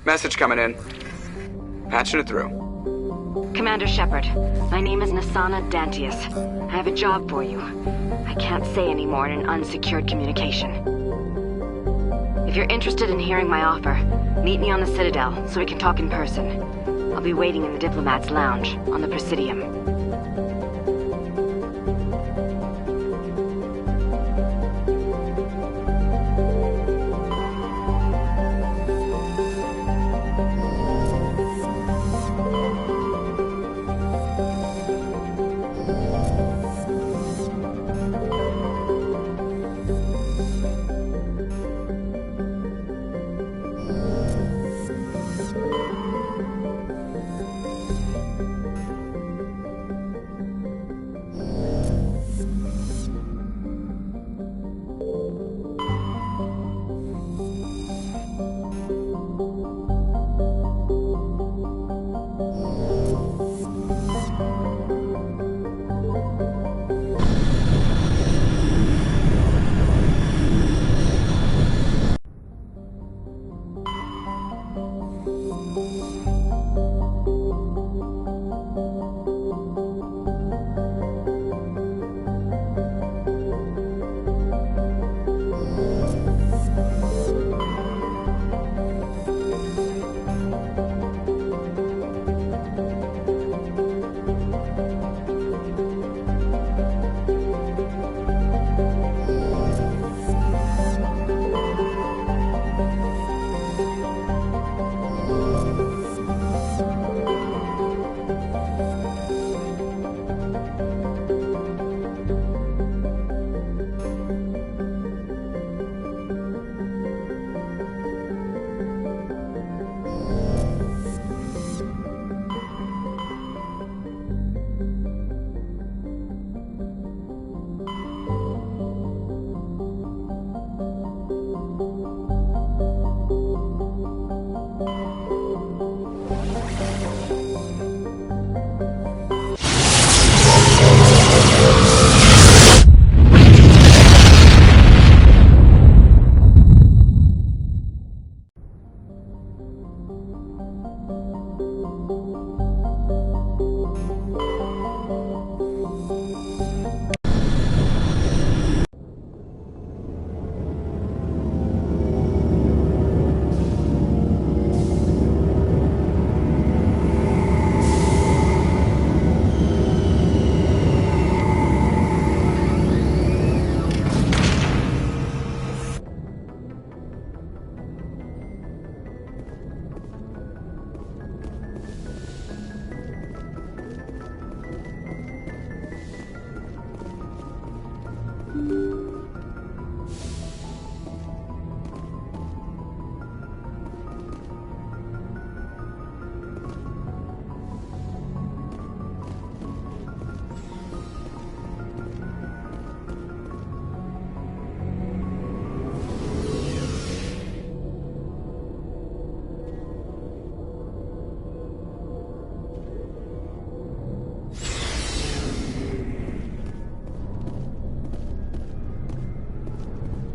Message coming in. Patching it through. Commander Shepard, my name is Nasana Dantius. I have a job for you. I can't say any more in an unsecured communication. If you're interested in hearing my offer, meet me on the Citadel so we can talk in person. I'll be waiting in the Diplomat's Lounge on the Presidium.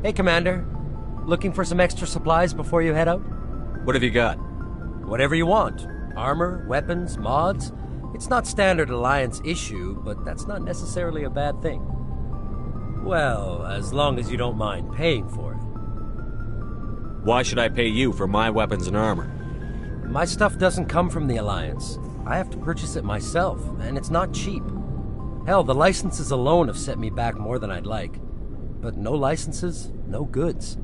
Hey, Commander. Looking for some extra supplies before you head out? What have you got? Whatever you want. Armor, weapons, mods. It's not standard Alliance issue, but that's not necessarily a bad thing. Well, as long as you don't mind paying for it. Why should I pay you for my weapons and armor? My stuff doesn't come from the Alliance. I have to purchase it myself, and it's not cheap. Hell, the licenses alone have set me back more than I'd like. But no licenses, no goods.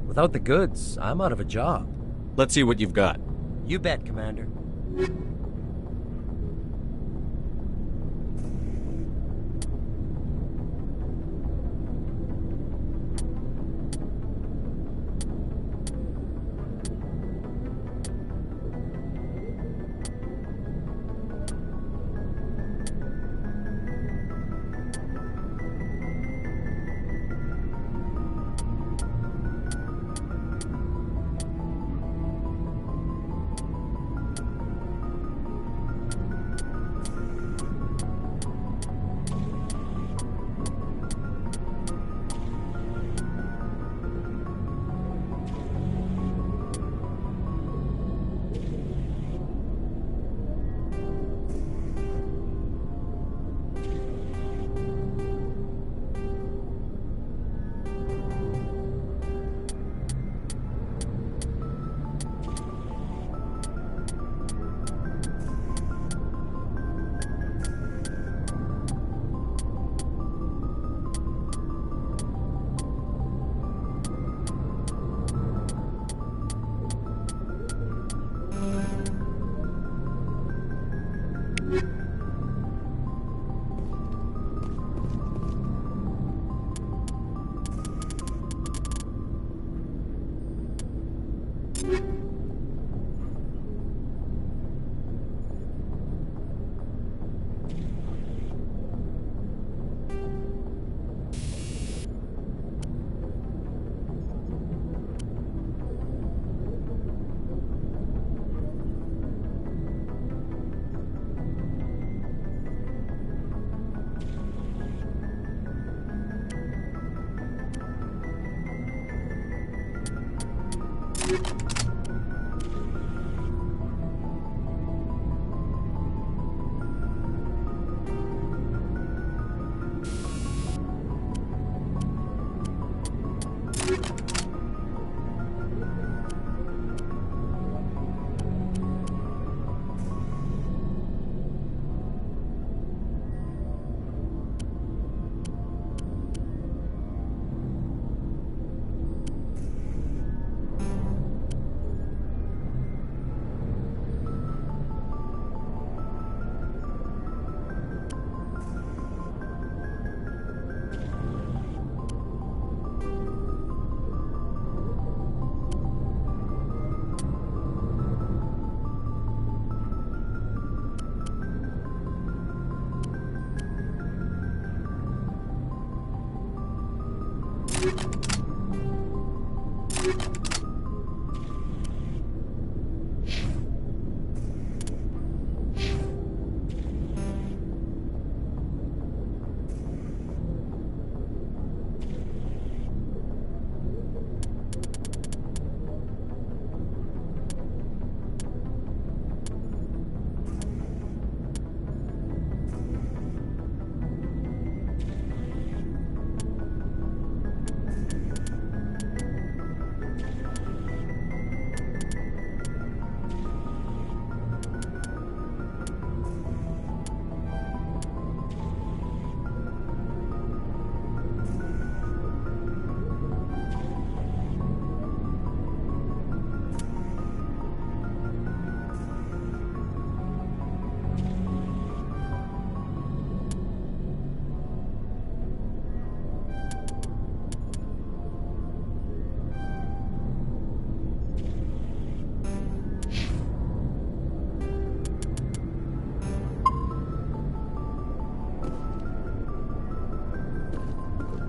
Without the goods, I'm out of a job. Let's see what you've got. You bet, Commander.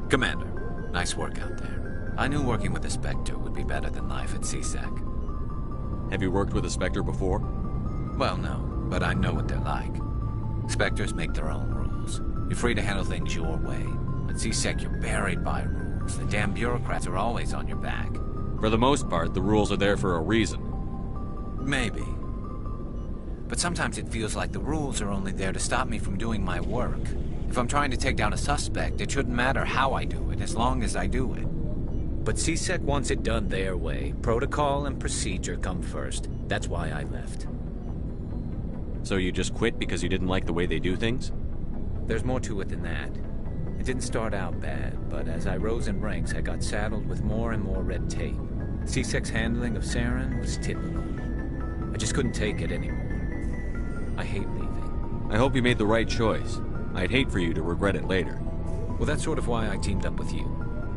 Commander, nice work out there. I knew working with the Spectre would be better than life at CSEC. Have you worked with a Spectre before? Well, no, but I know what they're like. Spectres make their own rules. You're free to handle things your way. At CSEC, you're buried by rules. The damn bureaucrats are always on your back. For the most part, the rules are there for a reason. Maybe. But sometimes it feels like the rules are only there to stop me from doing my work. If I'm trying to take down a suspect, it shouldn't matter how I do it, as long as I do it. But CSEC wants it done their way. Protocol and procedure come first. That's why I left. So you just quit because you didn't like the way they do things? There's more to it than that. It didn't start out bad, but as I rose in ranks, I got saddled with more and more red tape. CSEC's handling of Saren was typical. I just couldn't take it anymore. I hate leaving. I hope you made the right choice. I'd hate for you to regret it later. Well, that's sort of why I teamed up with you.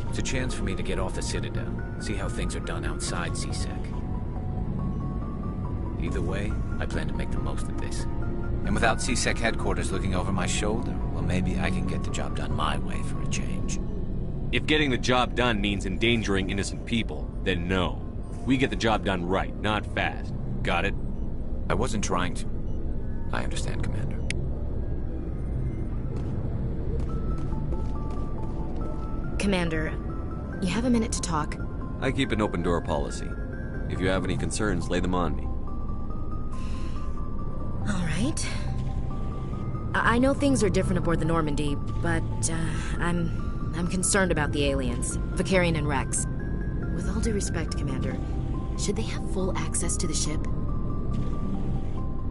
It's a chance for me to get off the Citadel, see how things are done outside CSEC. Either way, I plan to make the most of this. And without CSEC headquarters looking over my shoulder, well, maybe I can get the job done my way for a change. If getting the job done means endangering innocent people, then no. We get the job done right, not fast. Got it? I wasn't trying to. I understand, Commander. Commander, you have a minute to talk? I keep an open door policy. If you have any concerns, lay them on me. All right. I know things are different aboard the Normandy, but I'm concerned about the aliens, Vicarian and Rex. With all due respect, Commander, should they have full access to the ship?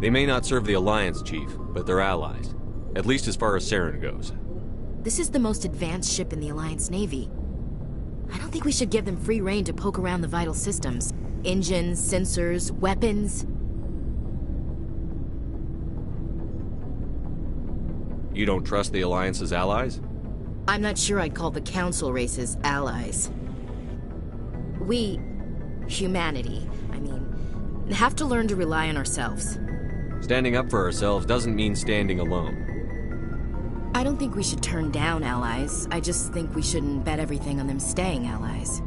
They may not serve the Alliance, Chief, but they're allies. At least as far as Saren goes. This is the most advanced ship in the Alliance Navy. I don't think we should give them free rein to poke around the vital systems. Engines, sensors, weapons. You don't trust the Alliance's allies? I'm not sure I'd call the Council races allies. We, humanity, have to learn to rely on ourselves. Standing up for ourselves doesn't mean standing alone. I don't think we should turn down allies. I just think we shouldn't bet everything on them staying allies.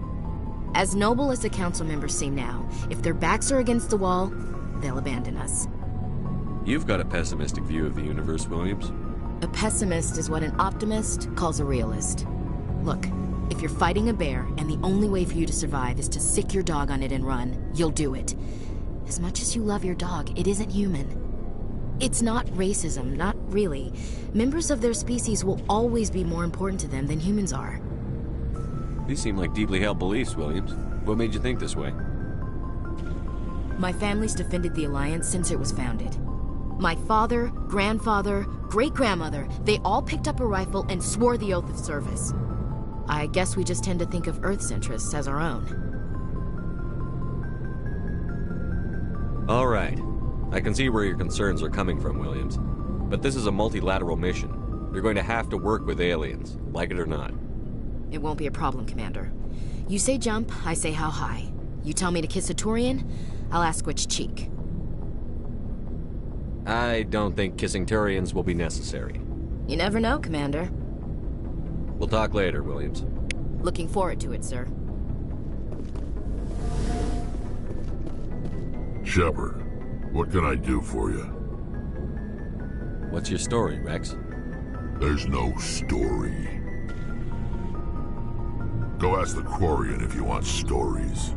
As noble as the Council members seem now, if their backs are against the wall, they'll abandon us. You've got a pessimistic view of the universe, Williams. A pessimist is what an optimist calls a realist. Look, if you're fighting a bear and the only way for you to survive is to sick your dog on it and run, you'll do it. As much as you love your dog, it isn't human. It's not racism, not really. Members of their species will always be more important to them than humans are. These seem like deeply held beliefs, Williams. What made you think this way? My family's defended the Alliance since it was founded. My father, grandfather, great-grandmother, they all picked up a rifle and swore the oath of service. I guess we just tend to think of Earth's interests as our own. All right. I can see where your concerns are coming from, Williams. But this is a multilateral mission. You're going to have to work with aliens, like it or not. It won't be a problem, Commander. You say jump, I say how high. You tell me to kiss a Turian, I'll ask which cheek. I don't think kissing Turians will be necessary. You never know, Commander. We'll talk later, Williams. Looking forward to it, sir. Shepard, what can I do for you? What's your story, Rex? There's no story. Go ask the Quarian if you want stories.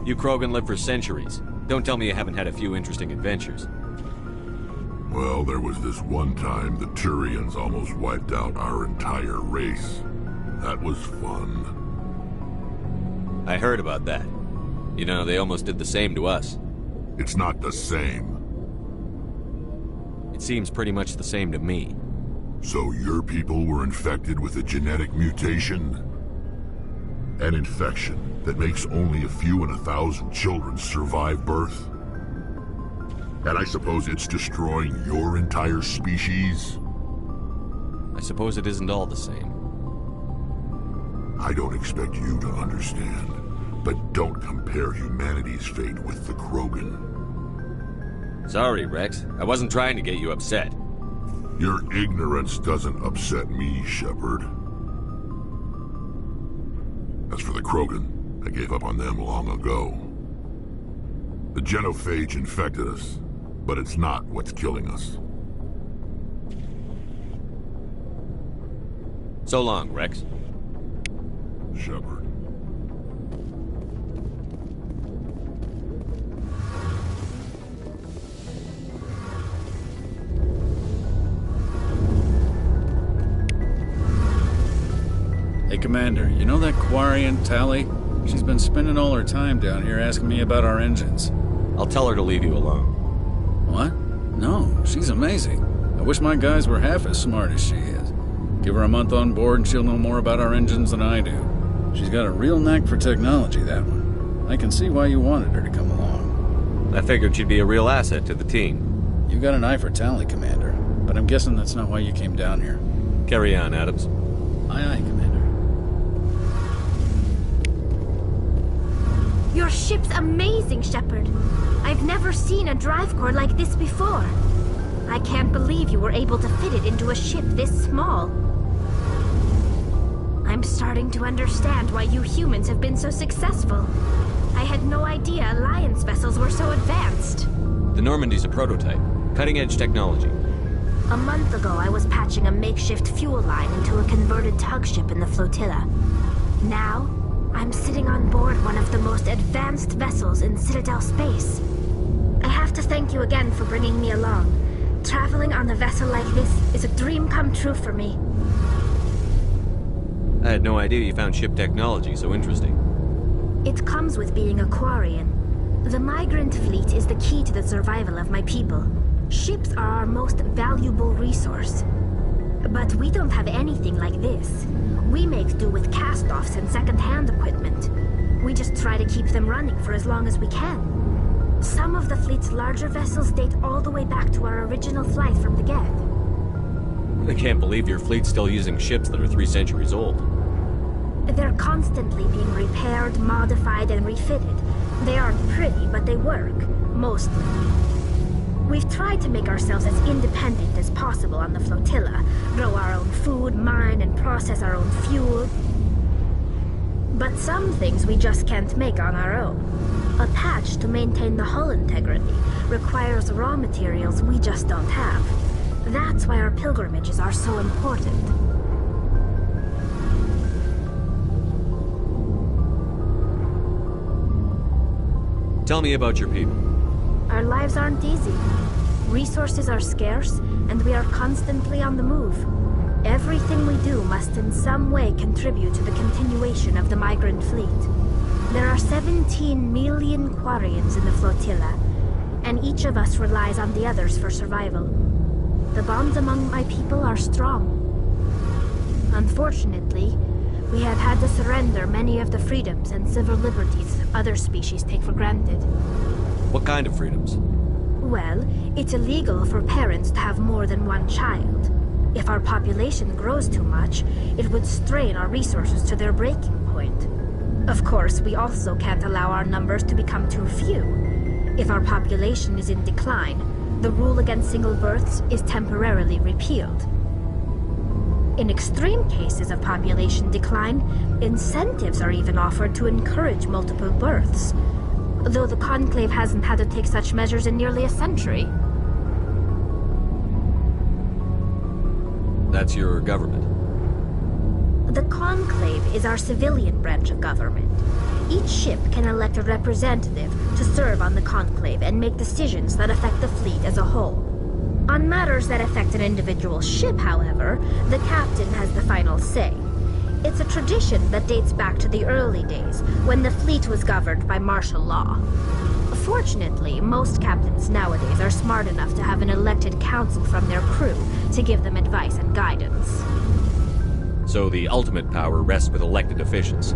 You Krogan lived for centuries. Don't tell me you haven't had a few interesting adventures. Well, there was this one time the Turians almost wiped out our entire race. That was fun. I heard about that. You know, they almost did the same to us. It's not the same. It seems pretty much the same to me. So your people were infected with a genetic mutation? An infection that makes only a few in 1,000 children survive birth? And I suppose it's destroying your entire species? I suppose it isn't all the same. I don't expect you to understand, but don't compare humanity's fate with the Krogan. Sorry, Rex. I wasn't trying to get you upset. Your ignorance doesn't upset me, Shepard. As for the Krogan, I gave up on them long ago. The genophage infected us, but it's not what's killing us. So long, Rex. Shepard. Hey, Commander, you know that Quarian, Tally? She's been spending all her time down here asking me about our engines. I'll tell her to leave you alone. What? No, she's amazing. I wish my guys were half as smart as she is. Give her a month on board and she'll know more about our engines than I do. She's got a real knack for technology, that one. I can see why you wanted her to come along. I figured she'd be a real asset to the team. You got an eye for Tally, Commander, but I'm guessing that's not why you came down here. Carry on, Adams. Aye, aye, Commander. Your ship's amazing, Shepard. I've never seen a drive core like this before. I can't believe you were able to fit it into a ship this small. I'm starting to understand why you humans have been so successful. I had no idea Alliance vessels were so advanced. The Normandy's a prototype. Cutting-edge technology. A month ago, I was patching a makeshift fuel line into a converted tug ship in the flotilla. Now, I'm sitting on board one of the most advanced vessels in Citadel space. I have to thank you again for bringing me along. Traveling on a vessel like this is a dream come true for me. I had no idea you found ship technology so interesting. It comes with being a Quarian. The migrant fleet is the key to the survival of my people. Ships are our most valuable resource. But we don't have anything like this. We make do with cast-offs and second-hand equipment. We just try to keep them running for as long as we can. Some of the fleet's larger vessels date all the way back to our original flight from the get. I can't believe your fleet's still using ships that are 3 centuries old. They're constantly being repaired, modified, and refitted. They aren't pretty, but they work. Mostly. We've tried to make ourselves as independent as possible on the flotilla, grow our own food, mine, and process our own fuel. But some things we just can't make on our own. A patch to maintain the hull integrity requires raw materials we just don't have. That's why our pilgrimages are so important. Tell me about your people. Our lives aren't easy. Resources are scarce, and we are constantly on the move. Everything we do must in some way contribute to the continuation of the migrant fleet. There are 17 million Quarians in the flotilla, and each of us relies on the others for survival. The bonds among my people are strong. Unfortunately, we have had to surrender many of the freedoms and civil liberties other species take for granted. What kind of freedoms? Well, it's illegal for parents to have more than one child. If our population grows too much, it would strain our resources to their breaking point. Of course, we also can't allow our numbers to become too few. If our population is in decline, the rule against single births is temporarily repealed. In extreme cases of population decline, incentives are even offered to encourage multiple births. Though the Conclave hasn't had to take such measures in nearly a century. That's your government. The Conclave is our civilian branch of government. Each ship can elect a representative to serve on the Conclave and make decisions that affect the fleet as a whole. On matters that affect an individual ship, however, the captain has the final say. It's a tradition that dates back to the early days, when the fleet was governed by martial law. Fortunately, most captains nowadays are smart enough to have an elected council from their crew to give them advice and guidance. So the ultimate power rests with elected officials.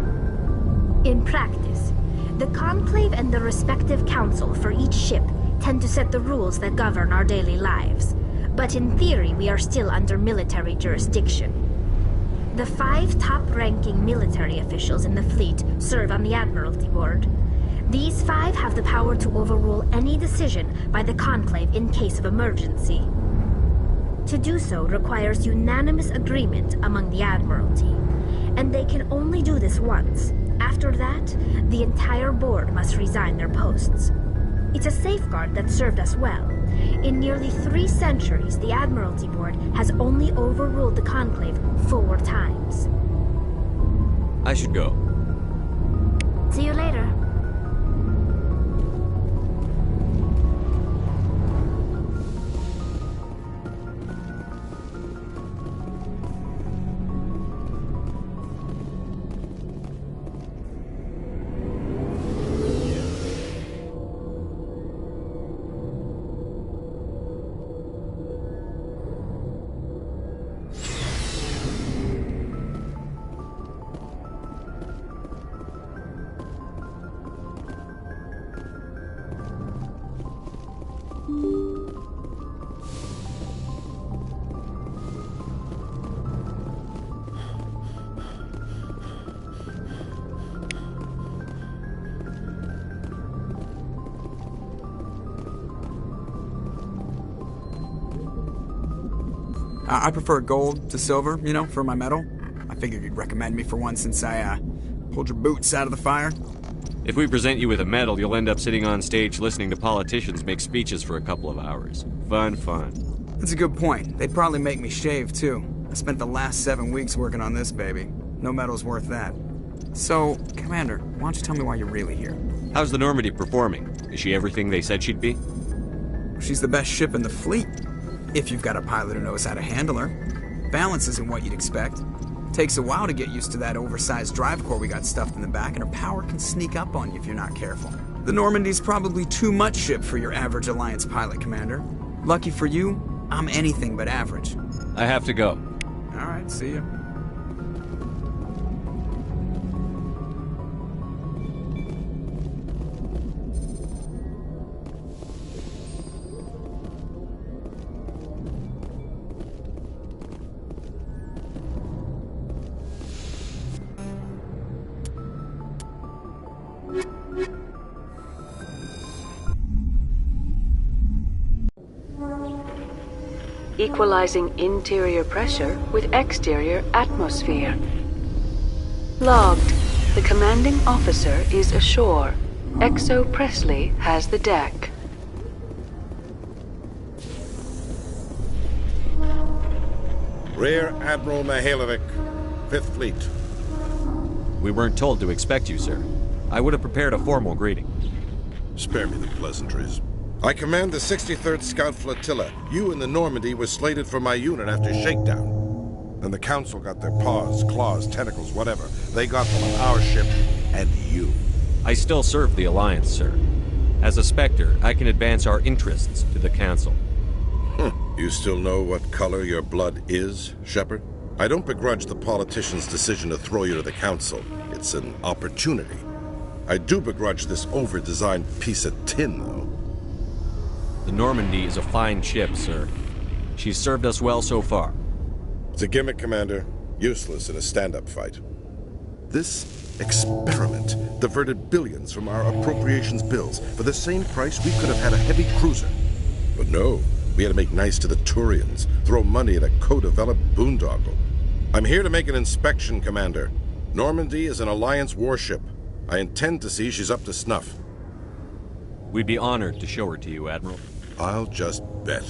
In practice, the Conclave and the respective council for each ship tend to set the rules that govern our daily lives. But in theory, we are still under military jurisdiction. The 5 top-ranking military officials in the fleet serve on the Admiralty Board. These 5 have the power to overrule any decision by the Conclave in case of emergency. To do so requires unanimous agreement among the Admiralty, and they can only do this once. After that, the entire board must resign their posts. It's a safeguard that served us well. In nearly 3 centuries, the Admiralty Board has only overruled the Conclave 4 times. I should go. See you later. I prefer gold to silver, you know, for my medal. I figured you'd recommend me for one since I, pulled your boots out of the fire. If we present you with a medal, you'll end up sitting on stage listening to politicians make speeches for a couple of hours. Fun. That's a good point. They'd probably make me shave, too. I spent the last 7 weeks working on this baby. No medal's worth that. So, Commander, why don't you tell me why you're really here? How's the Normandy performing? Is she everything they said she'd be? She's the best ship in the fleet. If you've got a pilot who knows how to handle her. Balance isn't what you'd expect. Takes a while to get used to that oversized drive core we got stuffed in the back, and her power can sneak up on you if you're not careful. The Normandy's probably too much ship for your average Alliance pilot, Commander. Lucky for you, I'm anything but average. I have to go. All right, see ya. Equalizing interior pressure with exterior atmosphere. Logged. The commanding officer is ashore. Exo Presley has the deck. Rear Admiral Mihailovic, 5th Fleet. We weren't told to expect you, sir. I would have prepared a formal greeting. Spare me the pleasantries. I command the 63rd Scout Flotilla. You and the Normandy were slated for my unit after shakedown. Then the Council got their paws, claws, tentacles, whatever. They got them on our ship and you. I still serve the Alliance, sir. As a Spectre, I can advance our interests to the Council. You still know what color your blood is, Shepard? I don't begrudge the politician's decision to throw you to the Council. It's an opportunity. I do begrudge this over-designed piece of tin, though. The Normandy is a fine ship, sir. She's served us well so far. It's a gimmick, Commander. Useless in a stand-up fight. This experiment diverted billions from our appropriations bills. For the same price, we could have had a heavy cruiser. But no, we had to make nice to the Turians, throw money at a co-developed boondoggle. I'm here to make an inspection, Commander. Normandy is an Alliance warship. I intend to see she's up to snuff. We'd be honored to show her to you, Admiral. I'll just bet.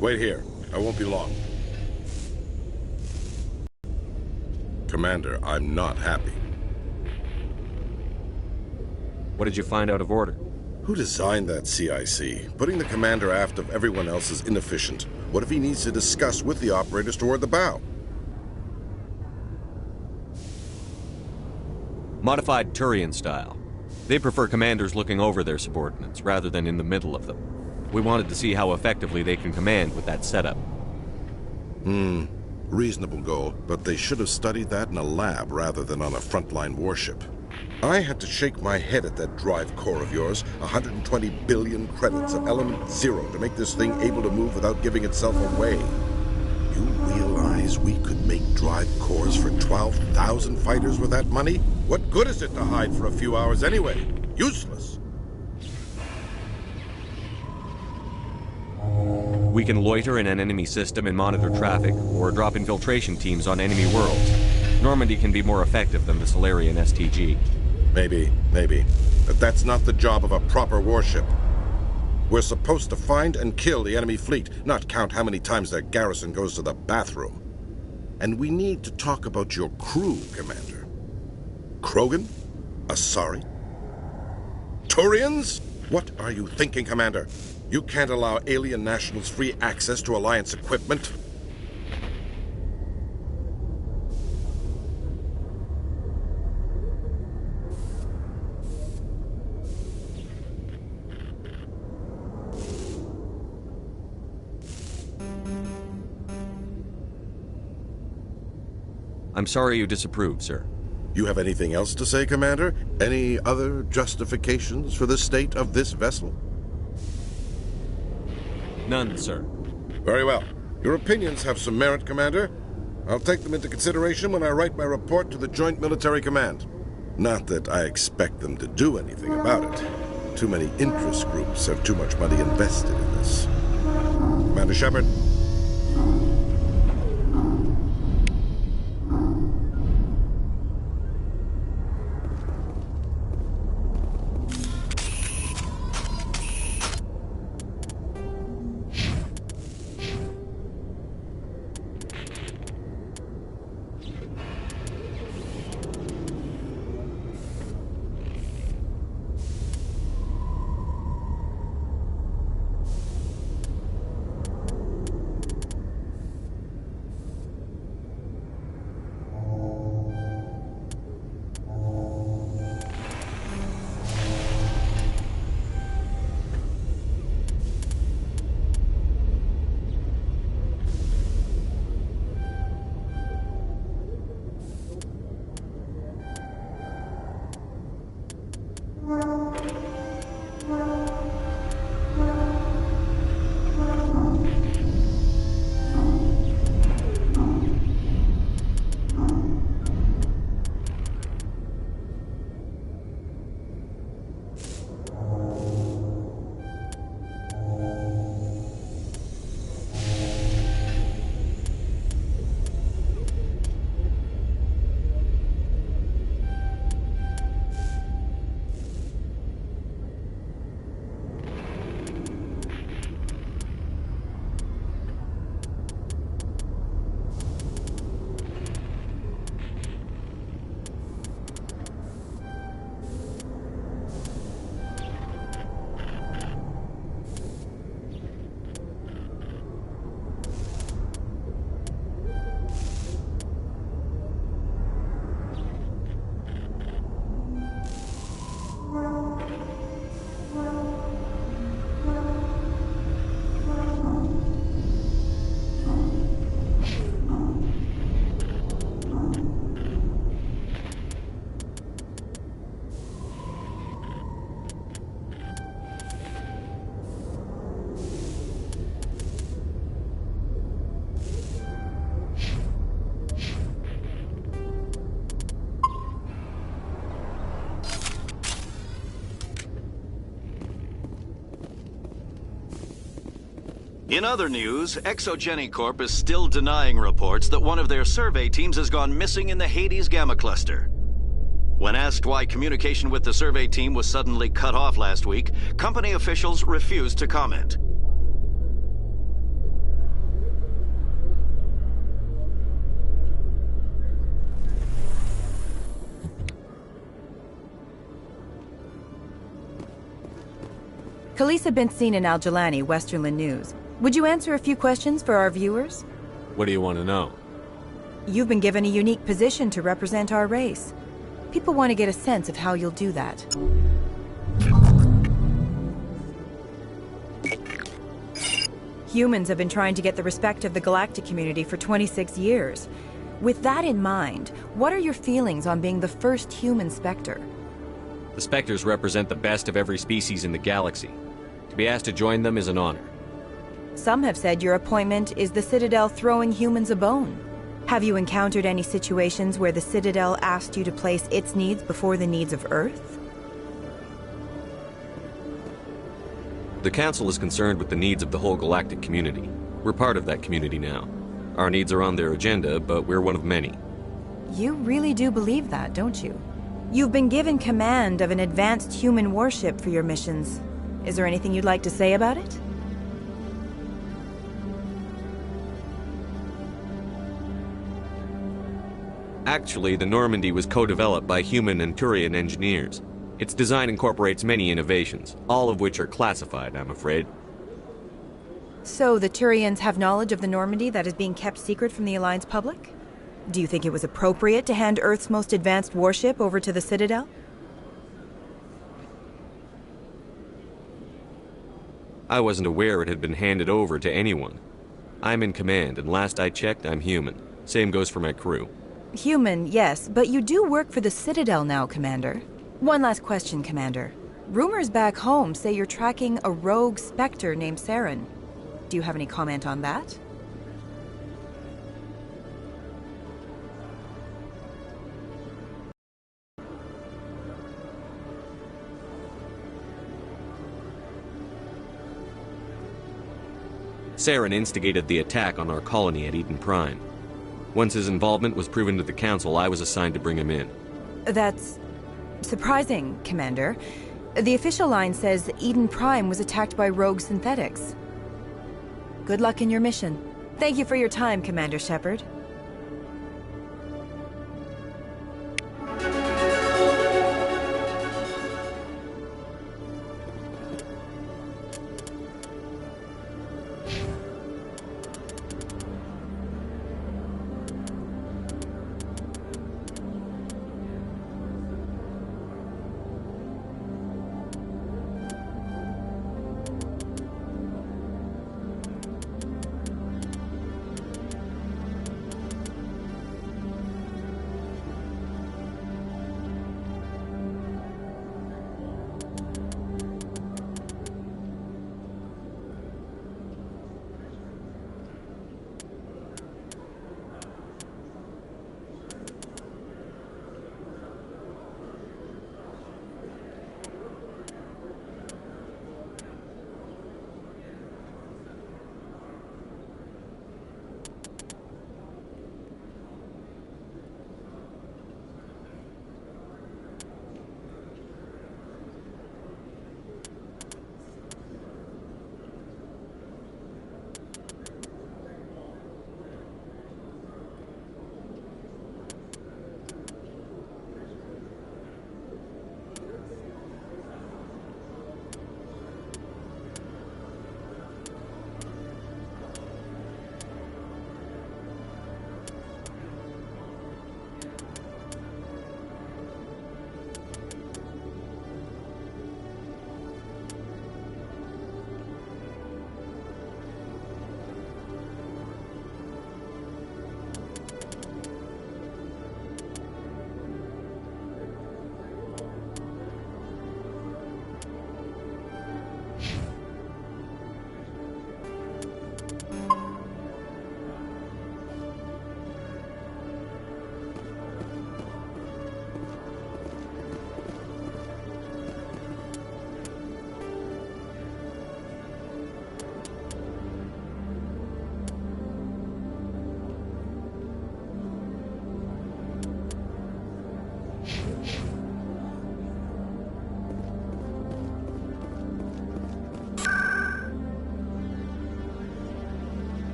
Wait here. I won't be long. Commander, I'm not happy. What did you find out of order? Who designed that CIC? Putting the commander aft of everyone else is inefficient. What if he needs to discuss with the operators toward the bow? Modified Turian style. They prefer commanders looking over their subordinates rather than in the middle of them. We wanted to see how effectively they can command with that setup. Reasonable goal, but they should have studied that in a lab rather than on a frontline warship. I had to shake my head at that drive core of yours. 120 billion credits of element 0 to make this thing able to move without giving itself away. You realize we could make drive cores for 12,000 fighters with that money? What good is it to hide for a few hours anyway? Useless. We can loiter in an enemy system and monitor traffic, or drop infiltration teams on enemy worlds. Normandy can be more effective than the Solarian STG. Maybe. But that's not the job of a proper warship. We're supposed to find and kill the enemy fleet, not count how many times their garrison goes to the bathroom. And we need to talk about your crew, Commander. Krogan? Asari? Turians? What are you thinking, Commander? You can't allow alien nationals free access to Alliance equipment. I'm sorry you disapprove, sir. You have anything else to say, Commander? Any other justifications for the state of this vessel? None, sir. Very well. Your opinions have some merit, Commander. I'll take them into consideration when I write my report to the Joint Military Command. Not that I expect them to do anything about it. Too many interest groups have too much money invested in this. Commander Shepard. In other news, Exogeny Corp is still denying reports that one of their survey teams has gone missing in the Hades Gamma Cluster. When asked why communication with the survey team was suddenly cut off last week, company officials refused to comment. Khaleesa bint Sina Al-Jalani, Westerland News. Would you answer a few questions for our viewers? What do you want to know? You've been given a unique position to represent our race. People want to get a sense of how you'll do that. Humans have been trying to get the respect of the galactic community for 26 years. With that in mind, what are your feelings on being the first human Spectre? The Spectres represent the best of every species in the galaxy. To be asked to join them is an honor. Some have said your appointment is the Citadel throwing humans a bone. Have you encountered any situations where the Citadel asked you to place its needs before the needs of Earth? The Council is concerned with the needs of the whole galactic community. We're part of that community now. Our needs are on their agenda, but we're one of many. You really do believe that, don't you? You've been given command of an advanced human warship for your missions. Is there anything you'd like to say about it? Actually, the Normandy was co-developed by human and Turian engineers. Its design incorporates many innovations, all of which are classified, I'm afraid. So the Turians have knowledge of the Normandy that is being kept secret from the Alliance public? Do you think it was appropriate to hand Earth's most advanced warship over to the Citadel? I wasn't aware it had been handed over to anyone. I'm in command, and last I checked, I'm human. Same goes for my crew. Human, yes, but you do work for the Citadel now, Commander. One last question, Commander. Rumors back home say you're tracking a rogue Spectre named Saren. Do you have any comment on that? Saren instigated the attack on our colony at Eden Prime. Once his involvement was proven to the Council, I was assigned to bring him in. That's surprising, Commander. The official line says Eden Prime was attacked by rogue synthetics. Good luck in your mission. Thank you for your time, Commander Shepard.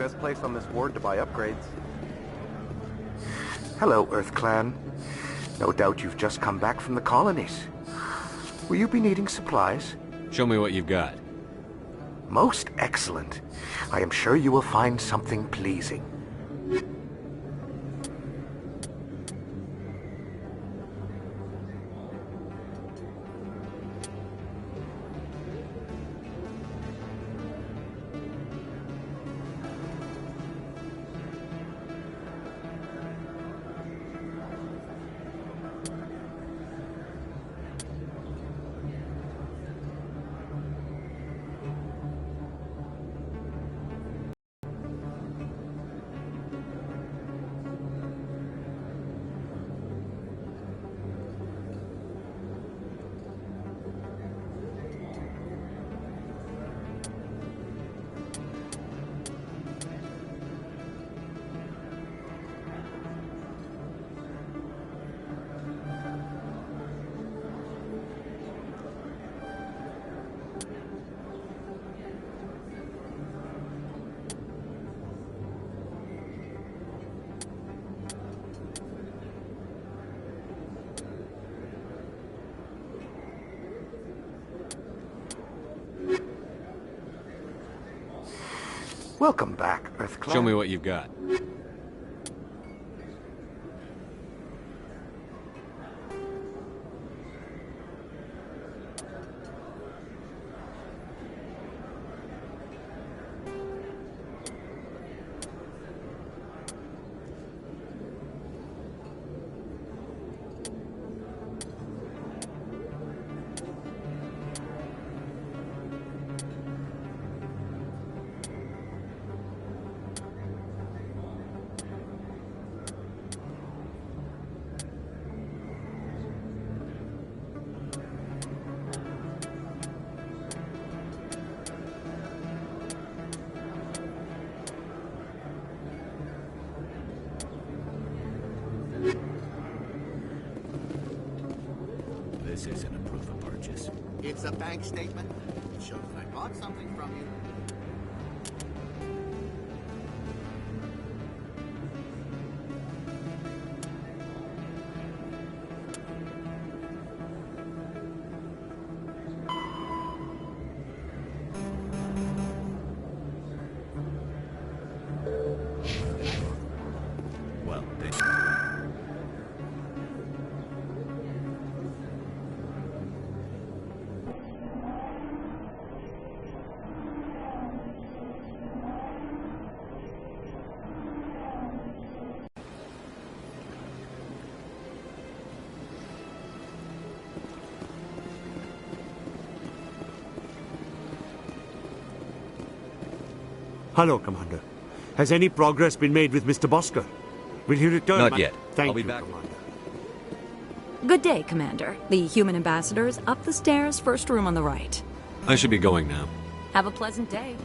best place on this ward to buy upgrades. Hello, Earth Clan. No doubt you've just come back from the colonies. Will you be needing supplies? Show me what you've got. Most excellent. I am sure you will find something pleasing. Welcome back, Earth Clan. Show me what you've got. This isn't a proof of purchase. It's a bank statement. It shows that I bought something from you. Well, Hello, Commander. Has any progress been made with Mr. Bosker? Will he return? Not yet. Thank I'll be you, back. Commander. Good day, Commander. The human ambassador is up the stairs, first room on the right. I should be going now. Have a pleasant day.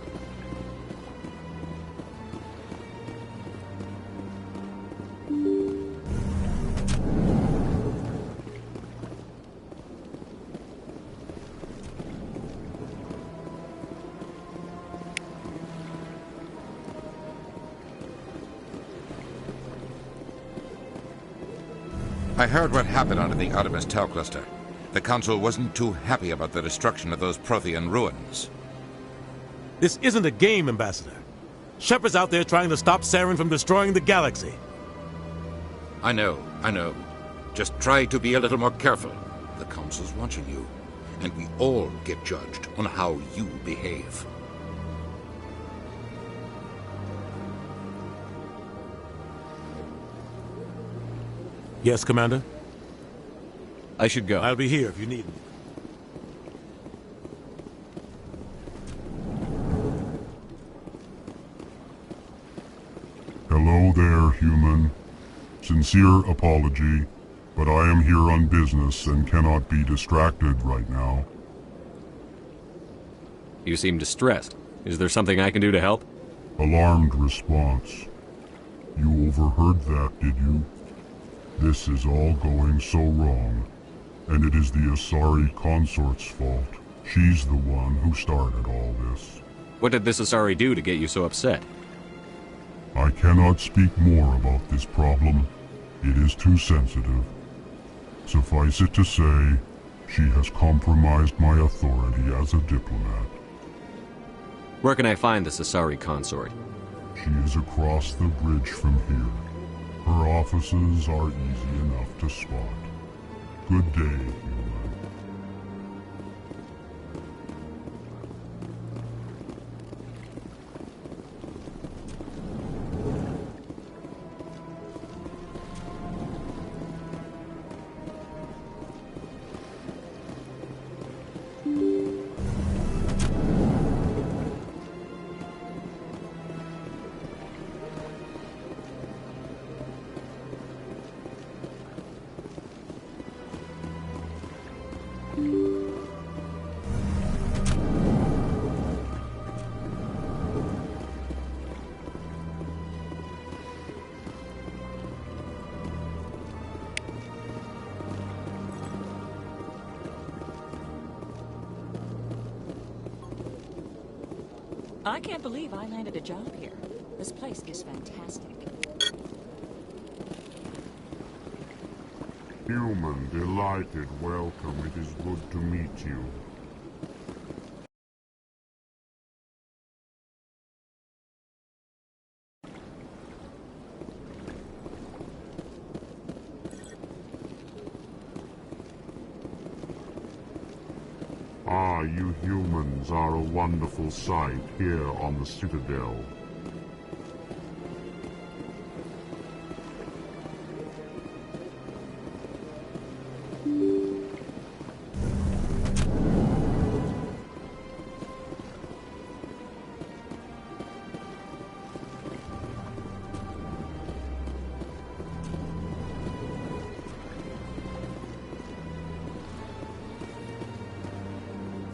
I heard what happened under the Artemis Tau cluster. The Council wasn't too happy about the destruction of those Prothean ruins. This isn't a game, Ambassador. Shepard's out there trying to stop Saren from destroying the galaxy. I know. Just try to be a little more careful. The Council's watching you, and we all get judged on how you behave. Yes, Commander? I should go. I'll be here if you need me. Hello there, human. Sincere apology, but I am here on business and cannot be distracted right now. You seem distressed. Is there something I can do to help? Alarmed response. You overheard that, did you? This is all going so wrong, and it is the Asari consort's fault. She's the one who started all this. What did this Asari do to get you so upset? I cannot speak more about this problem. It is too sensitive. Suffice it to say, she has compromised my authority as a diplomat. Where can I find the Sasari consort? She is across the bridge from here. Her offices are easy enough to spot. Good day, human. I can't believe I landed a job here. This place is fantastic. Human, delighted, welcome. It is good to meet you. Ah, you humans are a wonderful sight here on the Citadel.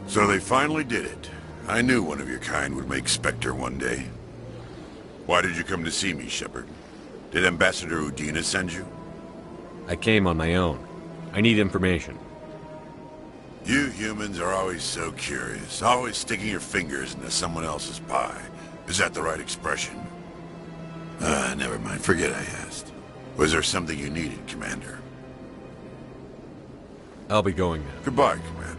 So they finally did it. I knew one of your kind would make Spectre one day. Why did you come to see me, Shepard? Did Ambassador Udina send you? I came on my own. I need information. You humans are always so curious, always sticking your fingers into someone else's pie. Is that the right expression? Never mind. Forget I asked. Was there something you needed, Commander? I'll be going now. Goodbye, Commander.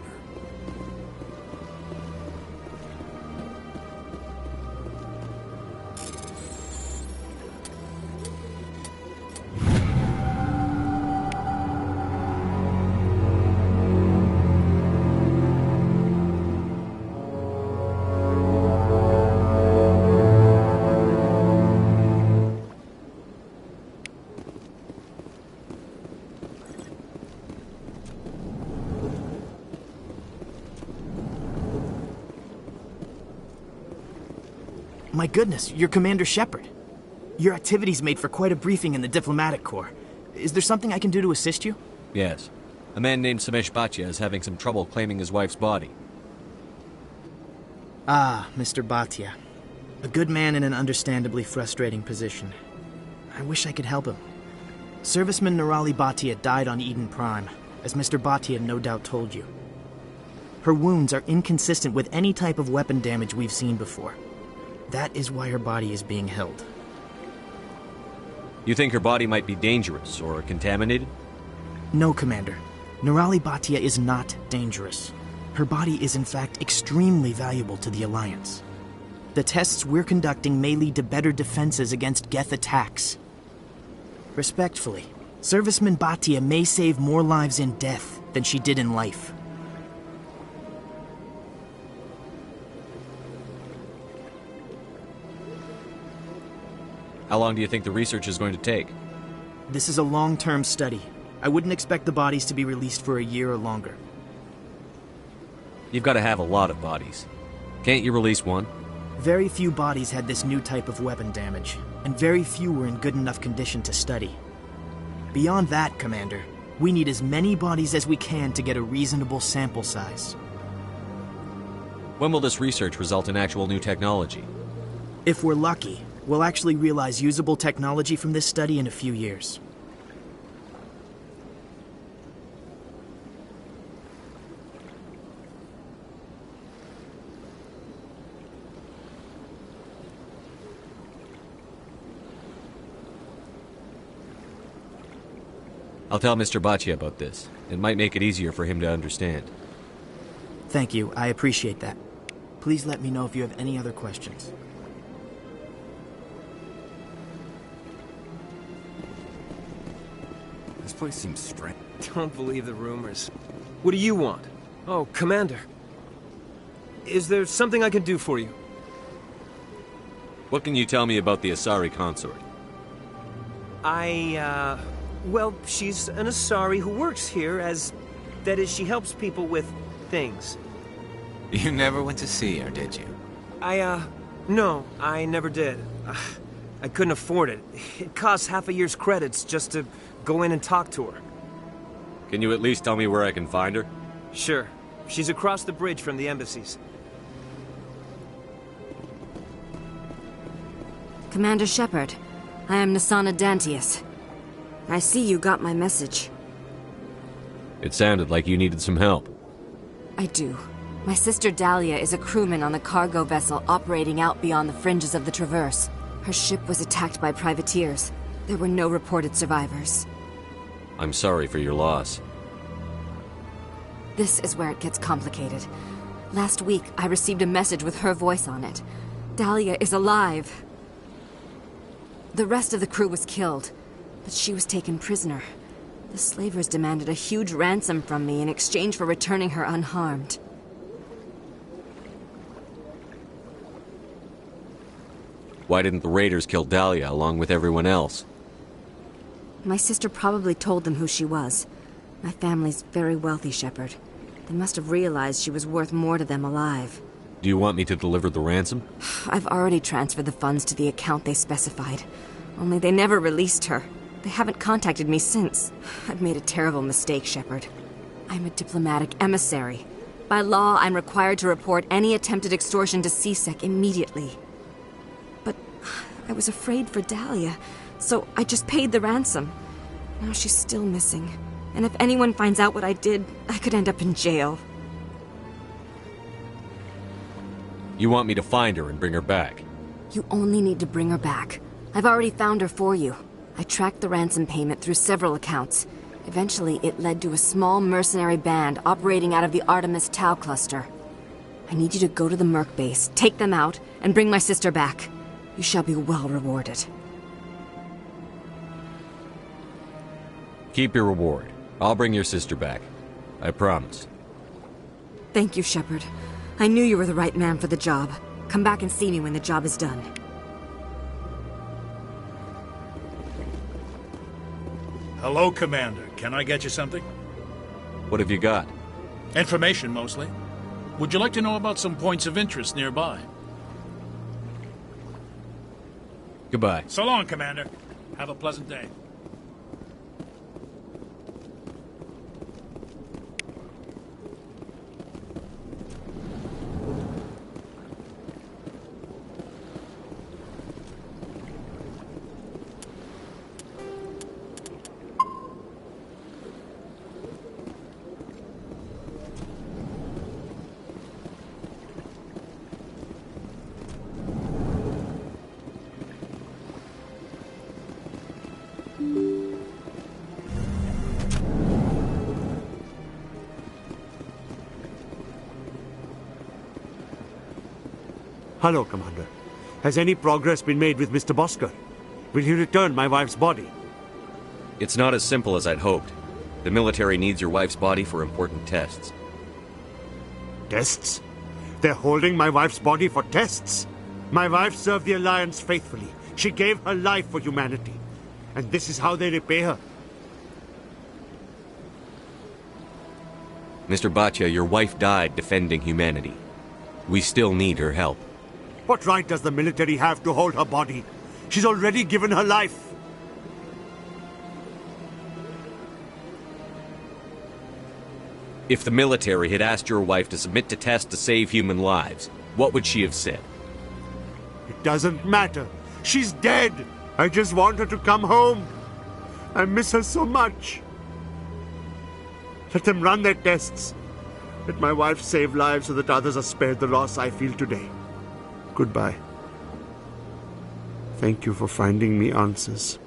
My goodness, you're Commander Shepard. Your activities made for quite a briefing in the Diplomatic Corps. Is there something I can do to assist you? Yes. A man named Samesh Bhatia is having some trouble claiming his wife's body. Ah, Mr. Bhatia. A good man in an understandably frustrating position. I wish I could help him. Serviceman Nirali Bhatia died on Eden Prime, as Mr. Bhatia no doubt told you. Her wounds are inconsistent with any type of weapon damage we've seen before. That is why her body is being held. You think her body might be dangerous or contaminated? No, Commander. Nirali Bhatia is not dangerous. Her body is in fact extremely valuable to the Alliance. The tests we're conducting may lead to better defenses against Geth attacks. Respectfully, Serviceman Bhatia may save more lives in death than she did in life. How long do you think the research is going to take? This is a long-term study. I wouldn't expect the bodies to be released for a year or longer. You've got to have a lot of bodies. Can't you release one? Very few bodies had this new type of weapon damage, and very few were in good enough condition to study. Beyond that, Commander, we need as many bodies as we can to get a reasonable sample size. When will this research result in actual new technology? If we're lucky, we'll actually realize usable technology from this study in a few years. I'll tell Mr. Baccia about this. It might make it easier for him to understand. Thank you. I appreciate that. Please let me know if you have any other questions. This place seems strange. Don't believe the rumors. What do you want? Oh, Commander. Is there something I can do for you? What can you tell me about the Asari consort? Well, she's an Asari who works here as... That is, she helps people with things. You never went to see her, did you? No, I never did. I couldn't afford it. It costs half a year's credits just to go in and talk to her. Can you at least tell me where I can find her? Sure. She's across the bridge from the embassies. Commander Shepard, I am Nasana Dantius. I see you got my message. It sounded like you needed some help. I do. My sister Dahlia is a crewman on the cargo vessel operating out beyond the fringes of the Traverse. Her ship was attacked by privateers. There were no reported survivors. I'm sorry for your loss. This is where it gets complicated. Last week, I received a message with her voice on it. Dahlia is alive. The rest of the crew was killed, but she was taken prisoner. The slavers demanded a huge ransom from me in exchange for returning her unharmed. Why didn't the raiders kill Dahlia along with everyone else? My sister probably told them who she was. My family's very wealthy, Shepard. They must have realized she was worth more to them alive. Do you want me to deliver the ransom? I've already transferred the funds to the account they specified. Only they never released her. They haven't contacted me since. I've made a terrible mistake, Shepard. I'm a diplomatic emissary. By law, I'm required to report any attempted extortion to CSEC immediately. But I was afraid for Dahlia, so I just paid the ransom. Now she's still missing. And if anyone finds out what I did, I could end up in jail. You want me to find her and bring her back? You only need to bring her back. I've already found her for you. I tracked the ransom payment through several accounts. Eventually, it led to a small mercenary band operating out of the Artemis Tau cluster. I need you to go to the Merc base, take them out, and bring my sister back. You shall be well rewarded. Keep your reward. I'll bring your sister back. I promise. Thank you, Shepard. I knew you were the right man for the job. Come back and see me when the job is done. Hello, Commander. Can I get you something? What have you got? Information, mostly. Would you like to know about some points of interest nearby? Goodbye. So long, Commander. Have a pleasant day. Hello, Commander. Has any progress been made with Mr. Bosker? Will he return my wife's body? It's not as simple as I'd hoped. The military needs your wife's body for important tests. Tests? They're holding my wife's body for tests? My wife served the Alliance faithfully. She gave her life for humanity. And this is how they repay her. Mr. Baccia, your wife died defending humanity. We still need her help. What right does the military have to hold her body? She's already given her life. If the military had asked your wife to submit to tests to save human lives, what would she have said? It doesn't matter. She's dead. I just want her to come home. I miss her so much. Let them run their tests. Let my wife save lives so that others are spared the loss I feel today. Goodbye. Thank you for finding me answers.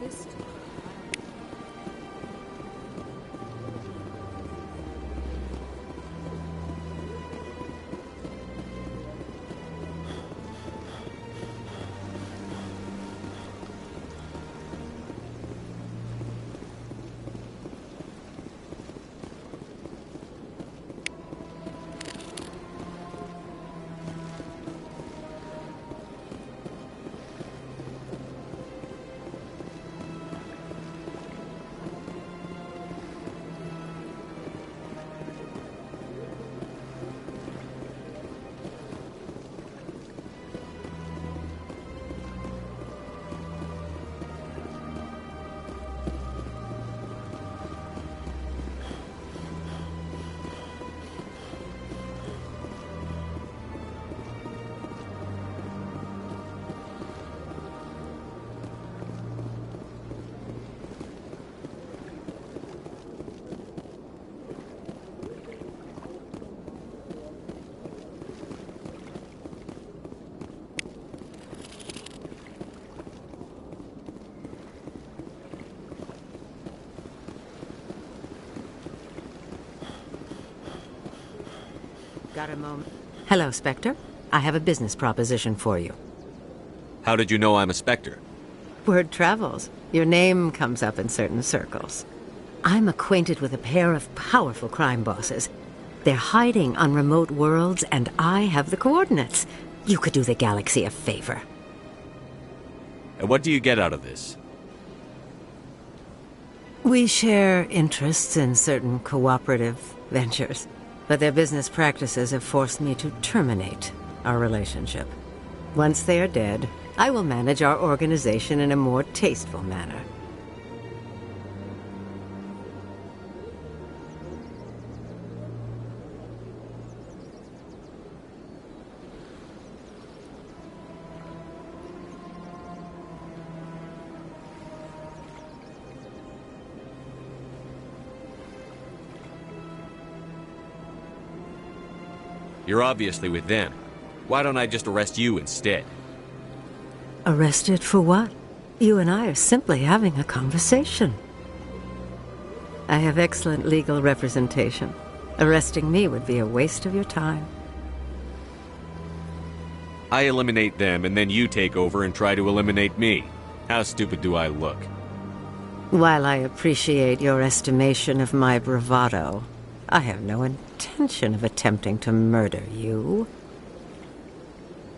fist. Got a moment? Hello, Spectre. I have a business proposition for you. How did you know I'm a Spectre? Word travels. Your name comes up in certain circles. I'm acquainted with a pair of powerful crime bosses. They're hiding on remote worlds, and I have the coordinates. You could do the galaxy a favor. And what do you get out of this? We share interests in certain cooperative ventures, but their business practices have forced me to terminate our relationship. Once they are dead, I will manage our organization in a more tasteful manner. You're obviously with them. Why don't I just arrest you instead? Arrested for what? You and I are simply having a conversation. I have excellent legal representation. Arresting me would be a waste of your time. I eliminate them, and then you take over and try to eliminate me. How stupid do I look? While I appreciate your estimation of my bravado, I have no intention of attempting to murder you.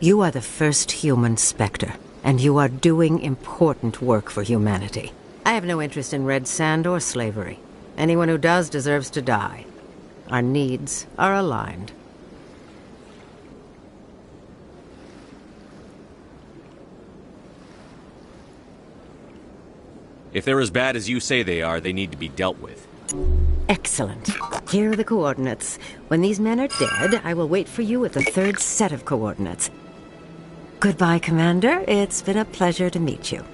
You are the first human Spectre, and you are doing important work for humanity. I have no interest in red sand or slavery. Anyone who does deserves to die. Our needs are aligned. If they're as bad as you say they are, they need to be dealt with. Excellent. Here are the coordinates. When these men are dead, I will wait for you at the third set of coordinates. Goodbye, Commander. It's been a pleasure to meet you.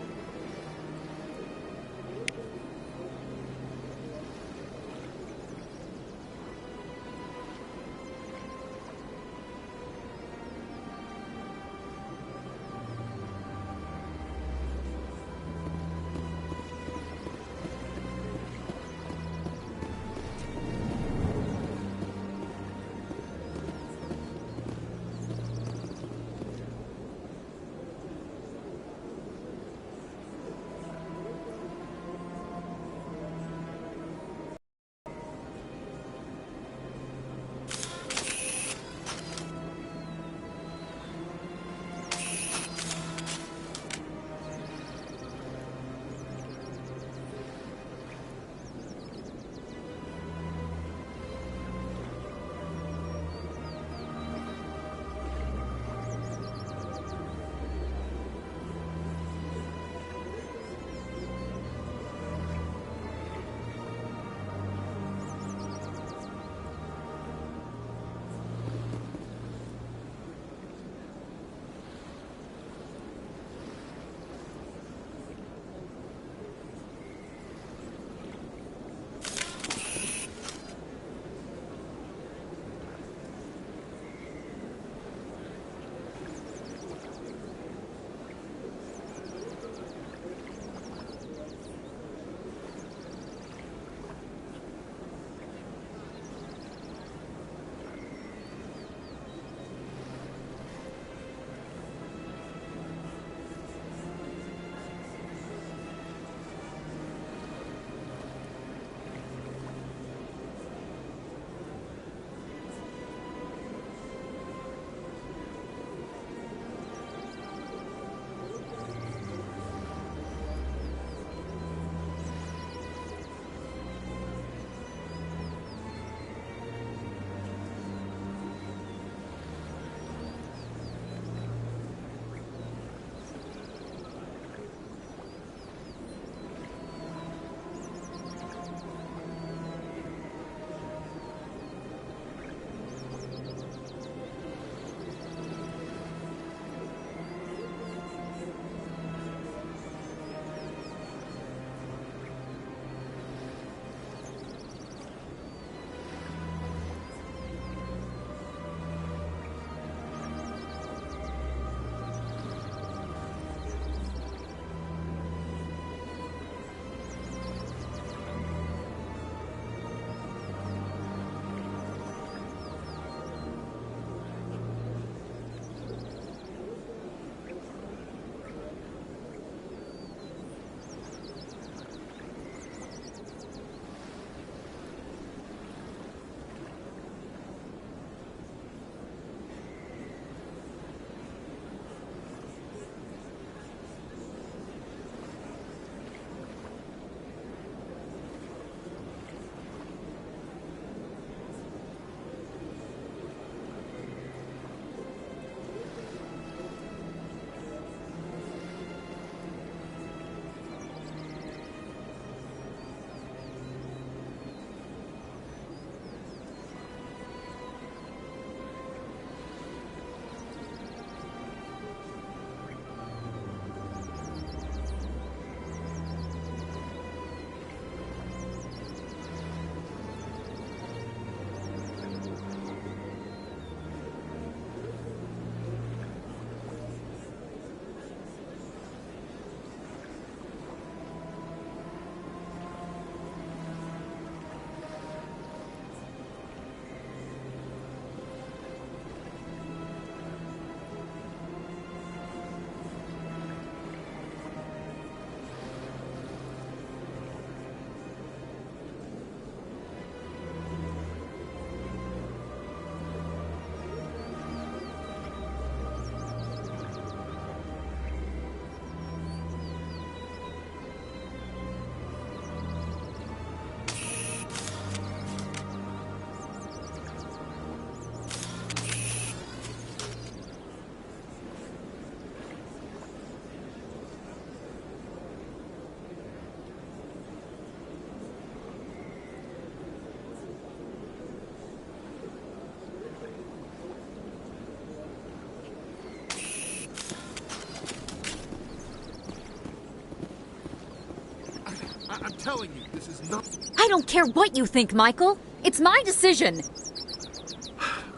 telling you, this is not... I don't care what you think, Michael. It's my decision.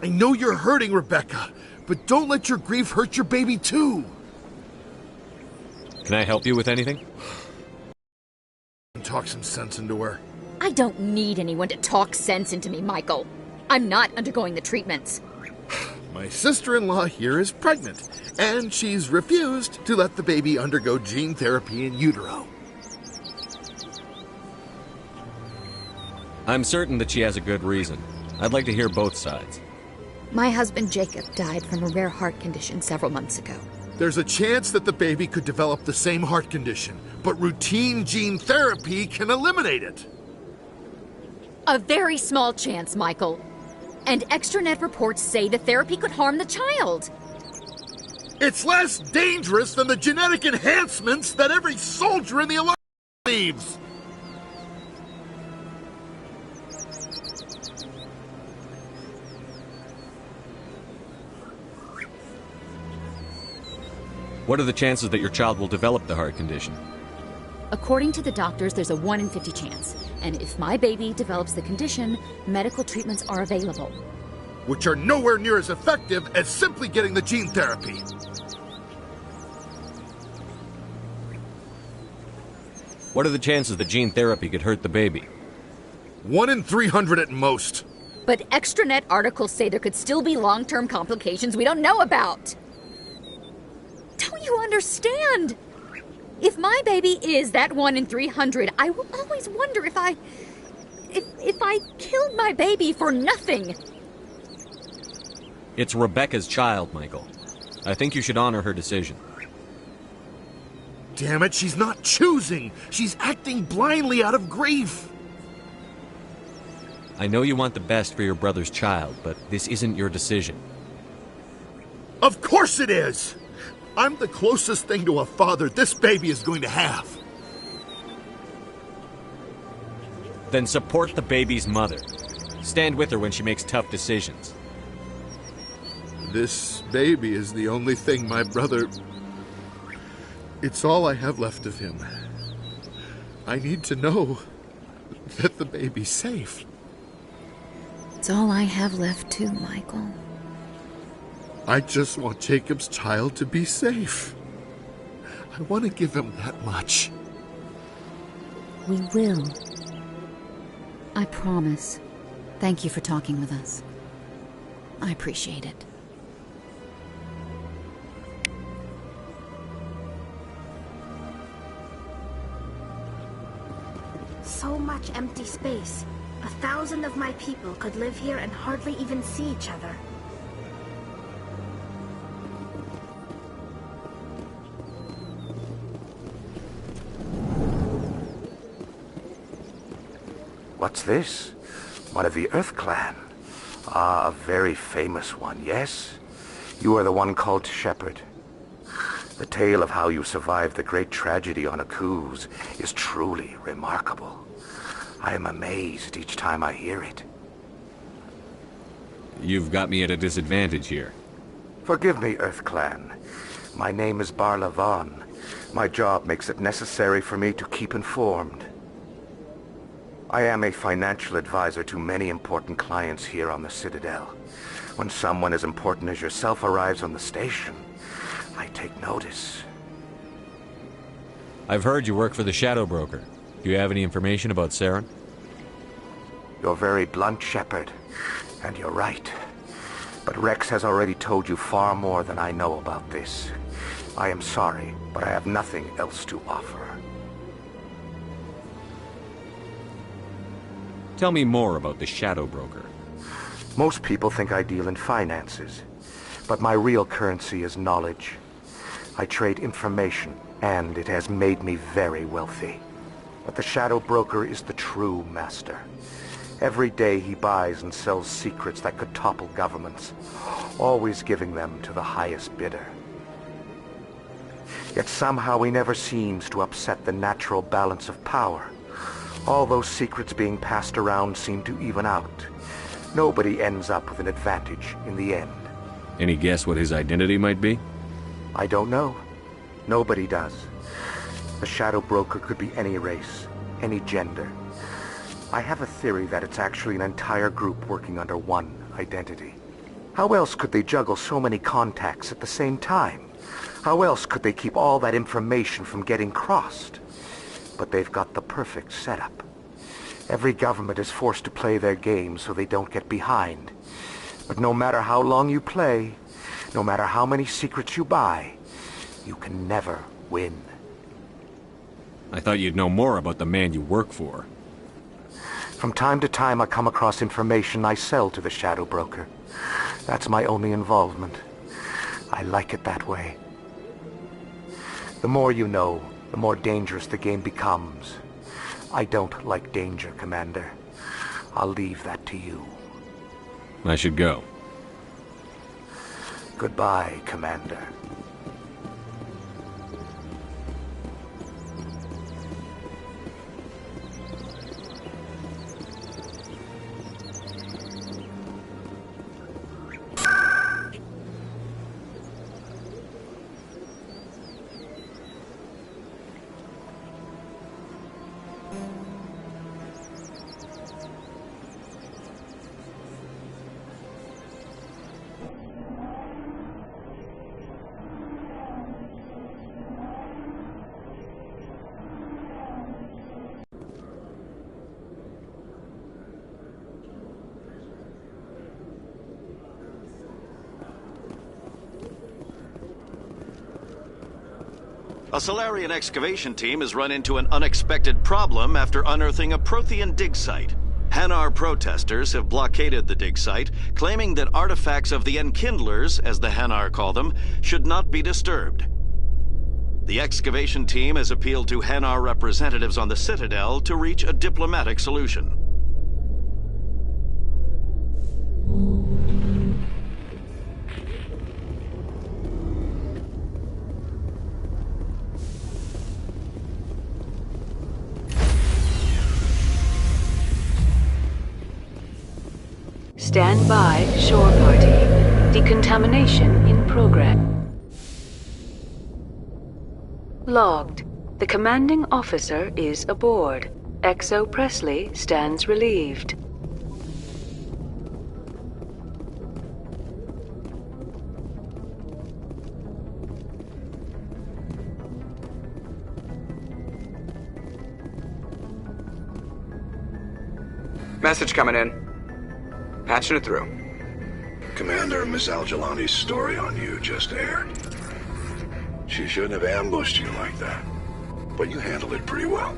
I know you're hurting, Rebecca, but don't let your grief hurt your baby, too. Can I help you with anything? Talk some sense into her. I don't need anyone to talk sense into me, Michael. I'm not undergoing the treatments. My sister-in-law here is pregnant, and she's refused to let the baby undergo gene therapy in utero. I'm certain that she has a good reason. I'd like to hear both sides. My husband Jacob died from a rare heart condition several months ago. There's a chance that the baby could develop the same heart condition, but routine gene therapy can eliminate it. A very small chance, Michael. And extranet reports say the therapy could harm the child. It's less dangerous than the genetic enhancements that every soldier in the Alliance believes. What are the chances that your child will develop the heart condition? According to the doctors, there's a 1 in 50 chance. And if my baby develops the condition, medical treatments are available. Which are nowhere near as effective as simply getting the gene therapy. What are the chances that gene therapy could hurt the baby? 1 in 300 at most. But extranet articles say there could still be long-term complications we don't know about. Don't you understand? If my baby is that 1 in 300, I will always wonder if I killed my baby for nothing. It's Rebecca's child, Michael. I think you should honor her decision. Damn it, she's not choosing. She's acting blindly out of grief. I know you want the best for your brother's child, but this isn't your decision. Of course it is! I'm the closest thing to a father this baby is going to have. Then support the baby's mother. Stand with her when she makes tough decisions. This baby is the only thing my brother... It's all I have left of him. I need to know that the baby's safe. It's all I have left too, Michael. I just want Jacob's child to be safe. I want to give him that much. We will. I promise. Thank you for talking with us. I appreciate it. So much empty space. 1,000 of my people could live here and hardly even see each other. What's this? One of the Earth Clan. Ah, a very famous one, yes? You are the one called Shepherd. The tale of how you survived the great tragedy on Akuz is truly remarkable. I am amazed each time I hear it. You've got me at a disadvantage here. Forgive me, Earth Clan. My name is Barla Vaughn. My job makes it necessary for me to keep informed. I am a financial advisor to many important clients here on the Citadel. When someone as important as yourself arrives on the station, I take notice. I've heard you work for the Shadow Broker. Do you have any information about Saren? You're very blunt, Shepherd, and you're right. But Rex has already told you far more than I know about this. I am sorry, but I have nothing else to offer. Tell me more about the Shadow Broker. Most people think I deal in finances, but my real currency is knowledge. I trade information, and it has made me very wealthy. But the Shadow Broker is the true master. Every day he buys and sells secrets that could topple governments, always giving them to the highest bidder. Yet somehow he never seems to upset the natural balance of power. All those secrets being passed around seem to even out. Nobody ends up with an advantage in the end. Any guess what his identity might be? I don't know. Nobody does. The Shadow Broker could be any race. any gender. I have a theory that it's actually an entire group working under one identity. How else could they juggle so many contacts at the same time? How else could they keep all that information from getting crossed? But they've got the perfect setup. Every government is forced to play their game so they don't get behind. But no matter how long you play, no matter how many secrets you buy, you can never win. I thought you'd know more about the man you work for. From time to time I come across information I sell to the Shadow Broker. That's my only involvement. I like it that way. The more you know, the more dangerous the game becomes. I don't like danger, Commander. I'll leave that to you. I should go. Goodbye, Commander. A Solarian excavation team has run into an unexpected problem after unearthing a Prothean dig site. Hanar protesters have blockaded the dig site, claiming that artifacts of the Enkindlers, as the Hanar call them, should not be disturbed. The excavation team has appealed to Hanar representatives on the Citadel to reach a diplomatic solution. Stand by, shore party. Decontamination in progress. Logged. The commanding officer is aboard. Exo Presley stands relieved. Message coming in. Patching it through. Commander, Miss Al-Jalani's story on you just aired. She shouldn't have ambushed you like that, but you handled it pretty well.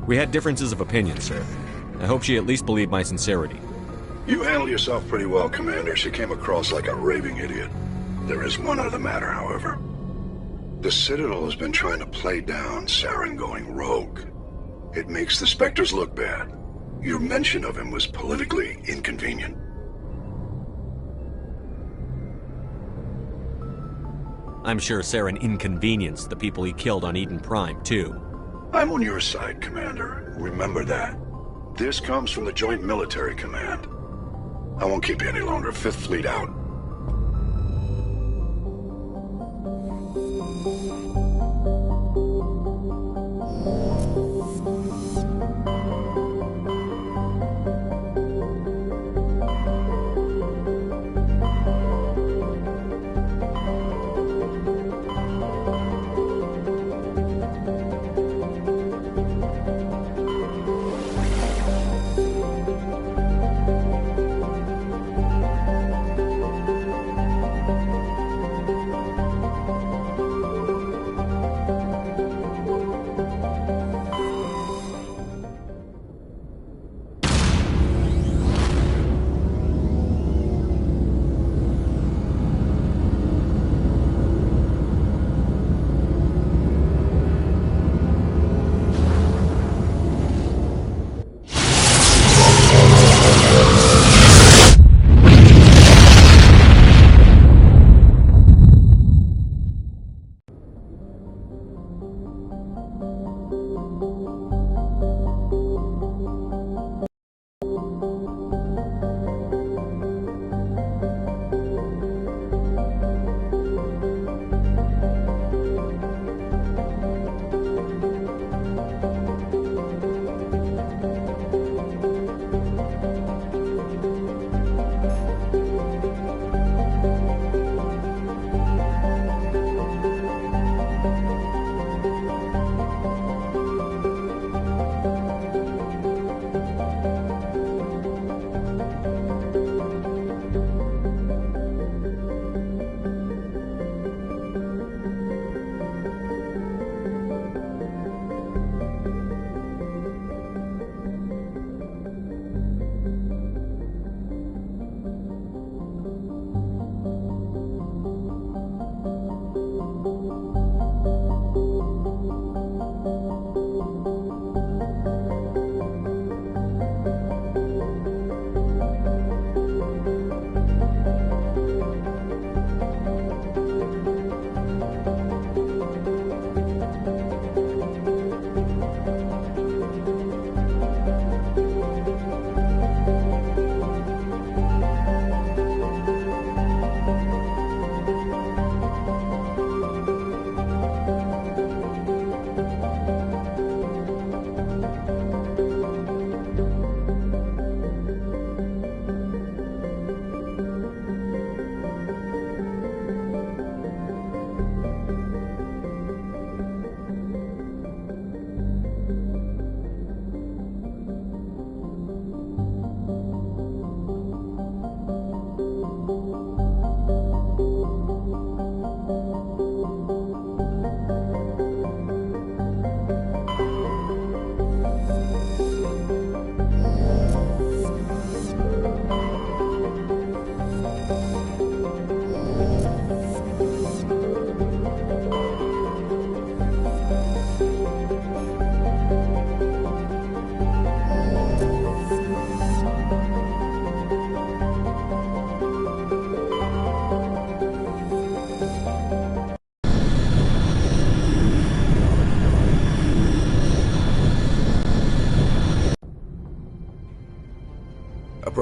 We had differences of opinion, sir. I hope she at least believed my sincerity. You handled yourself pretty well, Commander. She came across like a raving idiot. There is one other matter, however. The Citadel has been trying to play down Saren going rogue. It makes the Spectres look bad. Your mention of him was politically inconvenient. I'm sure Saren inconvenienced the people he killed on Eden Prime, too. I'm on your side, Commander. Remember that. This comes from the Joint Military Command. I won't keep you any longer. Fifth Fleet out.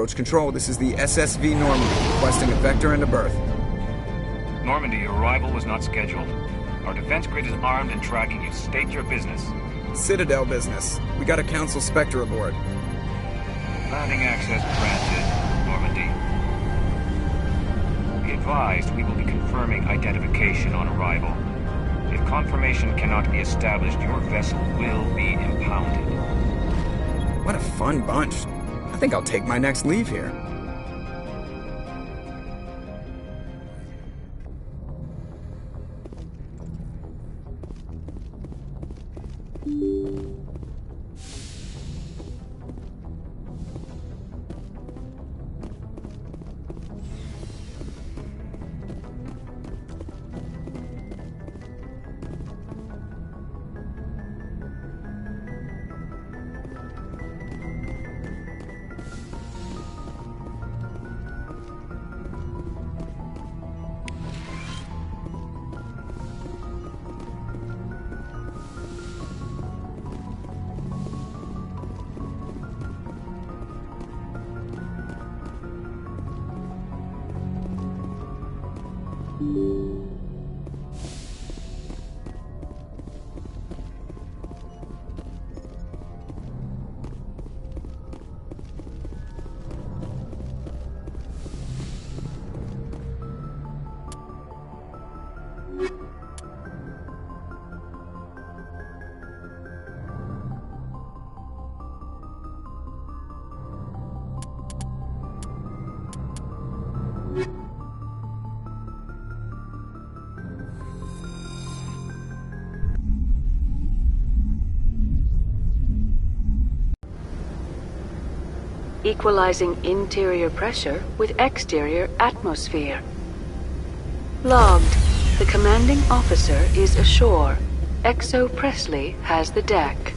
Approach control, this is the SSV Normandy, requesting a vector and a berth. Normandy, your arrival was not scheduled. Our defense grid is armed and tracking you. State your business. Citadel business. We got a Council Spectre aboard. Landing access granted, Normandy. Be advised, we will be confirming identification on arrival. If confirmation cannot be established, your vessel will be impounded. What a fun bunch. I think I'll take my next leave here. Equalizing interior pressure with exterior atmosphere. Logged. The commanding officer is ashore. Exo Presley has the deck.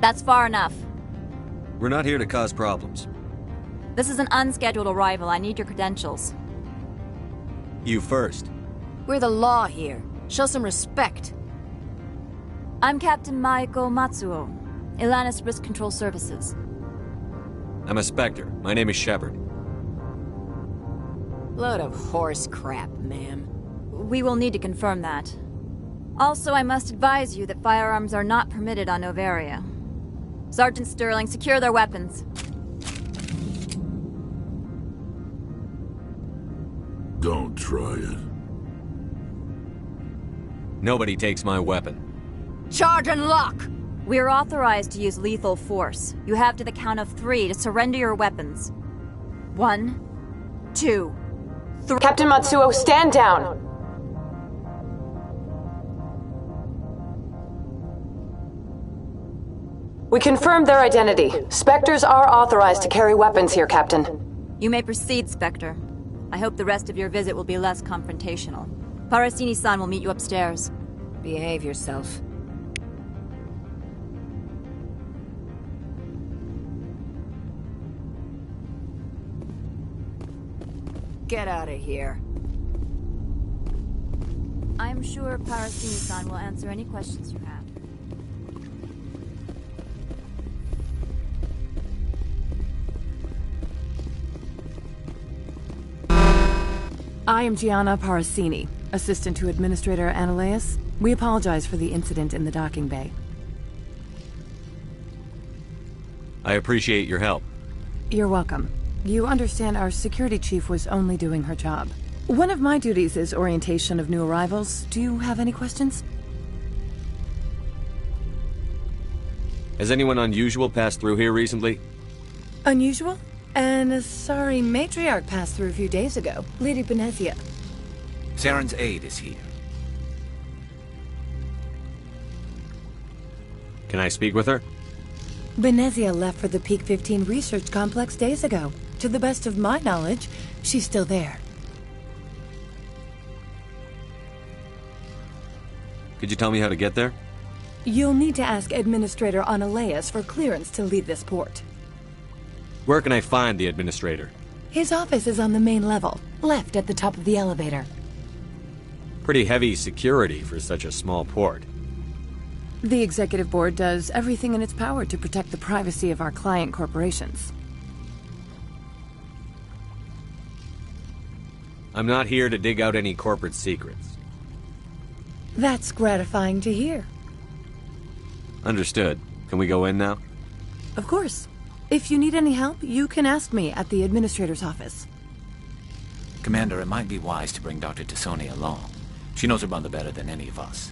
That's far enough. We're not here to cause problems. This is an unscheduled arrival. I need your credentials. You first. We're the law here. Show some respect. I'm Captain Maiko Matsuo, Ilanis Risk Control Services. I'm a Spectre. My name is Shepard. Load of horse crap, ma'am. We will need to confirm that. Also, I must advise you that firearms are not permitted on Noveria. Sergeant Sterling, secure their weapons. Don't try it. Nobody takes my weapon. Charge and lock! We are authorized to use lethal force. You have to the count of 3 to surrender your weapons. 1, 2, 3. Captain Matsuo, stand down! We confirmed their identity. Spectres are authorized to carry weapons here, Captain. You may proceed, Spectre. I hope the rest of your visit will be less confrontational. Parasini-san will meet you upstairs. Behave yourself. Get out of here. I'm sure Parasini-san will answer any questions you have. I am Gianna Parasini, assistant to Administrator Ananias. We apologize for the incident in the docking bay. I appreciate your help. You're welcome. You understand our security chief was only doing her job. One of my duties is orientation of new arrivals. Do you have any questions? Has anyone unusual passed through here recently? Unusual? And a sorry matriarch passed through a few days ago. Lady Benezia. Saren's aide is here. Can I speak with her? Benezia left for the Peak 15 research complex days ago. To the best of my knowledge, she's still there. Could you tell me how to get there? You'll need to ask Administrator Ananias for clearance to leave this port. Where can I find the Administrator? His office is on the main level, left at the top of the elevator. Pretty heavy security for such a small port. The Executive Board does everything in its power to protect the privacy of our client corporations. I'm not here to dig out any corporate secrets. That's gratifying to hear. Understood. Can we go in now? Of course. If you need any help, you can ask me at the Administrator's office. Commander, it might be wise to bring Dr. Tassoni along. She knows her mother better than any of us.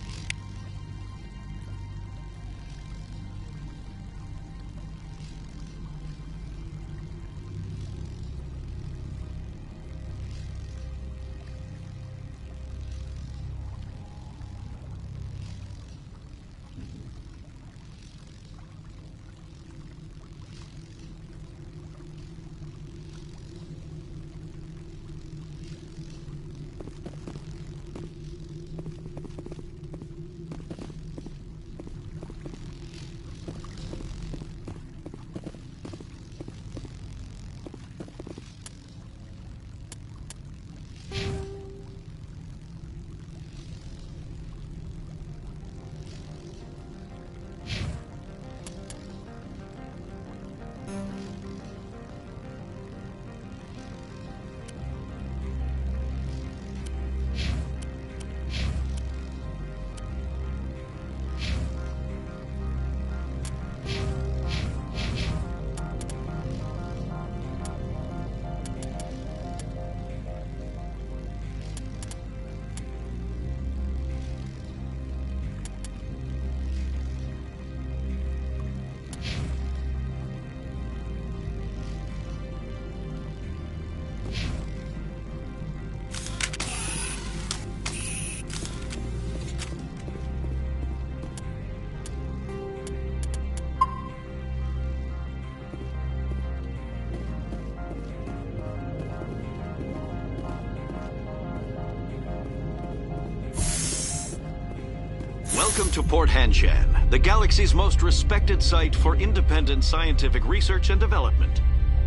Welcome to Port Hanshan. the galaxy's most respected site for independent scientific research and development.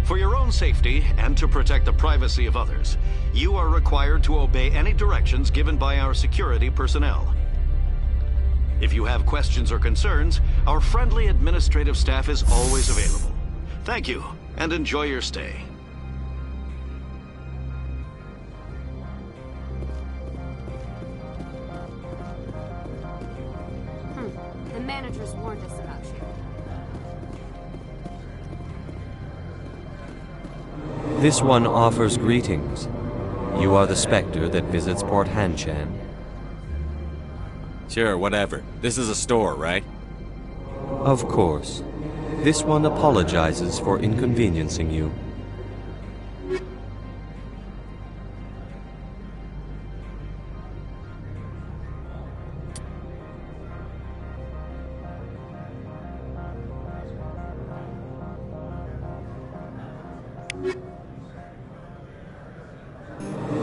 For your own safety and to protect the privacy of others, you are required to obey any directions given by our security personnel. If you have questions or concerns, our friendly administrative staff is always available. Thank you, and enjoy your stay. The managers warned us about you. This one offers greetings. You are the Spectre that visits Port Hanchan. Sure, whatever. This is a store, right? Of course. This one apologizes for inconveniencing you.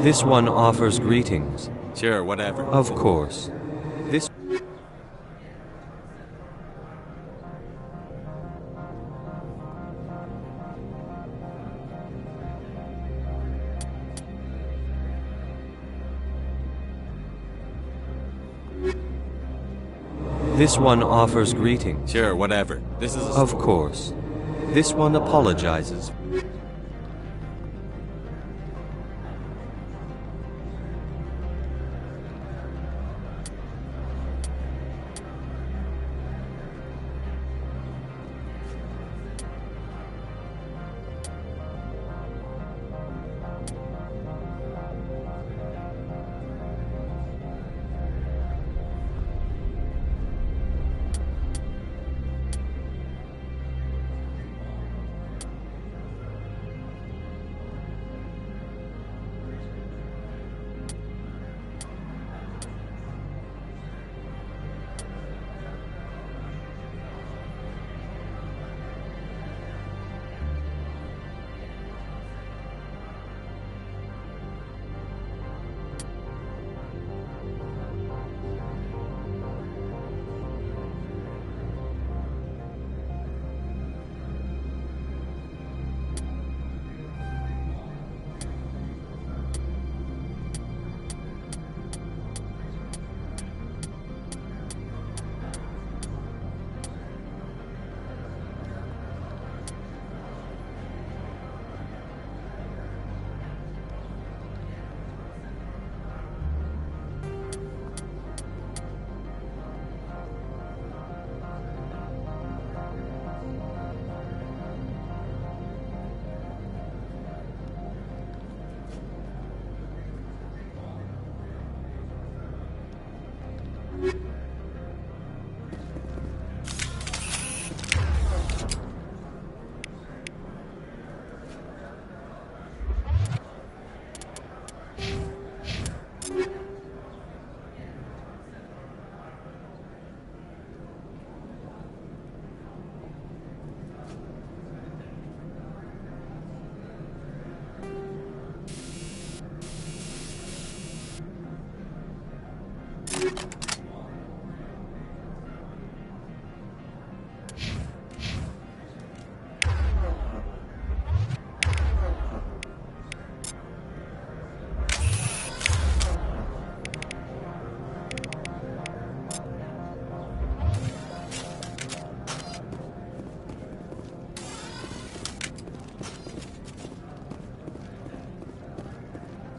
This one offers greetings. Sure, whatever. Of course. This... This one offers greetings. Sure, whatever. This is a Of course. This one apologizes.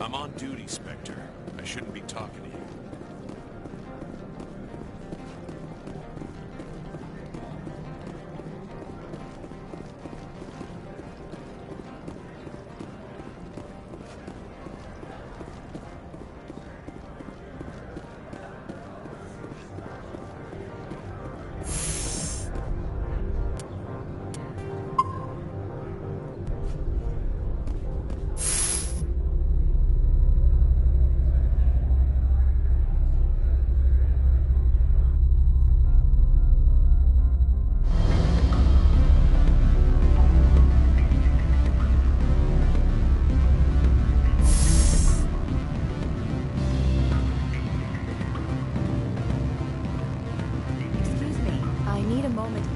I'm on duty, Spectre. I shouldn't be talking to you.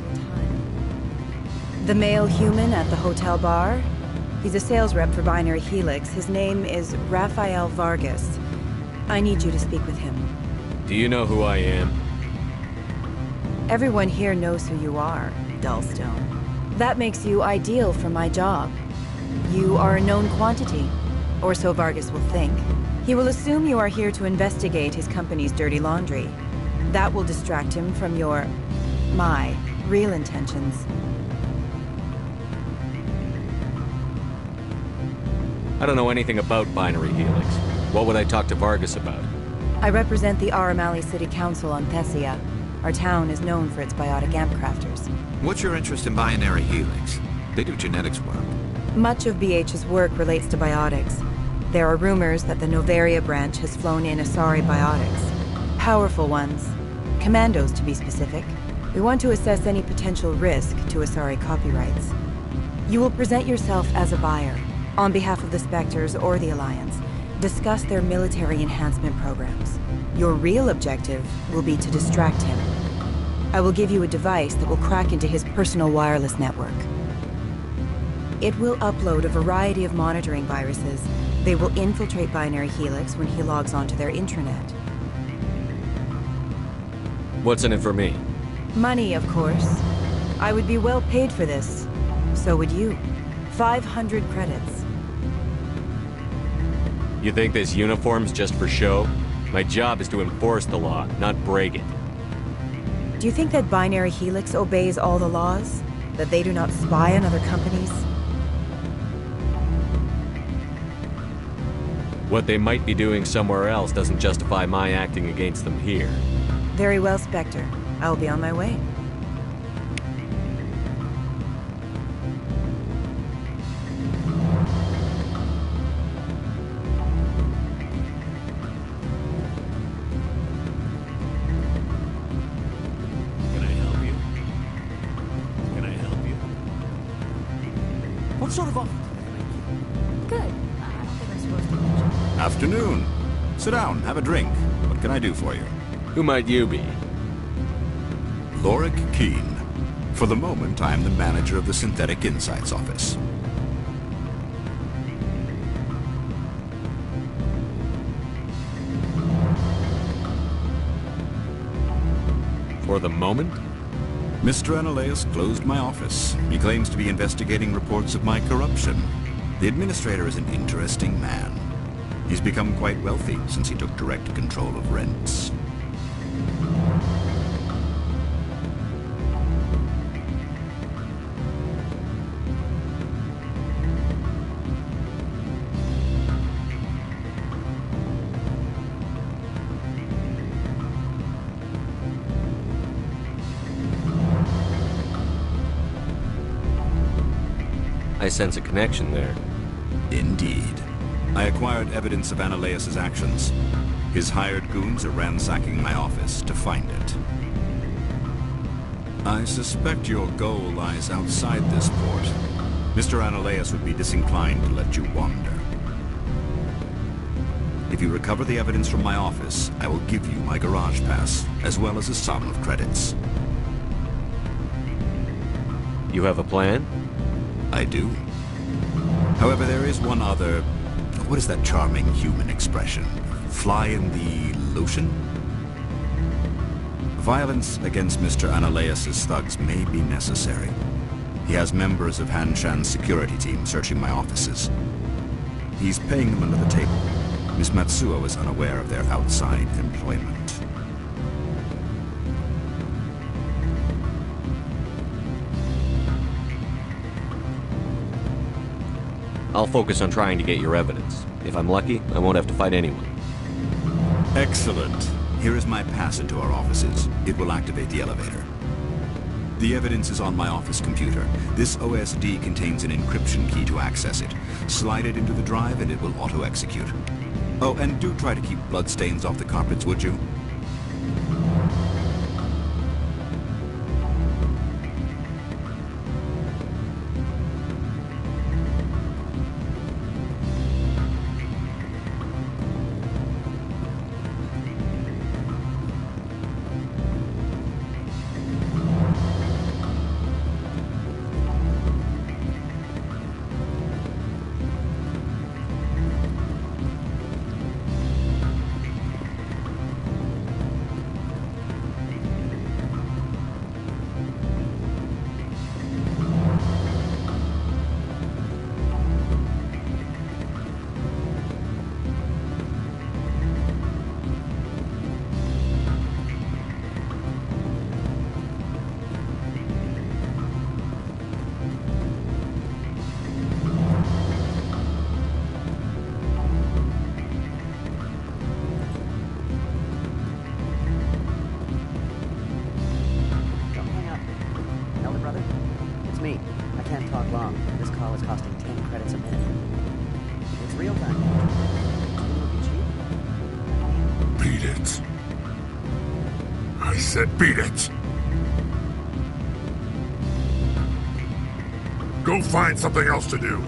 your time. The male human at the hotel bar? He's a sales rep for Binary Helix. His name is Rafael Vargas. I need you to speak with him. Do you know who I am? Everyone here knows who you are, Dullstone. That makes you ideal for my job. You are a known quantity, or so Vargas will think. He will assume you are here to investigate his company's dirty laundry. That will distract him from my real intentions. I don't know anything about Binary Helix. What would I talk to Vargas about? I represent the Aramali City Council on Thessia. Our town is known for its biotic amp crafters. What's your interest in Binary Helix? They do genetics work. Much of BH's work relates to biotics. There are rumors that the Noveria branch has flown in Asari biotics. Powerful ones. Commandos, to be specific. We want to assess any potential risk to Asari copyrights. You will present yourself as a buyer, on behalf of the Spectres or the Alliance. Discuss their military enhancement programs. Your real objective will be to distract him. I will give you a device that will crack into his personal wireless network. It will upload a variety of monitoring viruses. They will infiltrate Binary Helix when he logs onto their intranet. What's in it for me? Money, of course. I would be well paid for this. So would you. 500 credits. You think this uniform's just for show? My job is to enforce the law, not break it. Do you think that Binary Helix obeys all the laws? That they do not spy on other companies? What they might be doing somewhere else doesn't justify my acting against them here. Very well, Spectre. I will be on my way. What sort of offer did they make you? Good. I don't think I'm supposed to mention. Afternoon. Sit down, have a drink. What can I do for you? Who might you be? Lorik Keene. For the moment, I am the manager of the Synthetic Insights Office. For the moment? Mr. Analaeus closed my office. He claims to be investigating reports of my corruption. The administrator is an interesting man. He's become quite wealthy since he took direct control of rents. I sense a connection there. Indeed. I acquired evidence of Analaeus' actions. His hired goons are ransacking my office to find it. I suspect your goal lies outside this port. Mr. Analaeus would be disinclined to let you wander. If you recover the evidence from my office, I will give you my garage pass, as well as a sum of credits. You have a plan? I do. However, there is one other... What is that charming human expression? Fly in the lotion? Violence against Mr. Analaeus' thugs may be necessary. He has members of Hanshan's security team searching my offices. He's paying them under the table. Miss Matsuo is unaware of their outside employment. I'll focus on trying to get your evidence. If I'm lucky, I won't have to fight anyone. Excellent. Here is my pass into our offices. It will activate the elevator. The evidence is on my office computer. This OSD contains an encryption key to access it. Slide it into the drive and it will auto-execute. Oh, and do try to keep bloodstains off the carpets, would you? It's me. I can't talk long. This call is costing 10 credits a minute. It's real time. It'll be cheap. Beat it. I said beat it. Go find something else to do.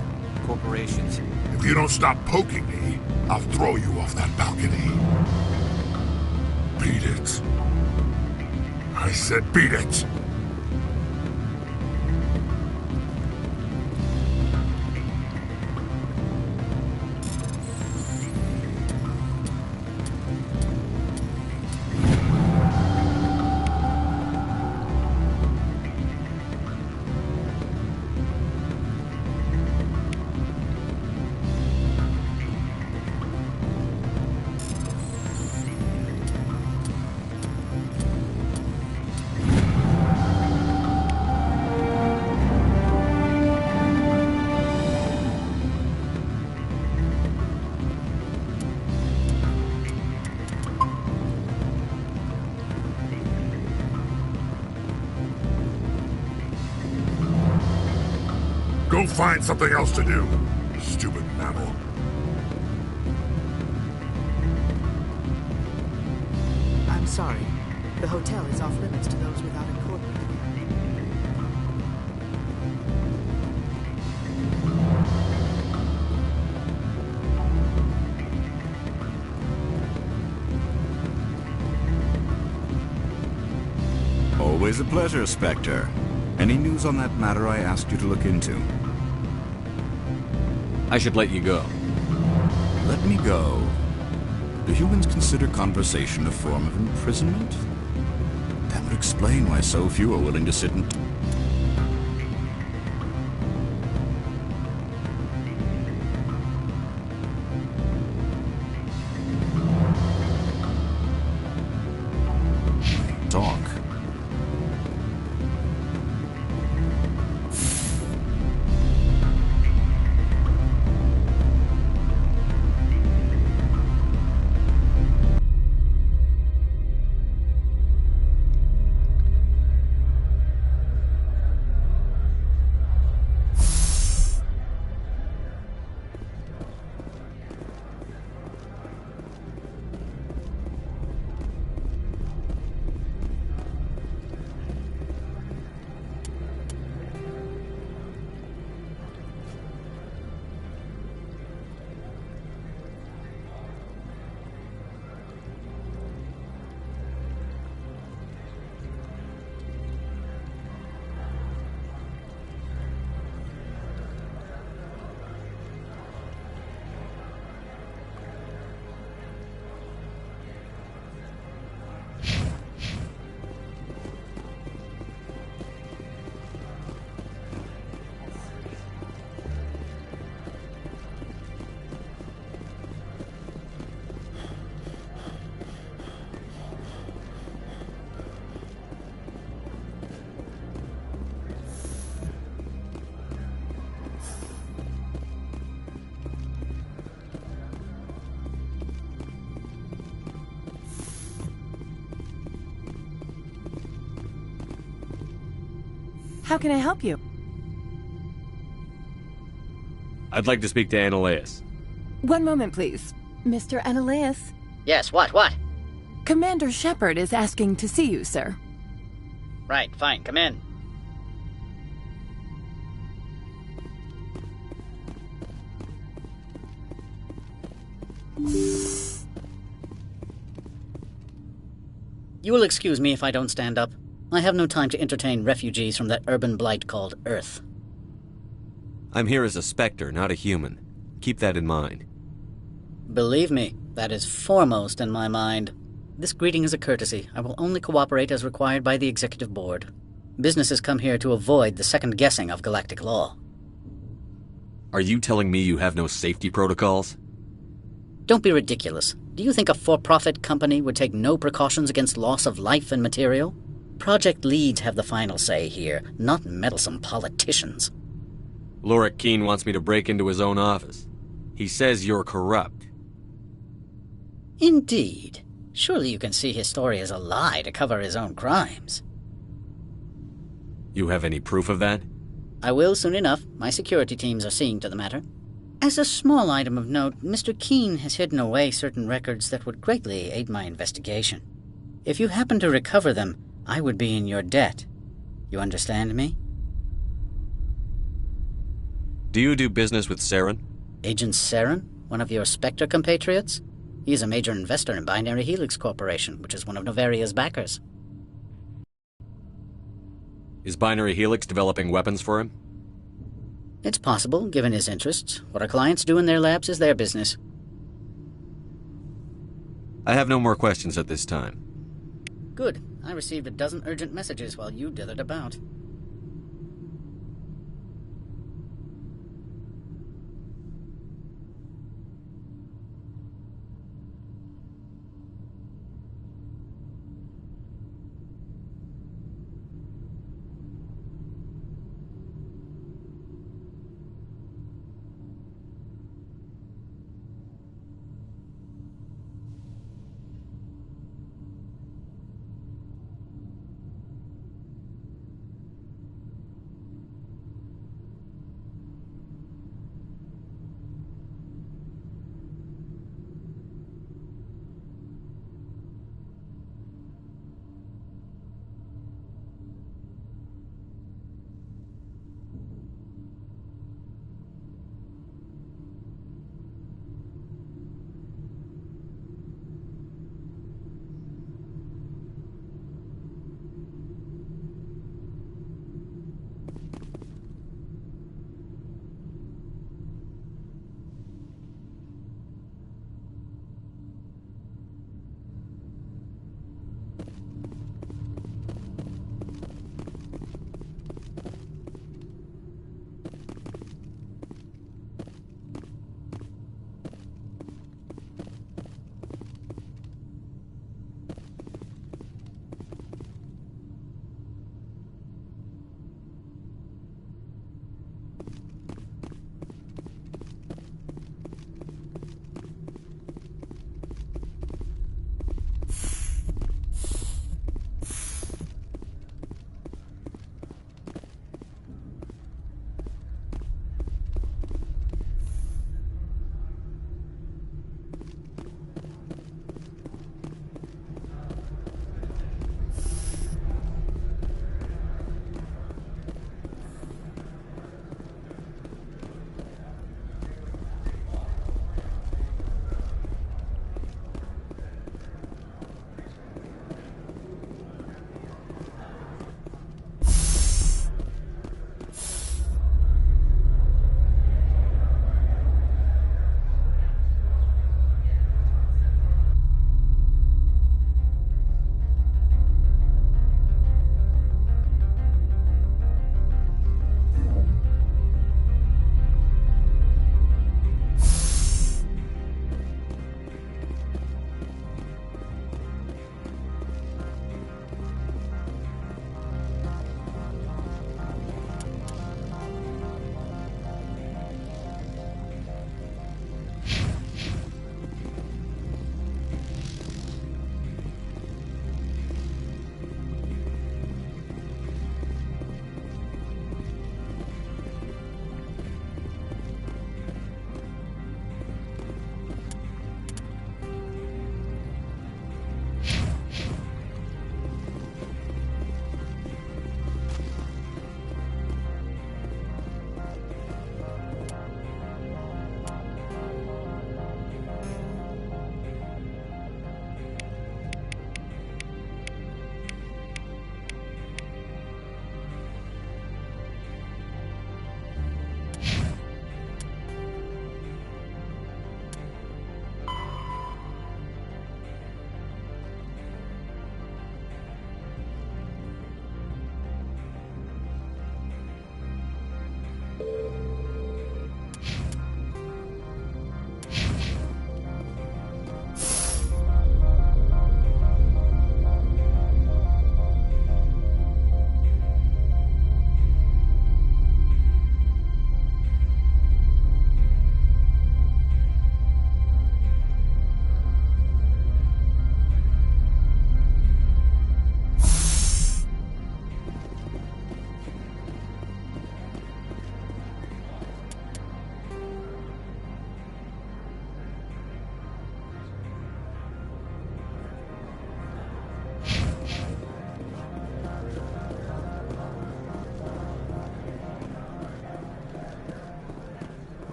Corporations. If you don't stop poking me, I'll throw you off that balcony. Beat it. I said beat it. Go find something else to do, stupid mammal. I'm sorry. The hotel is off limits to those without a corporate account. Always a pleasure, Spectre. Any news on that matter I asked you to look into? I should let you go. Let me go. Do humans consider conversation a form of imprisonment? That would explain why so few are willing to sit and... talk. How can I help you? I'd like to speak to Annaleus. One moment, please. Mr. Annaleus? Yes, what? Commander Shepard is asking to see you, sir. Right, fine, come in. You will excuse me if I don't stand up. I have no time to entertain refugees from that urban blight called Earth. I'm here as a Spectre, not a human. Keep that in mind. Believe me, that is foremost in my mind. This greeting is a courtesy. I will only cooperate as required by the Executive Board. Businesses come here to avoid the second guessing of galactic law. Are you telling me you have no safety protocols? Don't be ridiculous. Do you think a for-profit company would take no precautions against loss of life and material? Project leads have the final say here, not meddlesome politicians. Lorik Keen wants me to break into his own office. He says you're corrupt. Indeed. Surely you can see his story as a lie to cover his own crimes. You have any proof of that? I will soon enough. My security teams are seeing to the matter. As a small item of note, Mr. Keene has hidden away certain records that would greatly aid my investigation. If you happen to recover them, I would be in your debt. You understand me? Do you do business with Saren? Agent Saren? One of your Spectre compatriots? He is a major investor in Binary Helix Corporation, which is one of Novaria's backers. Is Binary Helix developing weapons for him? It's possible, given his interests. What our clients do in their labs is their business. I have no more questions at this time. Good. I received a dozen urgent messages while you dithered about.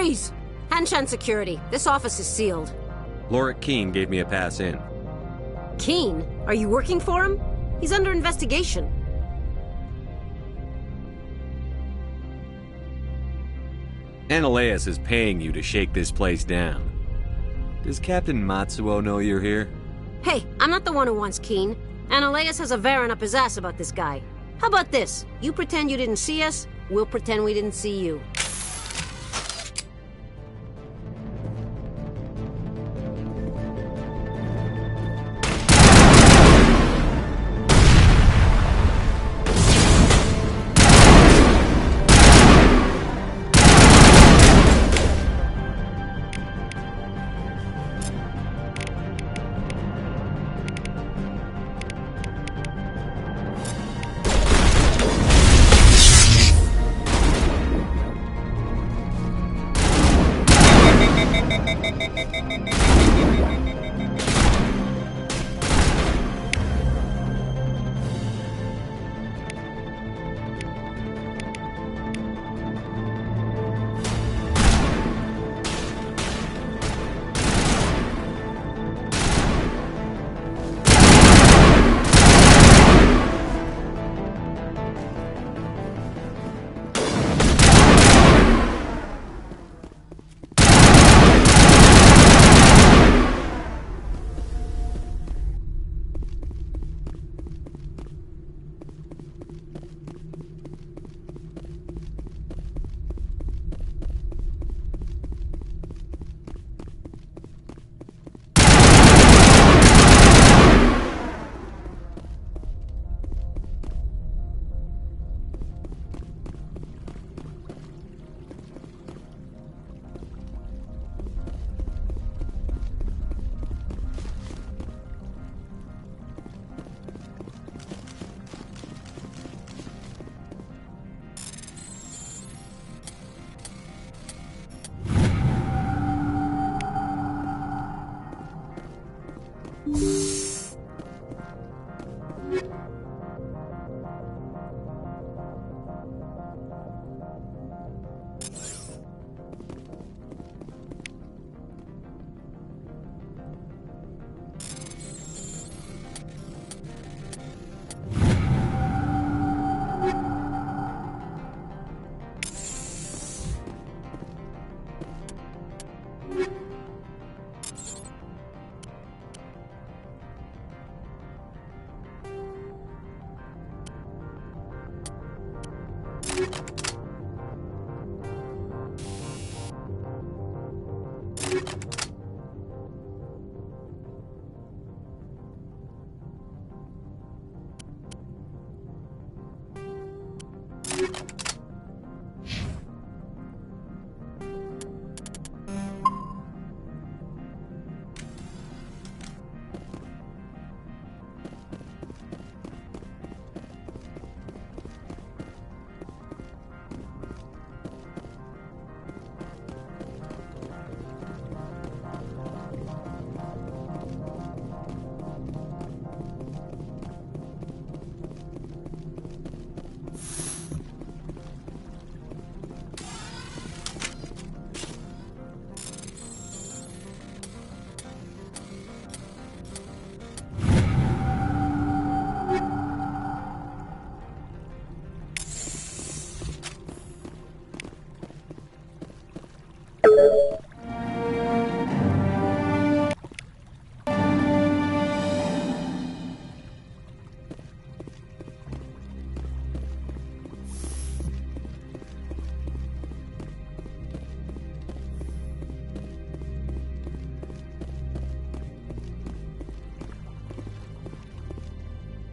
Freeze! Hanshan security. This office is sealed. Lorik Keene gave me a pass in. Keene? Are you working for him? He's under investigation. Ananias is paying you to shake this place down. Does Captain Matsuo know you're here? Hey, I'm not the one who wants Keene. Ananias has a Varen up his ass about this guy. How about this? You pretend you didn't see us, we'll pretend we didn't see you.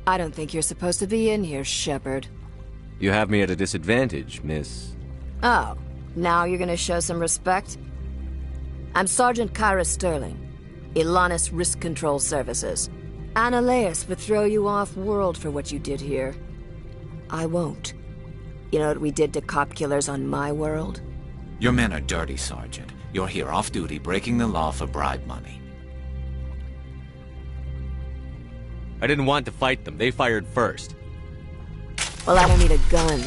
I don't think you're supposed to be in here, Shepard. You have me at a disadvantage, miss. Oh, now you're gonna show some respect? I'm Sergeant Kyra Sterling, Ilanis Risk Control Services. Ananias would throw you off-world for what you did here. I won't. You know what we did to cop killers on my world? Your men are dirty, Sergeant. You're here off-duty, breaking the law for bribe money. I didn't want to fight them. They fired first. Well, I don't need a gun.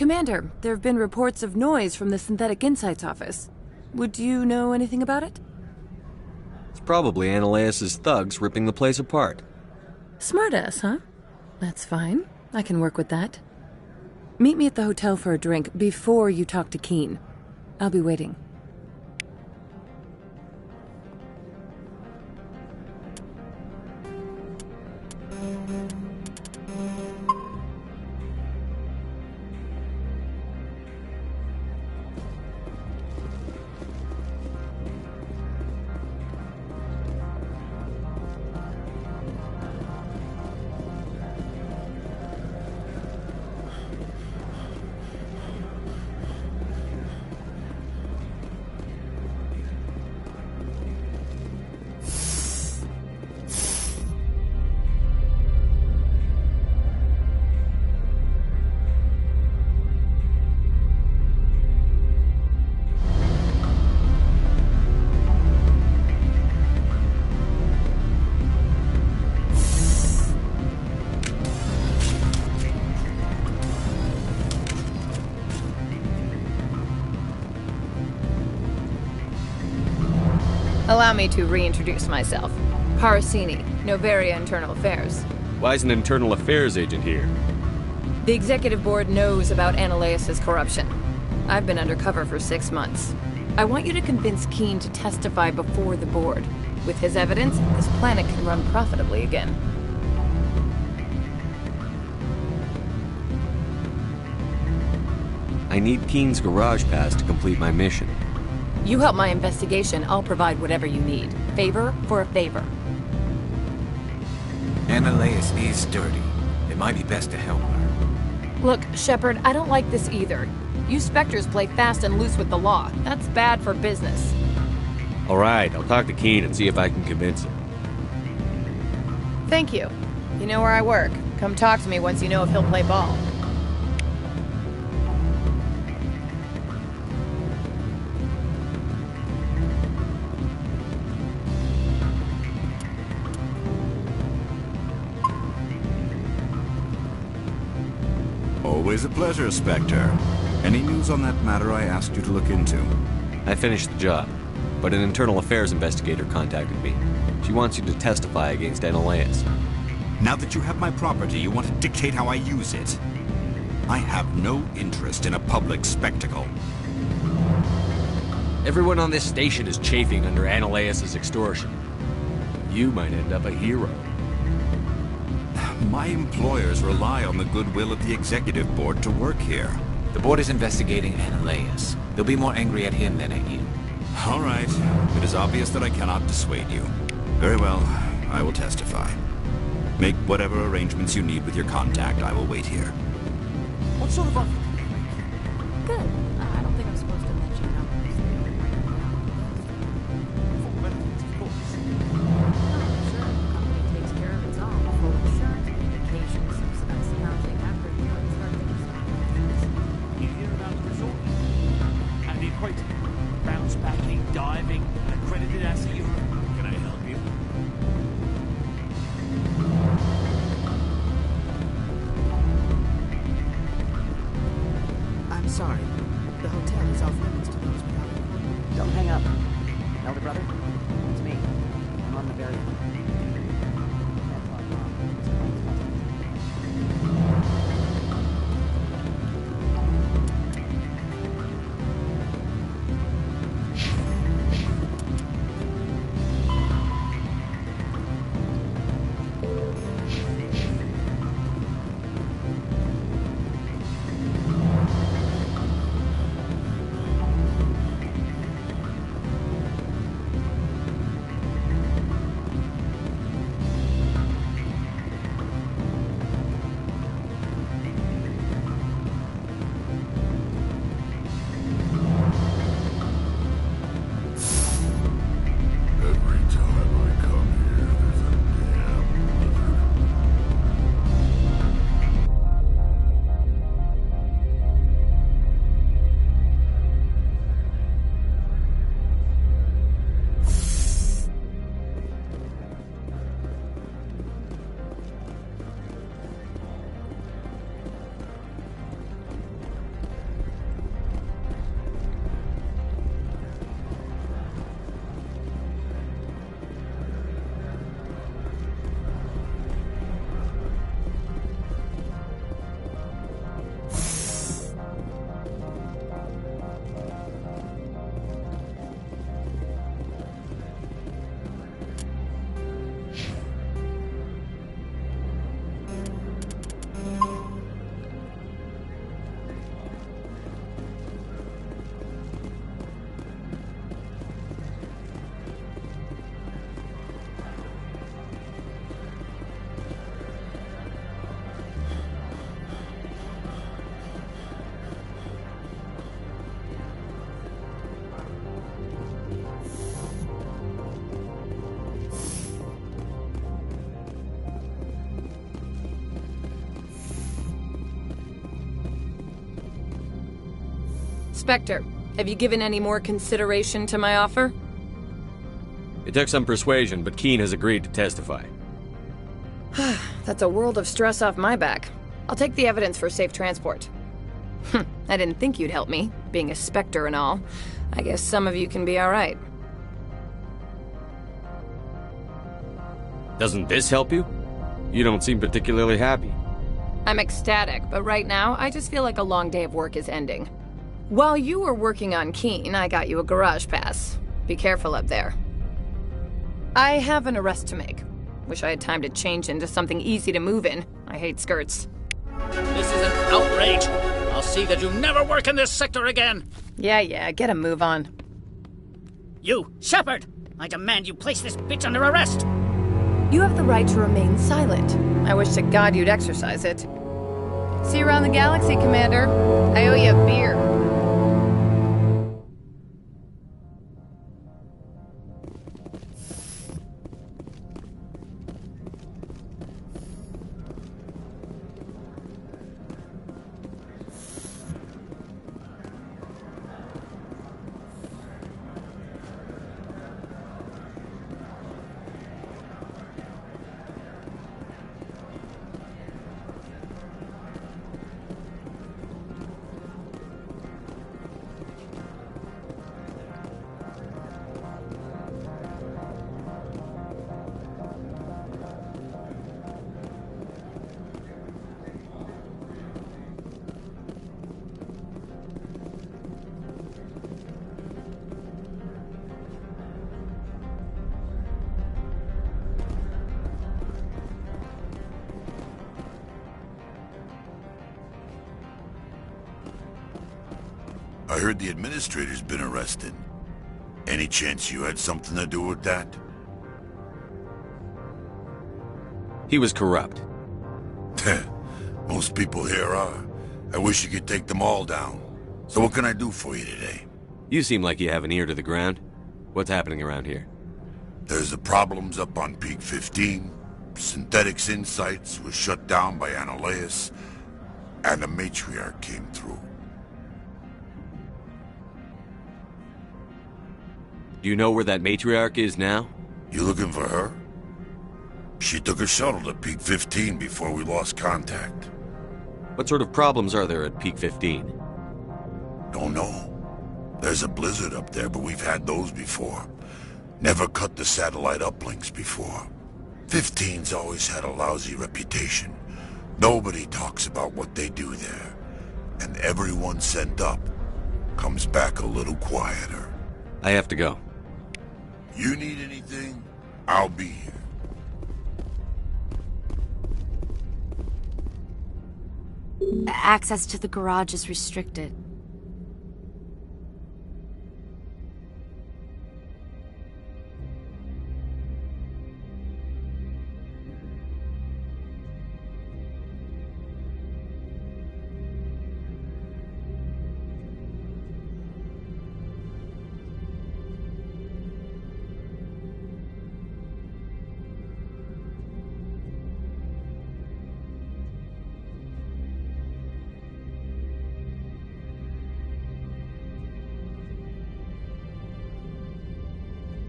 Commander, there have been reports of noise from the Synthetic Insights office. Would you know anything about it? It's probably Ananias' thugs ripping the place apart. Smartass, huh? That's fine. I can work with that. Meet me at the hotel for a drink before you talk to Keen. I'll be waiting. Allow me to reintroduce myself. Parasini, Novaria Internal Affairs. Why is an internal affairs agent here? The executive board knows about Ananias' corruption. I've been undercover for 6 months. I want you to convince Keen to testify before the board. With his evidence, this planet can run profitably again. I need Keen's garage pass to complete my mission. You help my investigation, I'll provide whatever you need. Favor for a favor. Ananias is dirty. It might be best to help her. Look, Shepard, I don't like this either. You Spectres play fast and loose with the law. That's bad for business. Alright, I'll talk to Keen and see if I can convince him. Thank you. You know where I work. Come talk to me once you know if he'll play ball. Always a pleasure, Spectre. Any news on that matter I asked you to look into? I finished the job, but an internal affairs investigator contacted me. She wants you to testify against Ananias. Now that you have my property, you want to dictate how I use it? I have no interest in a public spectacle. Everyone on this station is chafing under Ananias' extortion. You might end up a hero. My employers rely on the goodwill of the executive board to work here. The board is investigating Ananias. They'll be more angry at him than at you. All right. It is obvious that I cannot dissuade you. Very well. I will testify. Make whatever arrangements you need with your contact. I will wait here. What sort of offer did they make? Good. I don't think I'm supposed to mention how close they are right now. For benefits, of course. Oh, sure. The company takes care of its own. Full insurance, vacations, subsidized housing, after a year, it's start thinking something. You hear about the resort? And the equator. Bounce backing, diving, an accredited asset Europe. Can I help you? Spectre, have you given any more consideration to my offer? It took some persuasion, but Keene has agreed to testify. That's a world of stress off my back. I'll take the evidence for safe transport. I didn't think you'd help me, being a Spectre and all. I guess some of you can be alright. Doesn't this help you? You don't seem particularly happy. I'm ecstatic, but right now, I just feel like a long day of work is ending. While you were working on Keene, I got you a garage pass. Be careful up there. I have an arrest to make. Wish I had time to change into something easy to move in. I hate skirts. This is an outrage. I'll see that you never work in this sector again. Yeah, get a move on. You, Shepard! I demand you place this bitch under arrest! You have the right to remain silent. I wish to God you'd exercise it. See you around the galaxy, Commander. I owe you a beer. I heard the administrator's been arrested. Any chance you had something to do with that? He was corrupt. Most people here are. I wish you could take them all down. So what can I do for you today? You seem like you have an ear to the ground. What's happening around here? There's the problems up on Peak 15. Synthetics Insights was shut down by Analeus. And the Matriarch came through. Do you know where that Matriarch is now? You looking for her? She took a shuttle to Peak 15 before we lost contact. What sort of problems are there at Peak 15? Don't know. There's a blizzard up there, but we've had those before. Never cut the satellite uplinks before. 15's always had a lousy reputation. Nobody talks about what they do there. And everyone sent up comes back a little quieter. I have to go. You need anything? I'll be here. Access to the garage is restricted.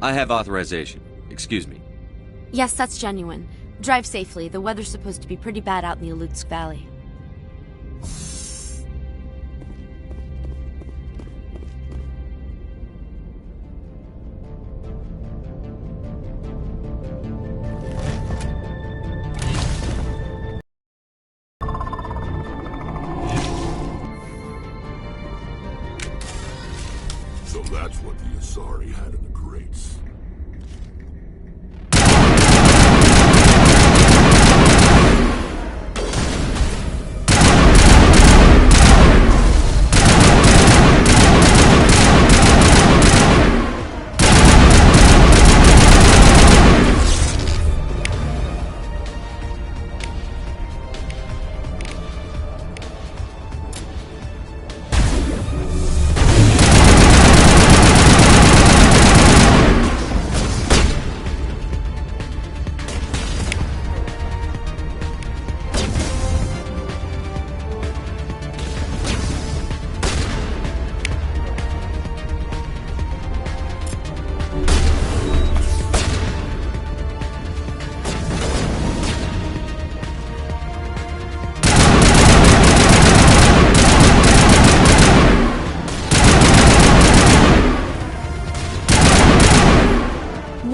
I have authorization. Excuse me. Yes, that's genuine. Drive safely. The weather's supposed to be pretty bad out in the Alutsk Valley. So that's what the Asari had in the crates.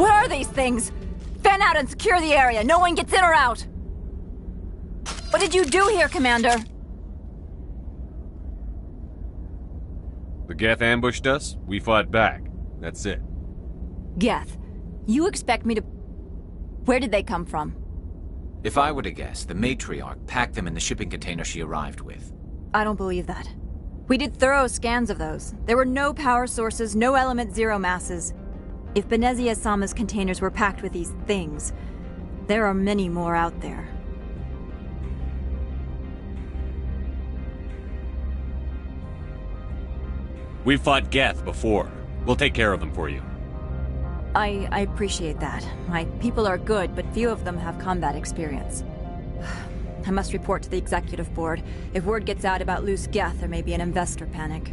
What are these things? Fan out and secure the area. No one gets in or out. What did you do here, Commander? The Geth ambushed us, we fought back. That's it. Geth, you expect me to... Where did they come from? If I were to guess, the matriarch packed them in the shipping container she arrived with. I don't believe that. We did thorough scans of those. There were no power sources, no element zero masses. If Benezia Sama's containers were packed with these things, there are many more out there. We've fought Geth before. We'll take care of them for you. I appreciate that. My people are good, but few of them have combat experience. I must report to the executive board. If word gets out about loose Geth, there may be an investor panic.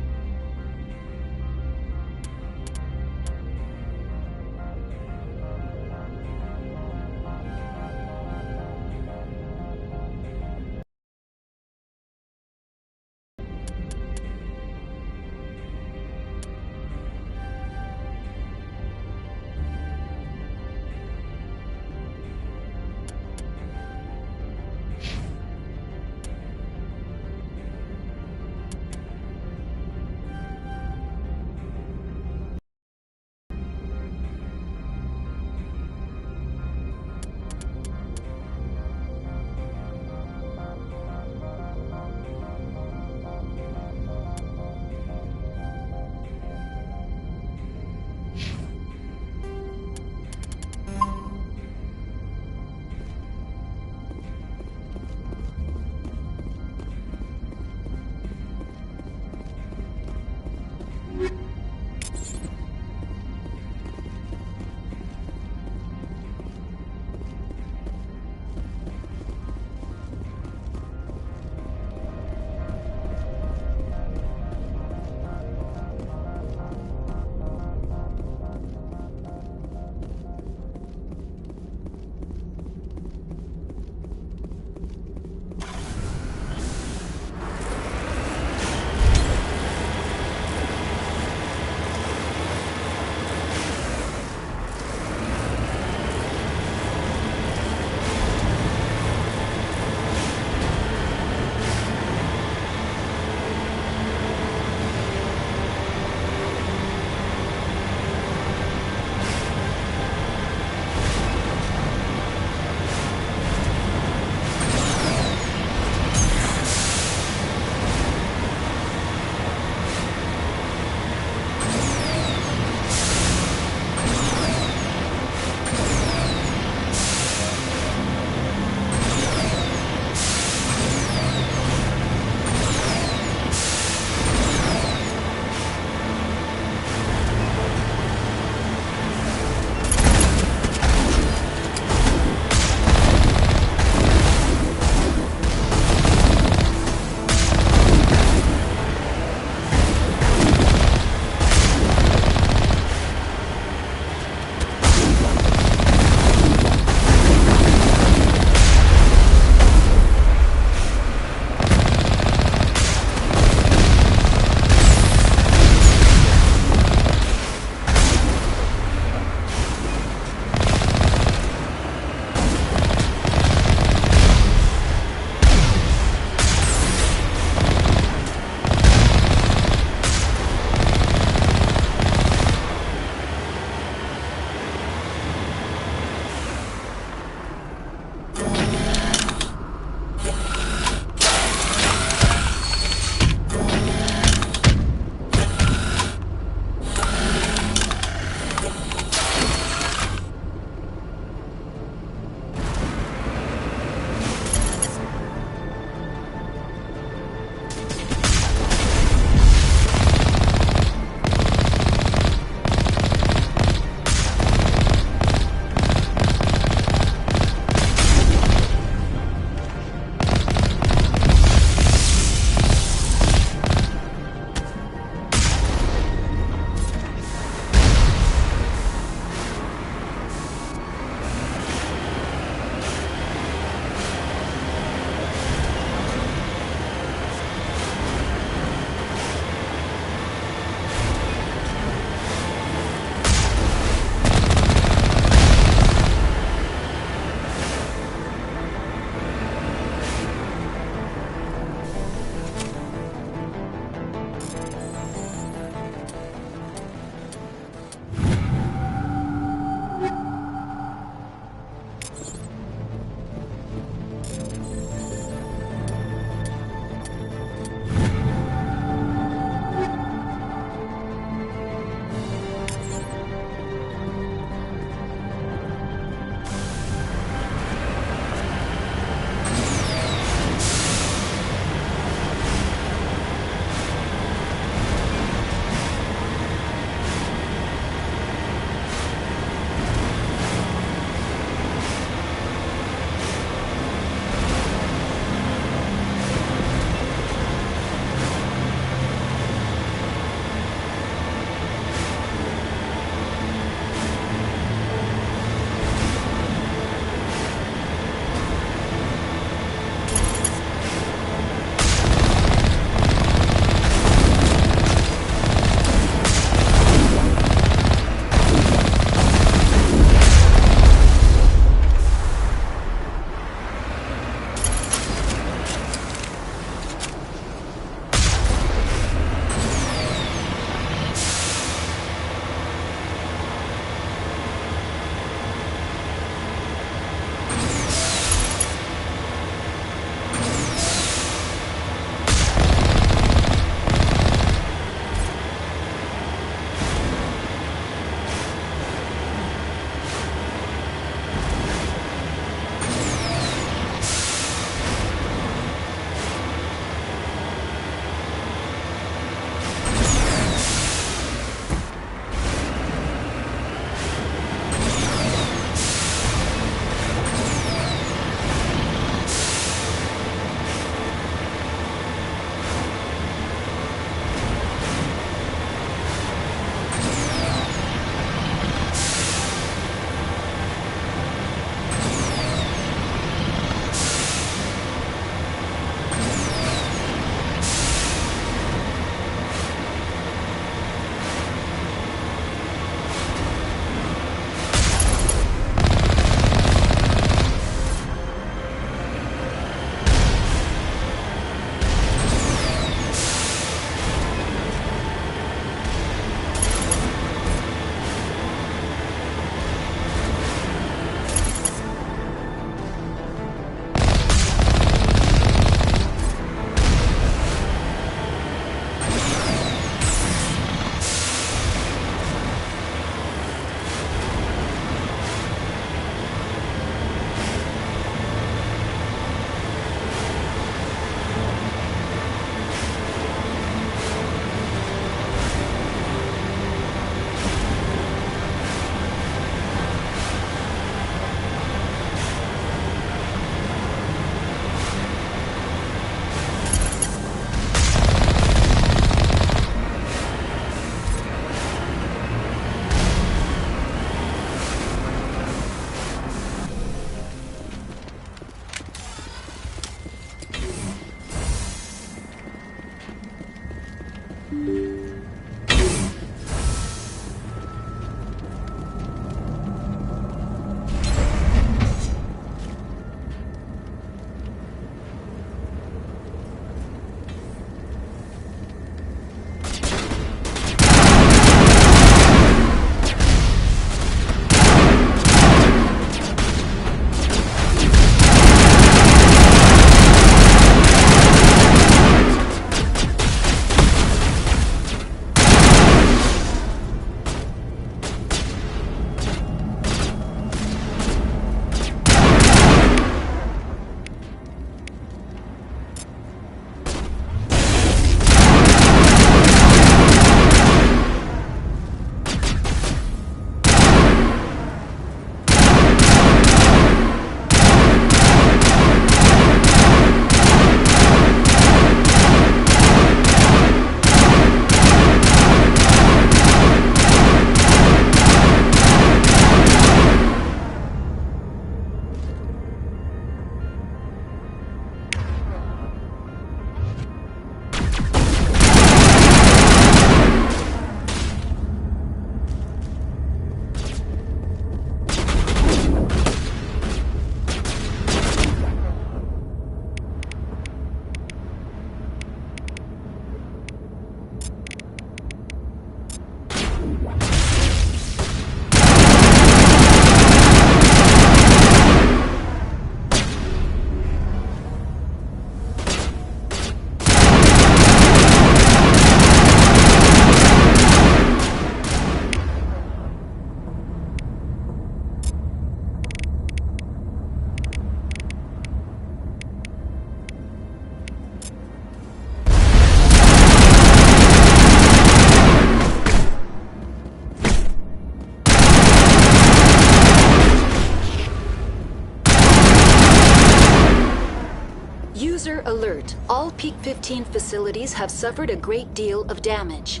User alert. All Peak 15 facilities have suffered a great deal of damage.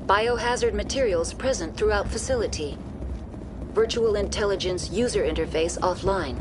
Biohazard materials present throughout facility. Virtual intelligence user interface offline.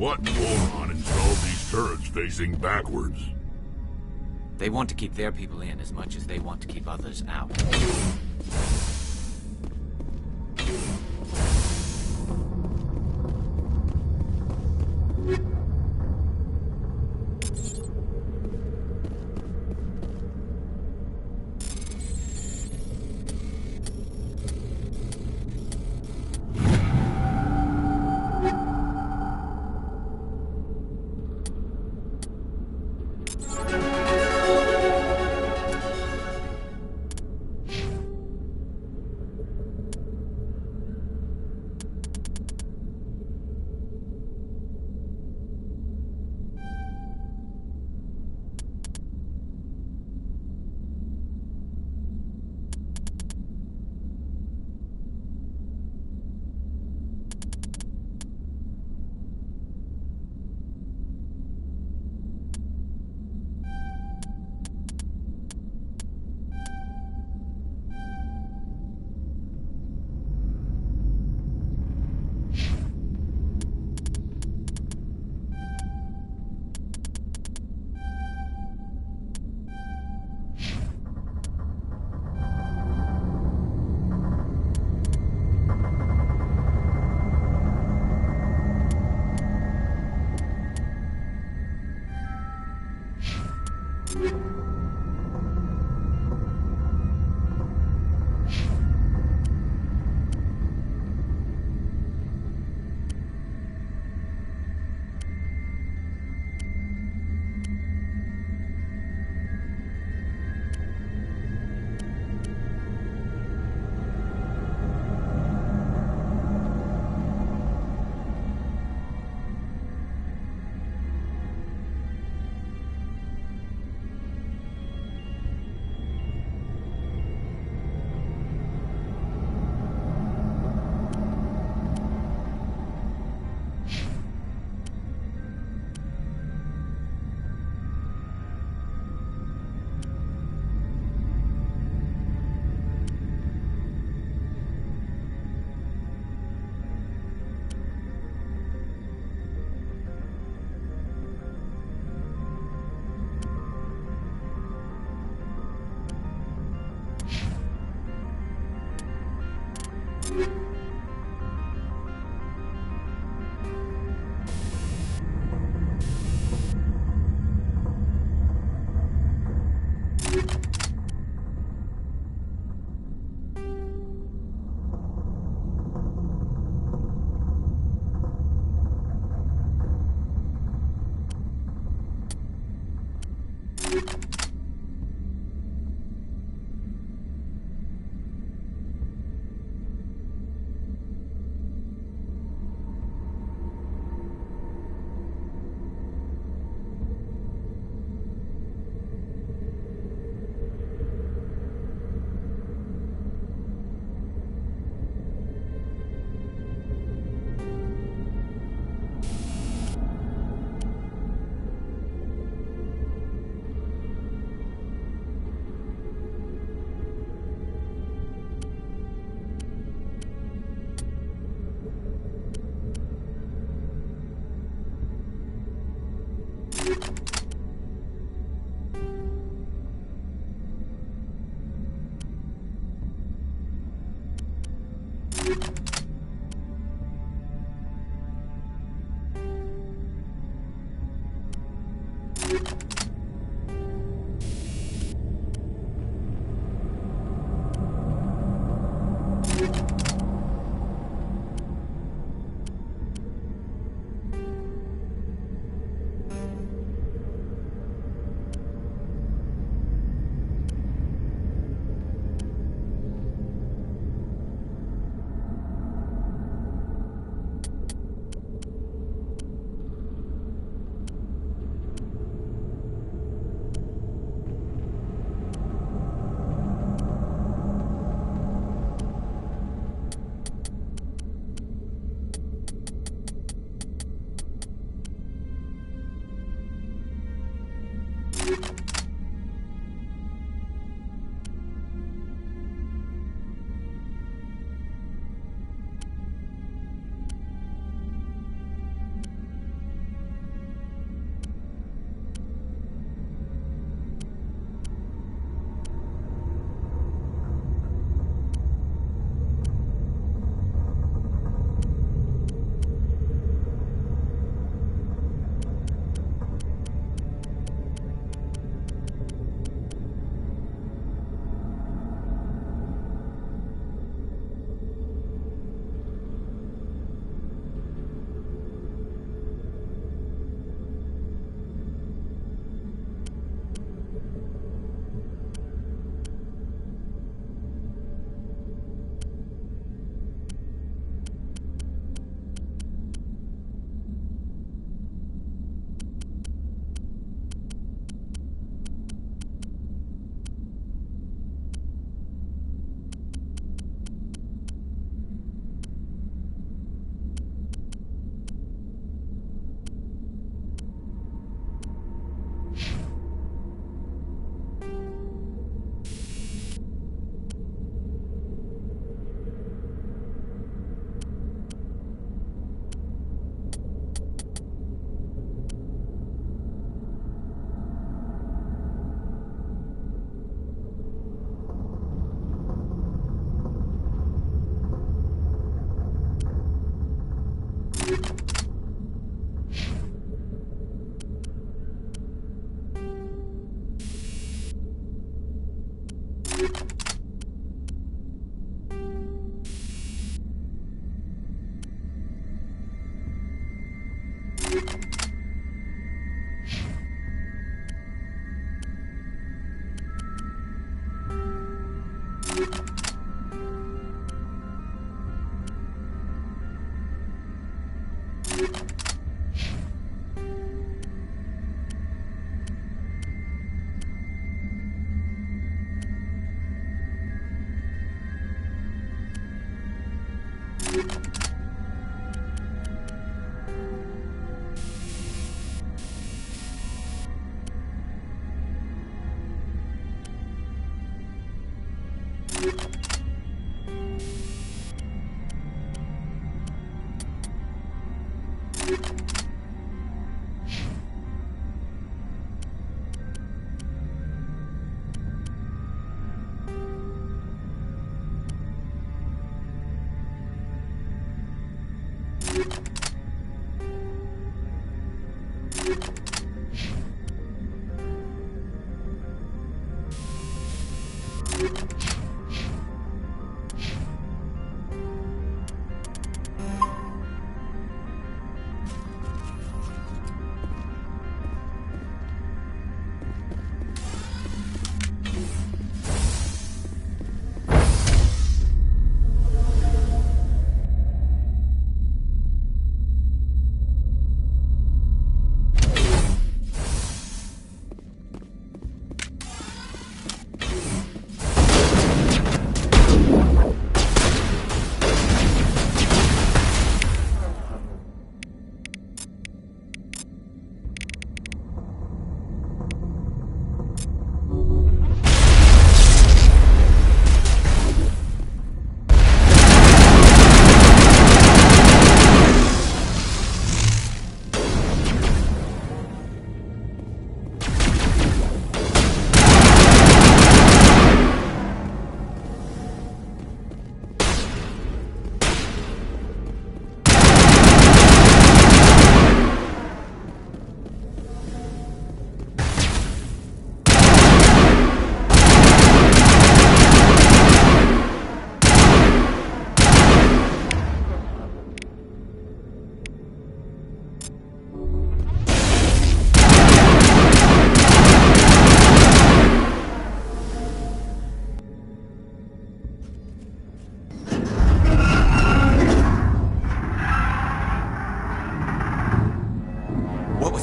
What moron installed these turrets facing backwards? They want to keep their people in as much as they want to keep others out.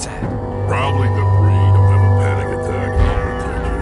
sad. Probably the breed will have a panic attack and I'll protect you.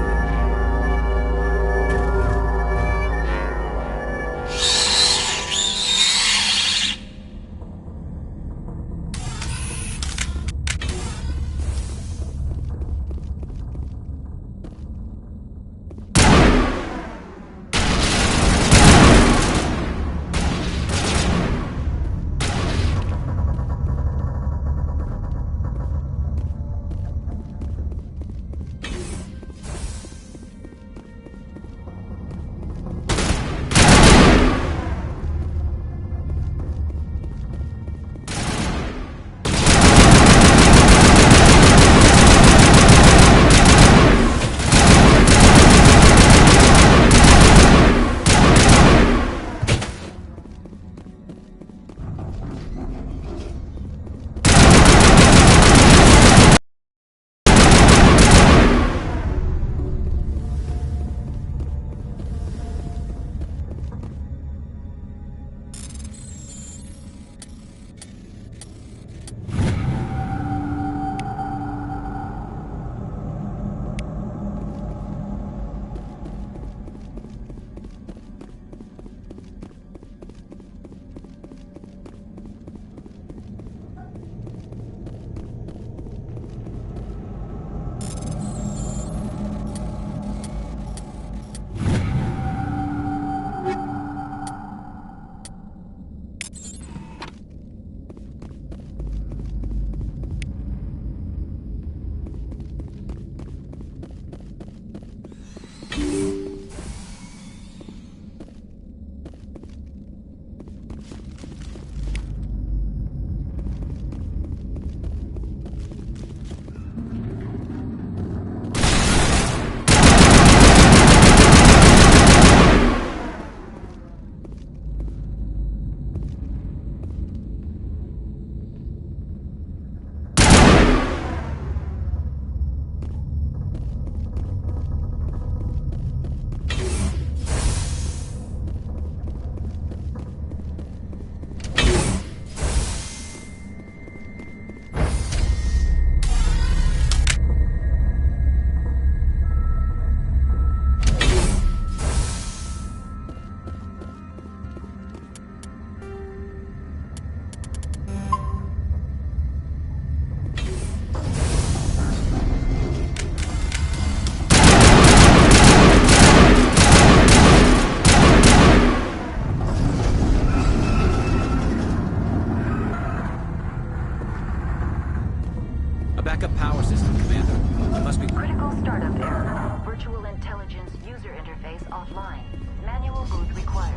Backup power system, Commander. It must be... Critical startup error. Virtual intelligence user interface offline. Manual boot required.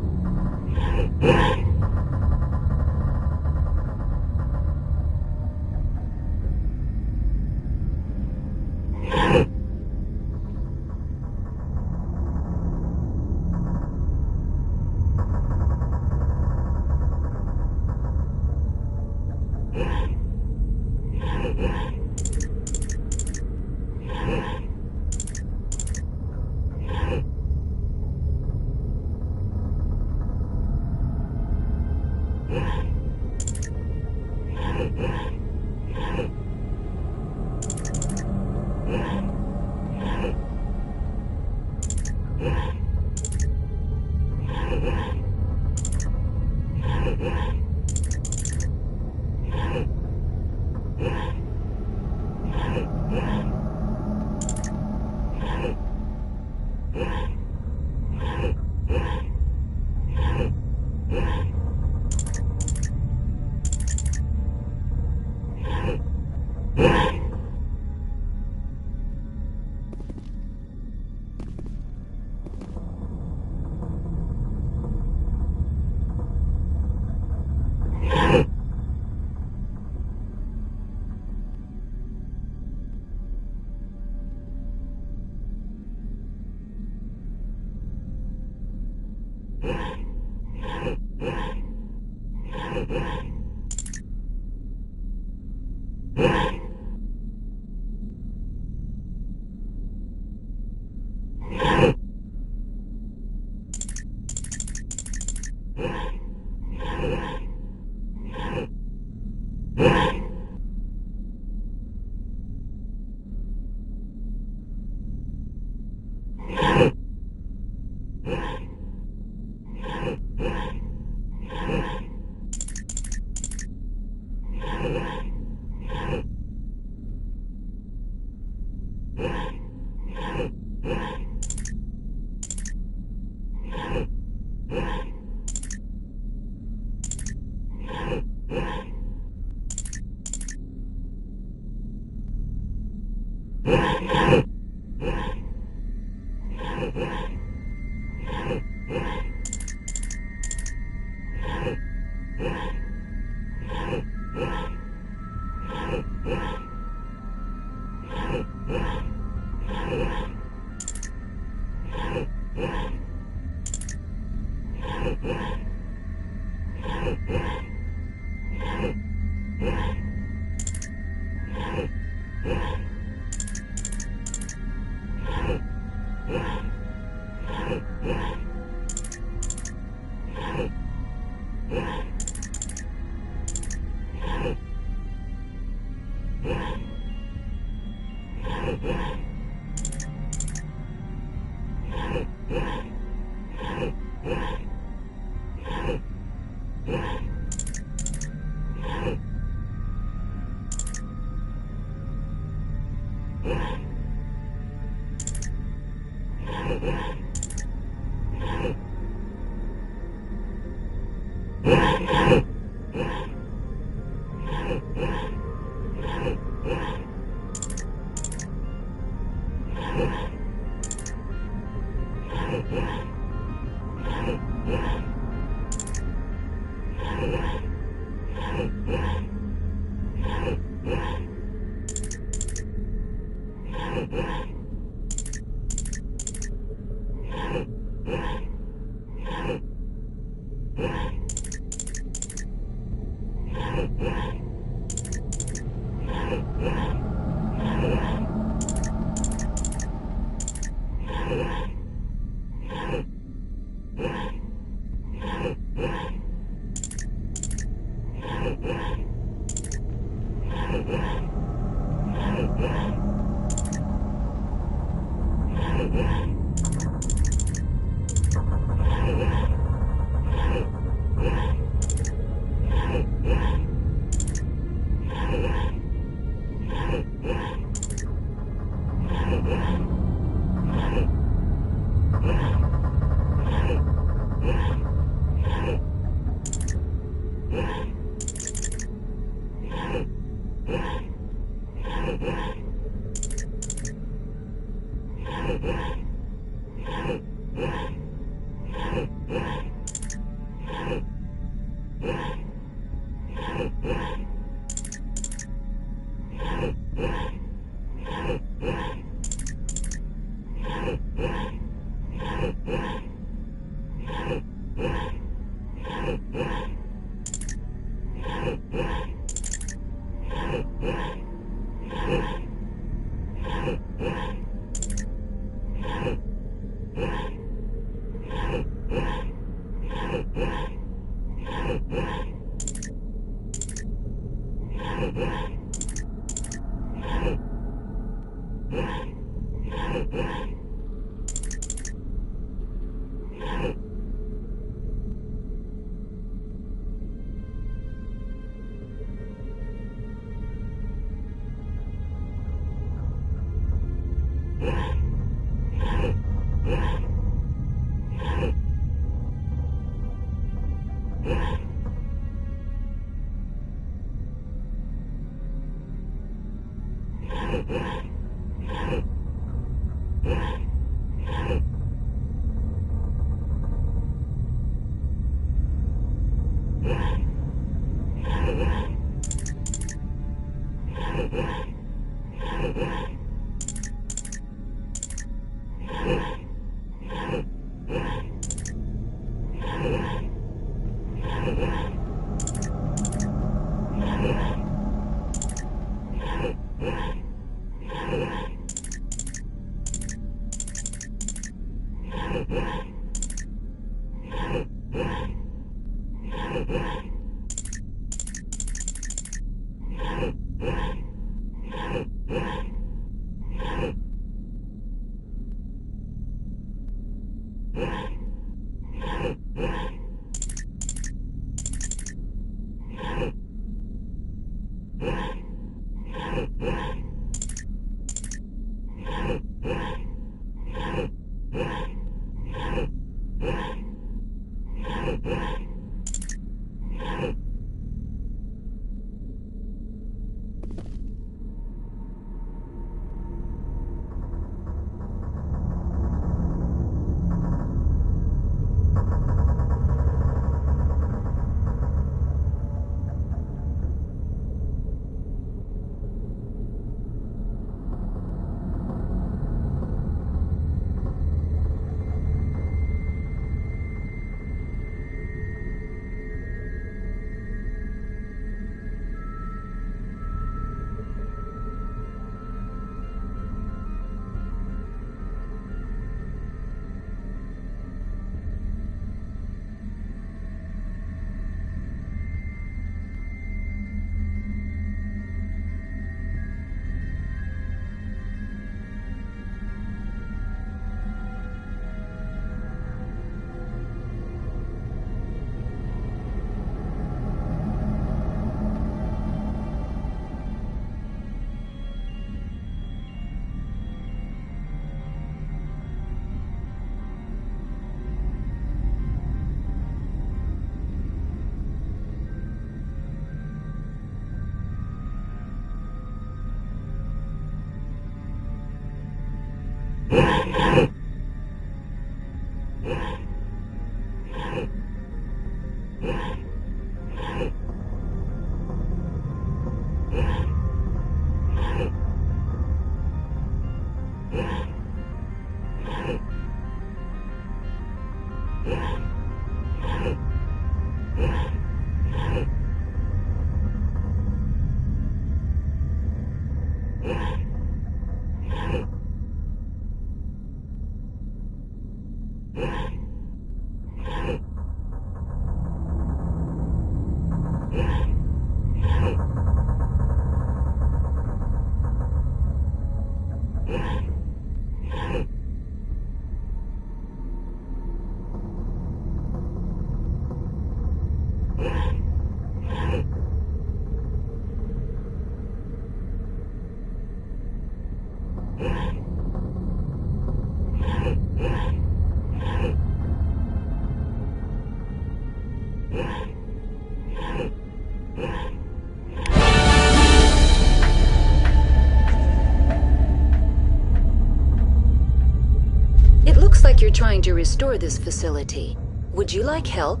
Like you're trying to restore this facility. Would you like help?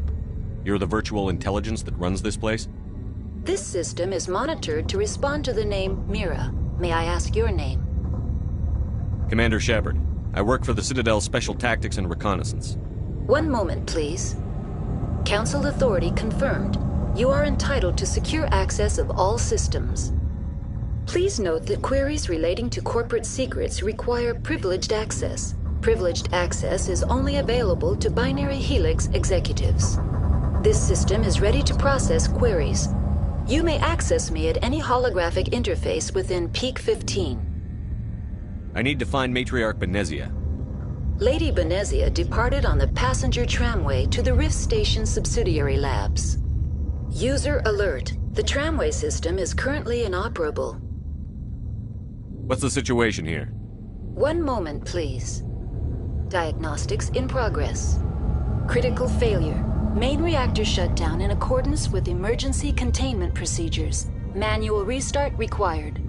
You're the virtual intelligence that runs this place? This system is monitored to respond to the name Mira. May I ask your name? Commander Shepard. I work for the Citadel Special Tactics and Reconnaissance. One moment, please. Council authority confirmed. You are entitled to secure access of all systems. Please note that queries relating to corporate secrets require privileged access. Privileged access is only available to Binary Helix executives. This system is ready to process queries. You may access me at any holographic interface within Peak 15. I need to find Matriarch Benezia. Lady Benezia departed on the passenger tramway to the Rift Station subsidiary labs. User alert. The tramway system is currently inoperable. What's the situation here? One moment, please. Diagnostics in progress. Critical failure. Main reactor shut down in accordance with emergency containment procedures. Manual restart required.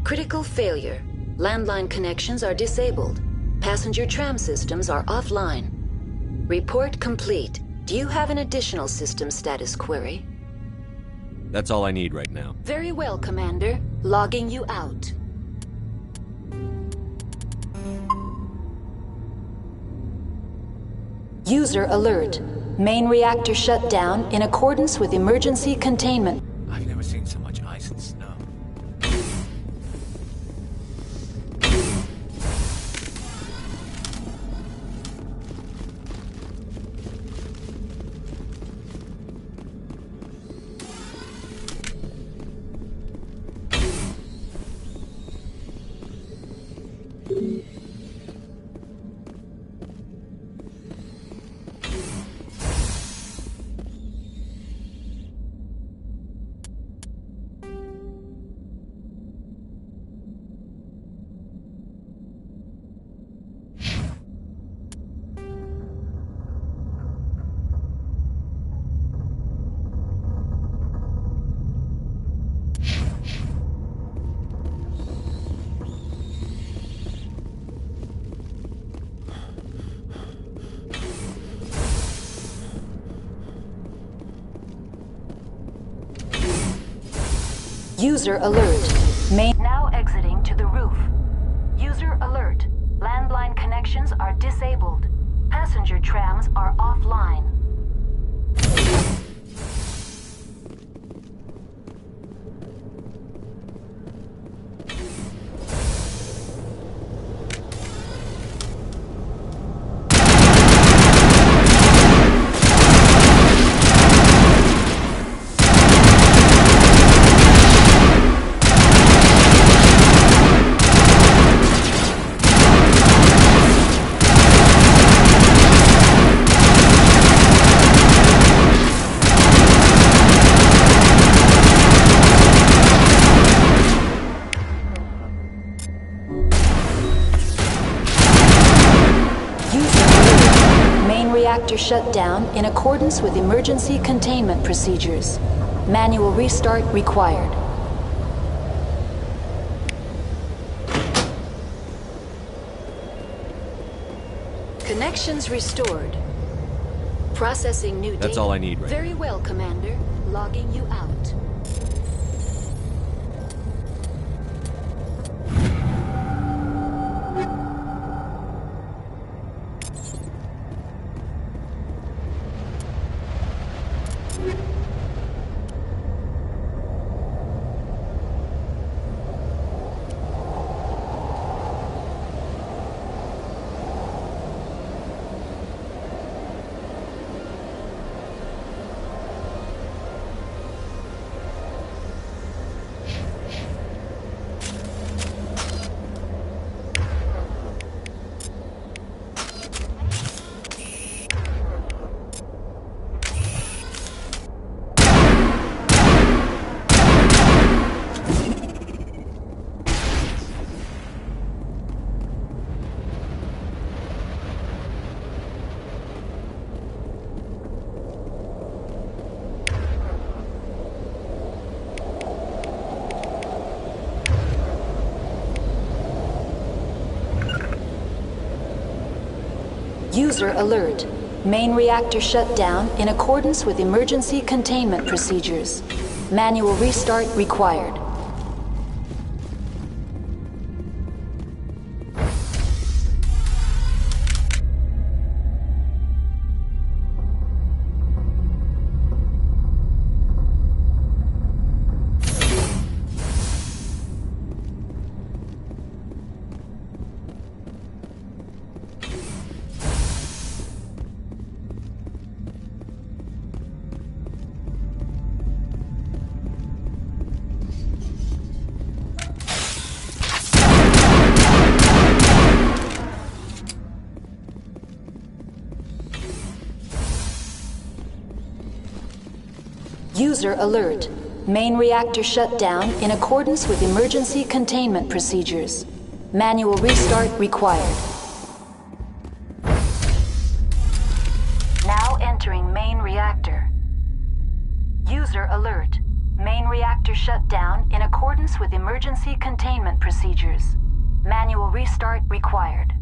Critical failure. Landline connections are disabled. Passenger tram systems are offline. Report complete. Do you have an additional system status query? That's all I need right now. Very well, Commander. Logging you out. User alert. Main reactor shut down in accordance with emergency containment. I've never seen so much ice and snow. User alert. Main now exiting to the roof. User alert. Landline connections are disabled. Passenger trams are offline. Reactor shut down in accordance with emergency containment procedures. Manual restart required. Connections restored. Processing new data. That's all I need right now. Very well, Commander. Logging you out. User alert. Main reactor shut down in accordance with emergency containment procedures. Manual restart required. User alert. Main reactor shut down in accordance with emergency containment procedures. Manual restart required. Now entering main reactor. User alert. Main reactor shut down in accordance with emergency containment procedures. Manual restart required.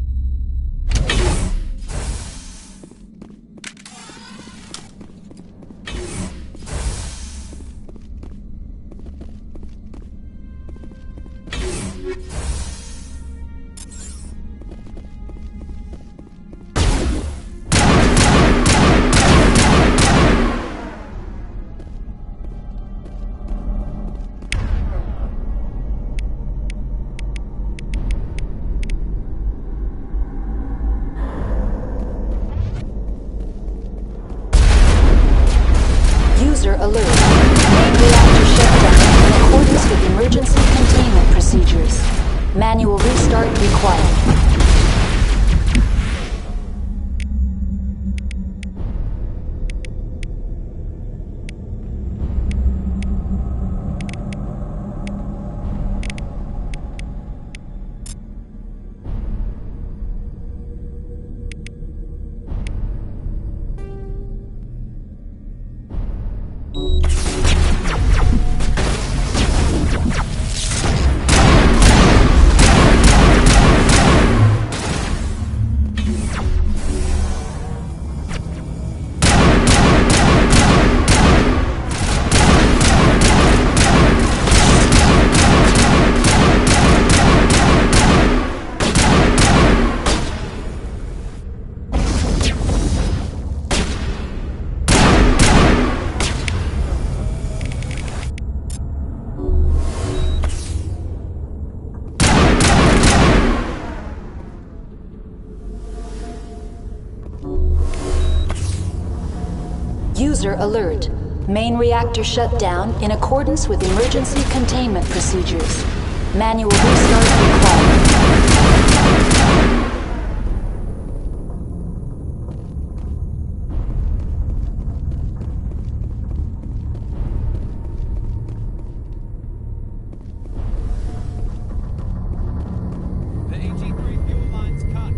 User alert. Main reactor shut down in accordance with emergency containment procedures. Manual restart required. User alert. Main reactor shut down in accordance with emergency containment procedures. Manual restart required. The AG-3 fuel line's cut.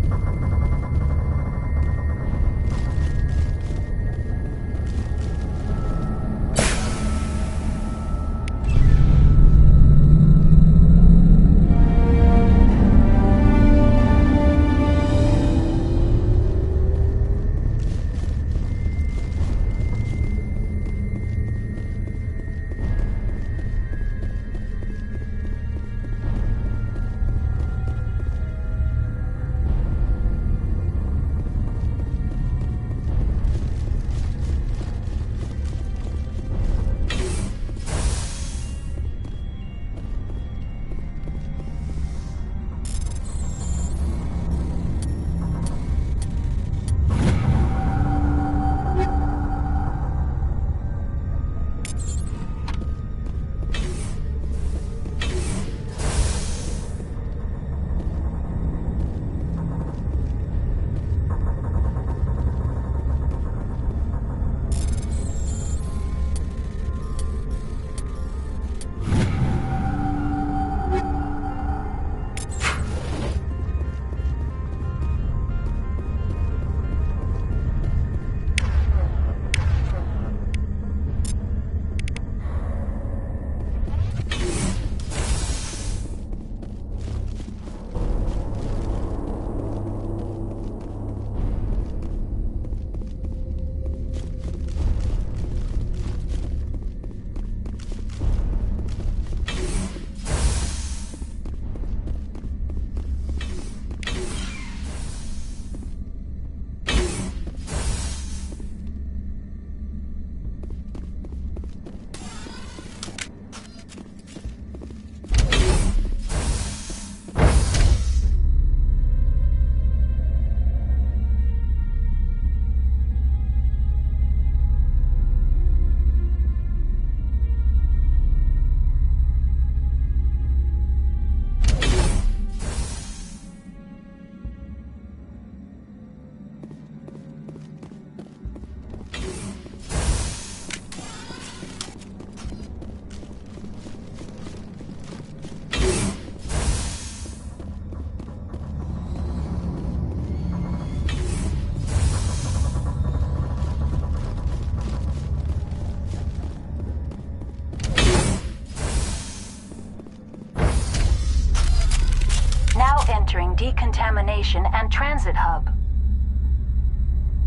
Entering decontamination and transit hub.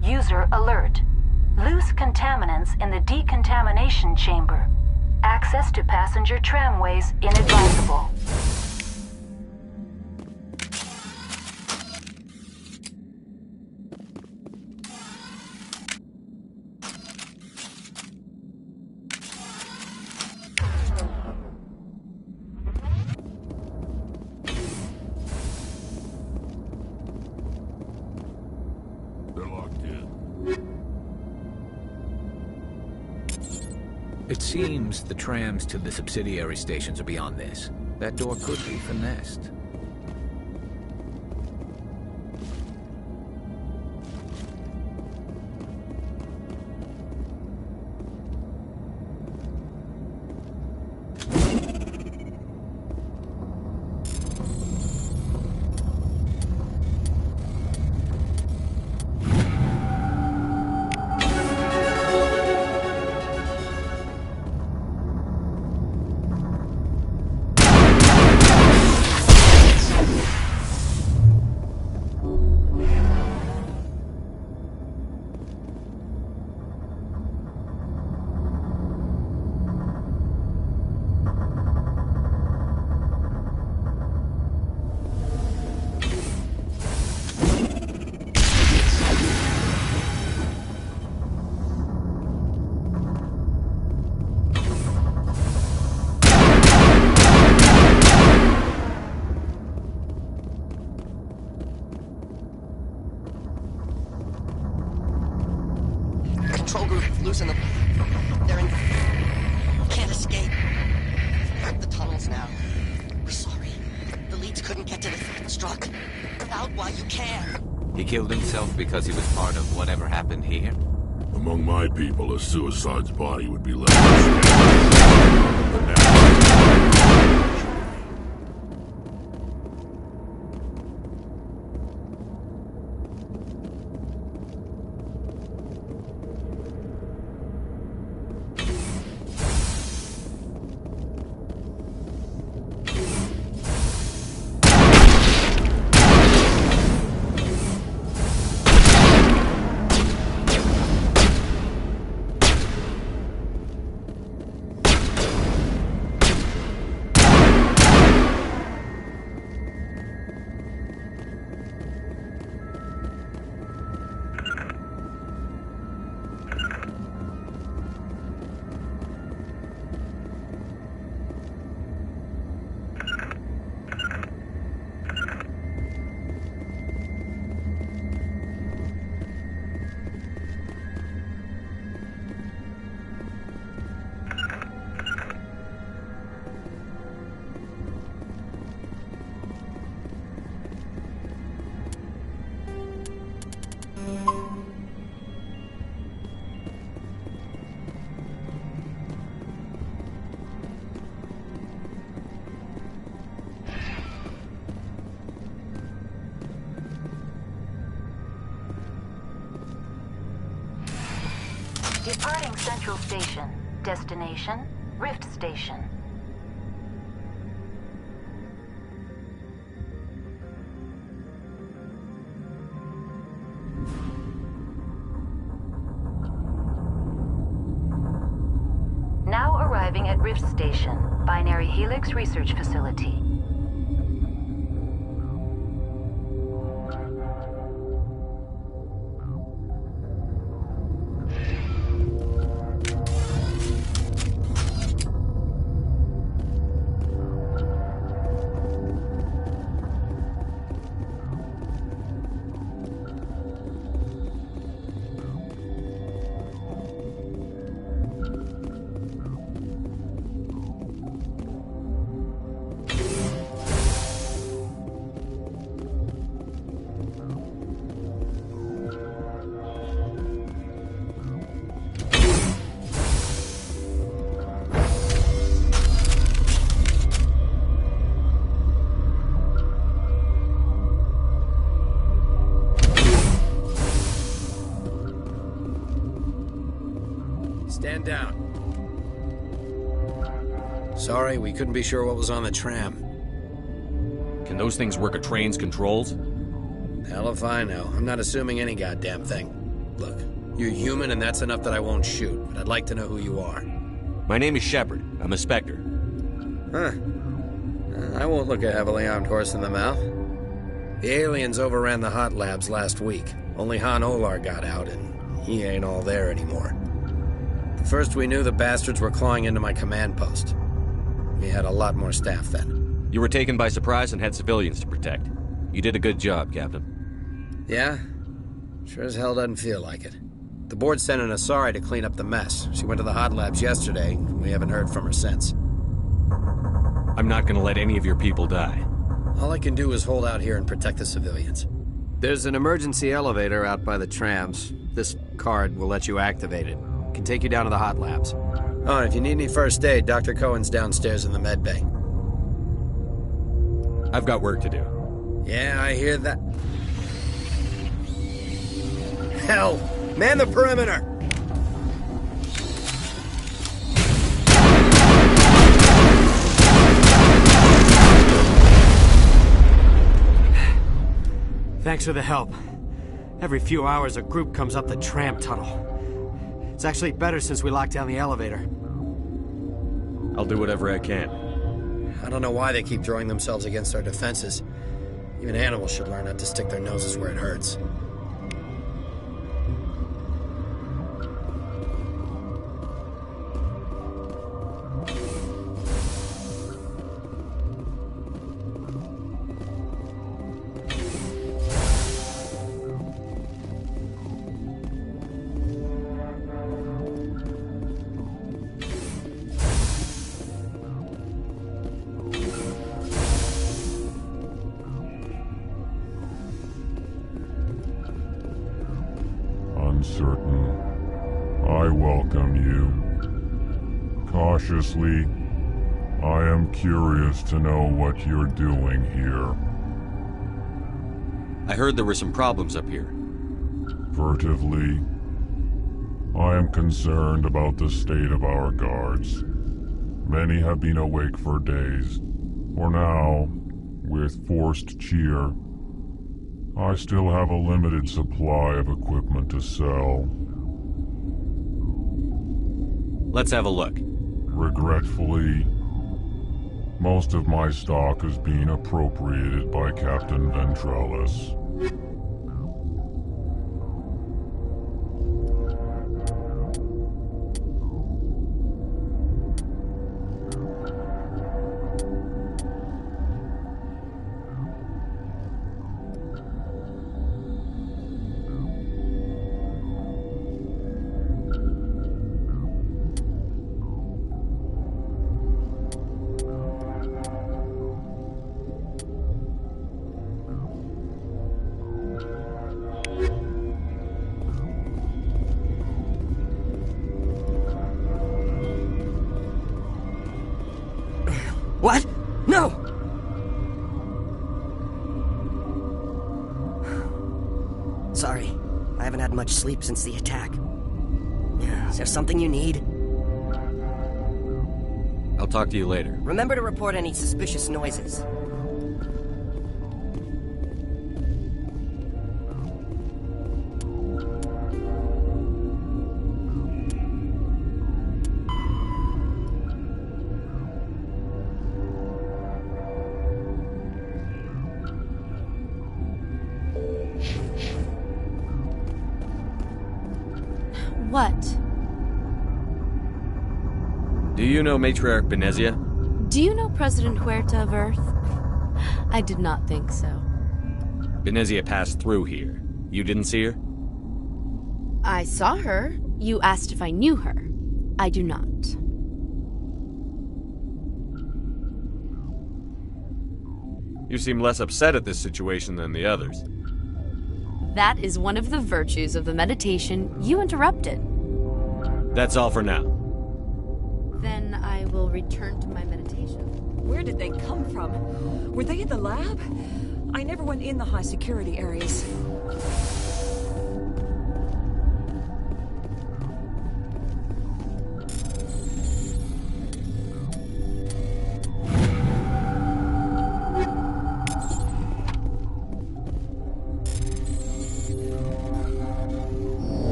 User alert. Loose contaminants in the decontamination chamber. Access to passenger tramways inadvisable. They're locked in. It seems the trams to the subsidiary stations are beyond this. That door could be finessed. Control group, loosen them. They're in... Can't escape. The tunnels now. We're sorry. The leads couldn't get to the struck. Get out while you can. He killed himself because he was part of whatever happened here? Among my people, a suicide's body would be left. Departing Central Station. Destination, Rift Station. Now arriving at Rift Station, Binary Helix Research Facility. Stand down. Sorry, we couldn't be sure what was on the tram. Can those things work a train's controls? Hell if I know. I'm not assuming any goddamn thing. Look, you're human and that's enough that I won't shoot, but I'd like to know who you are. My name is Shepard. I'm a Spectre. Huh. I won't look a heavily armed horse in the mouth. The aliens overran the hot labs last week. Only Han Olar got out, and he ain't all there anymore. The first we knew, the bastards were clawing into my command post. We had a lot more staff then. You were taken by surprise and had civilians to protect. You did a good job, Captain. Yeah? Sure as hell doesn't feel like it. The board sent an Asari to clean up the mess. She went to the hot labs yesterday. We haven't heard from her since. I'm not gonna let any of your people die. All I can do is hold out here and protect the civilians. There's an emergency elevator out by the trams. This card will let you activate it. Can take you down to the hot labs. Oh, and if you need any first aid, Dr. Cohen's downstairs in the med bay. I've got work to do. Yeah, I hear that. Hell! Man the perimeter! Thanks for the help. Every few hours, a group comes up the tram tunnel. It's actually better since we locked down the elevator. I'll do whatever I can. I don't know why they keep throwing themselves against our defenses. Even animals should learn not to stick their noses where it hurts. Uncertain. I welcome you. Cautiously, I am curious to know what you're doing here. I heard there were some problems up here. Furtively, I am concerned about the state of our guards. Many have been awake for days. For now, with forced cheer, I still have a limited supply of equipment to sell. Let's have a look. Regretfully, most of my stock is being appropriated by Captain Ventrellis. What? No! Sorry, I haven't had much sleep since the attack. Is there something you need? I'll talk to you later. Remember to report any suspicious noises. What? Do you know Matriarch Benezia? Do you know President Huerta of Earth? I did not think so. Benezia passed through here. You didn't see her? I saw her. You asked if I knew her. I do not. You seem less upset at this situation than the others. That is one of the virtues of the meditation you interrupted. That's all for now. Then I will return to my meditation. Where did they come from? Were they in the lab? I never went in the high security areas.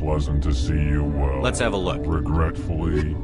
pleasant to see you well. Let's have a look. Regretfully...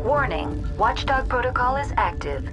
Warning, Watchdog protocol is active.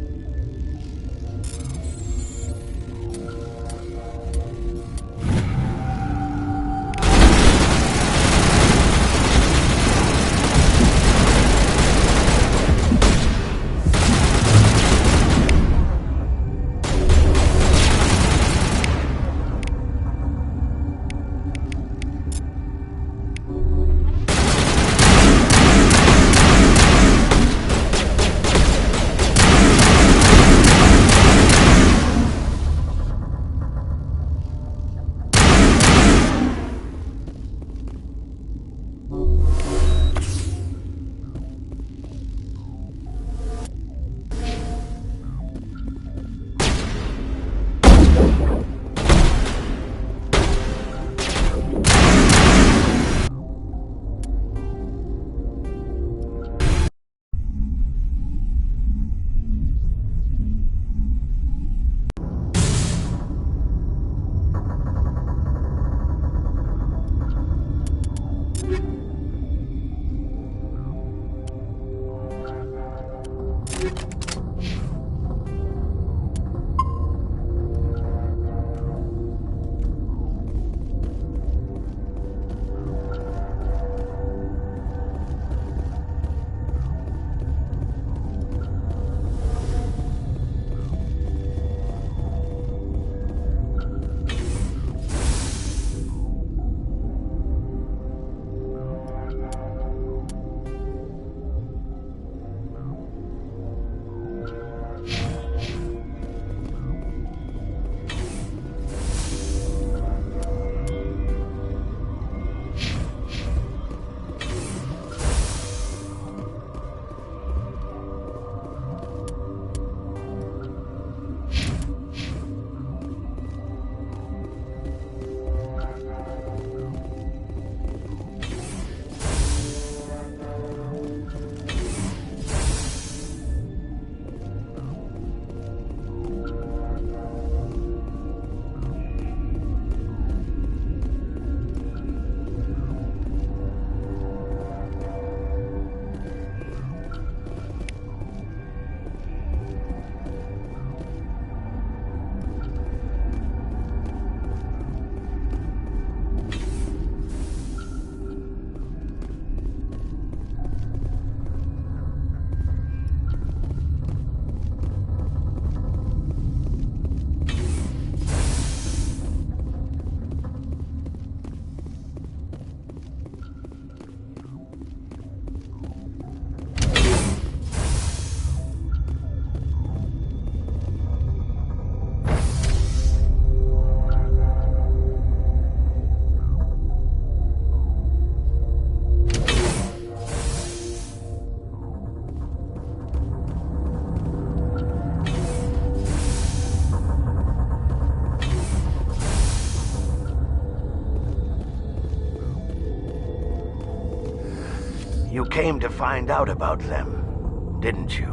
You came to find out about them, didn't you?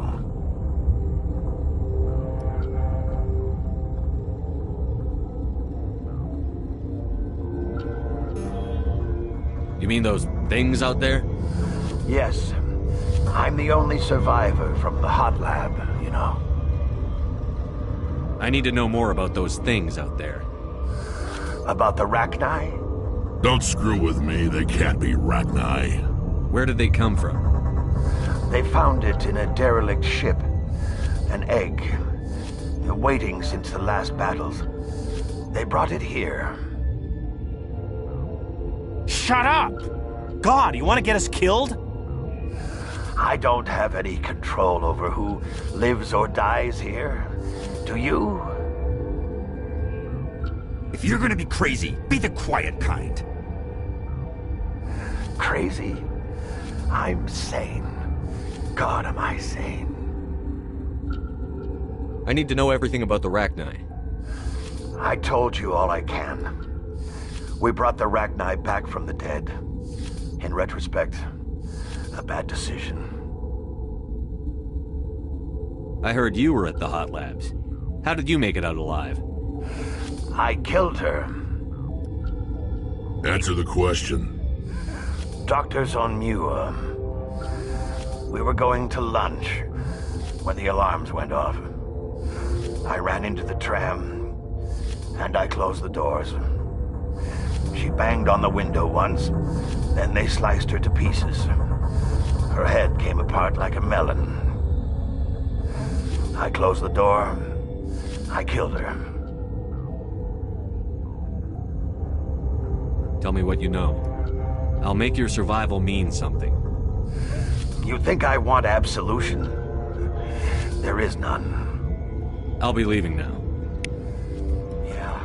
You mean those things out there? Yes. I'm the only survivor from the hot lab, you know. I need to know more about those things out there. About the Rachni? Don't screw with me, they can't be Rachni. Where did they come from? They found it in a derelict ship. An egg. Waiting since the last battles. They brought it here. Shut up! God, you want to get us killed? I don't have any control over who lives or dies here. Do you? If you're gonna be crazy, be the quiet kind. Crazy? I'm sane. God, am I sane? I need to know everything about the Rachni. I told you all I can. We brought the Rachni back from the dead. In retrospect, a bad decision. I heard you were at the hot labs. How did you make it out alive? I killed her. Answer the question. Doctors on Moass. We were going to lunch when the alarms went off. I ran into the tram, and I closed the doors. She banged on the window once, then they sliced her to pieces. Her head came apart like a melon. I closed the door. I killed her. Tell me what you know. I'll make your survival mean something. You think I want absolution? There is none. I'll be leaving now. Yeah.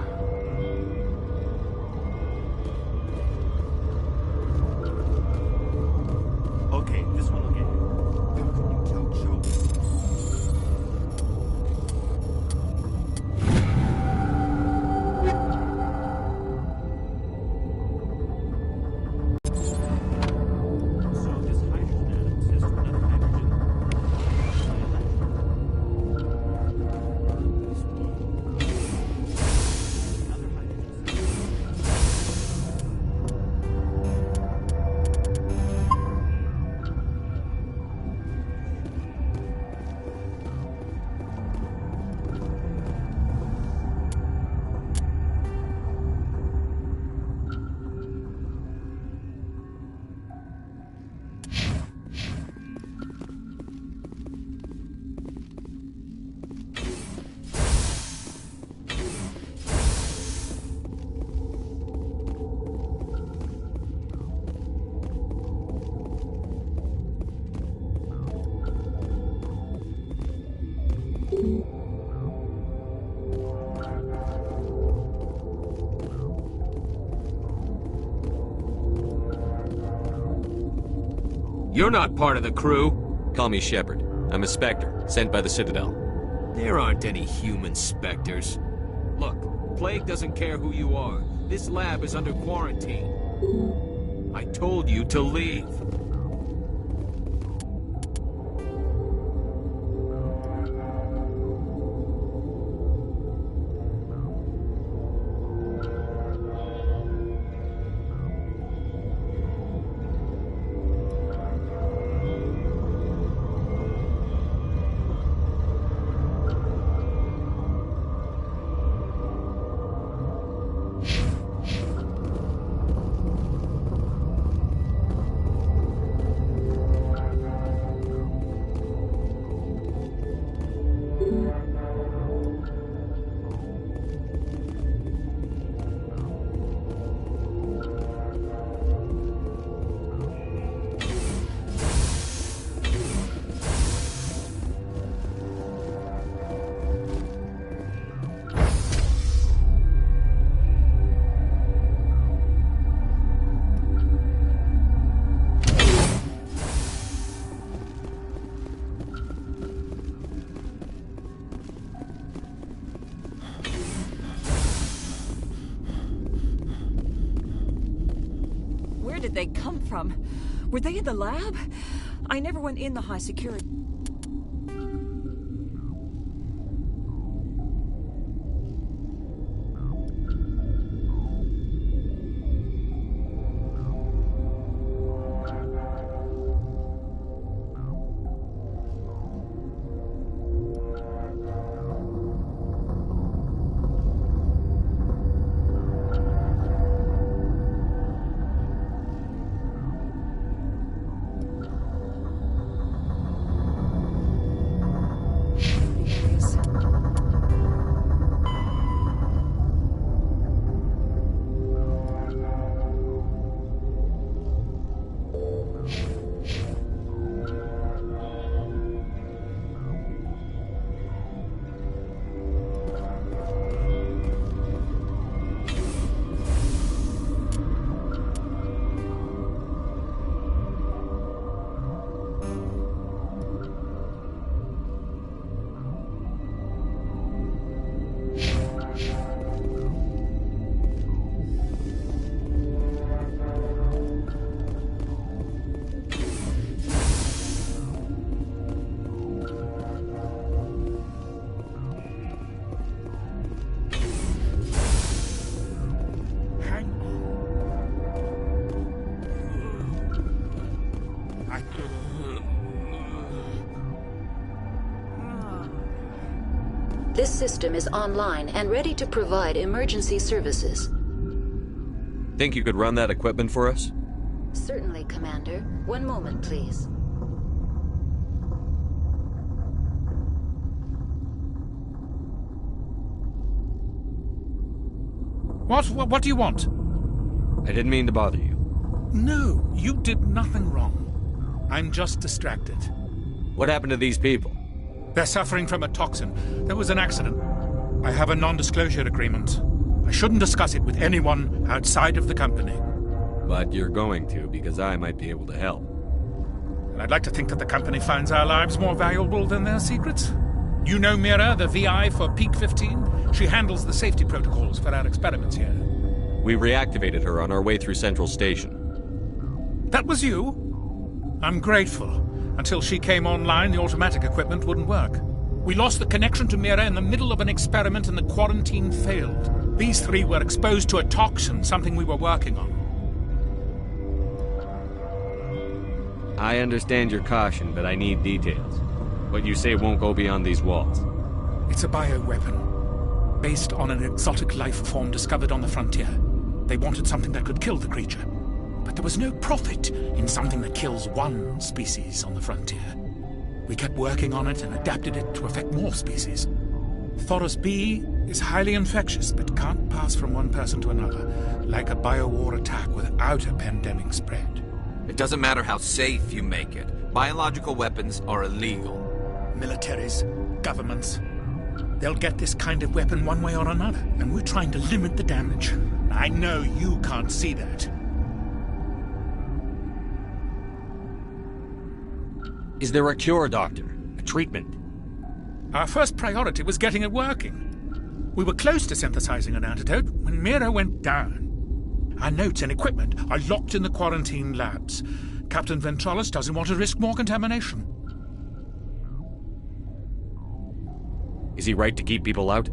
Okay, this one will get you. You're not part of the crew. Call me Shepard. I'm a Spectre, sent by the Citadel. There aren't any human Spectres. Look, Plague doesn't care who you are. This lab is under quarantine. I told you to leave. Where did they come from? Were they in the lab? I never went in the high security. This system is online and ready to provide emergency services. Think you could run that equipment for us? Certainly, Commander. One moment, please. What do you want? I didn't mean to bother you. No, you did nothing wrong. I'm just distracted. What happened to these people? They're suffering from a toxin. There was an accident. I have a non-disclosure agreement. I shouldn't discuss it with anyone outside of the company. But you're going to, because I might be able to help. And I'd like to think that the company finds our lives more valuable than their secrets. You know Mira, the VI for Peak 15? She handles the safety protocols for our experiments here. We reactivated her on our way through Central Station. That was you? I'm grateful. Until she came online, the automatic equipment wouldn't work. We lost the connection to Mira in the middle of an experiment and the quarantine failed. These three were exposed to a toxin, something we were working on. I understand your caution, but I need details. What you say won't go beyond these walls. It's a bioweapon, based on an exotic life form discovered on the frontier. They wanted something that could kill the creature. But there was no profit in something that kills one species on the frontier. We kept working on it and adapted it to affect more species. Thoros B is highly infectious, but can't pass from one person to another, like a biowar attack without a pandemic spread. It doesn't matter how safe you make it. Biological weapons are illegal. Militaries, governments, they'll get this kind of weapon one way or another, and we're trying to limit the damage. I know you can't see that. Is there a cure, Doctor? A treatment? Our first priority was getting it working. We were close to synthesizing an antidote when Mira went down. Our notes and equipment are locked in the quarantine labs. Captain Ventralis doesn't want to risk more contamination. Is he right to keep people out?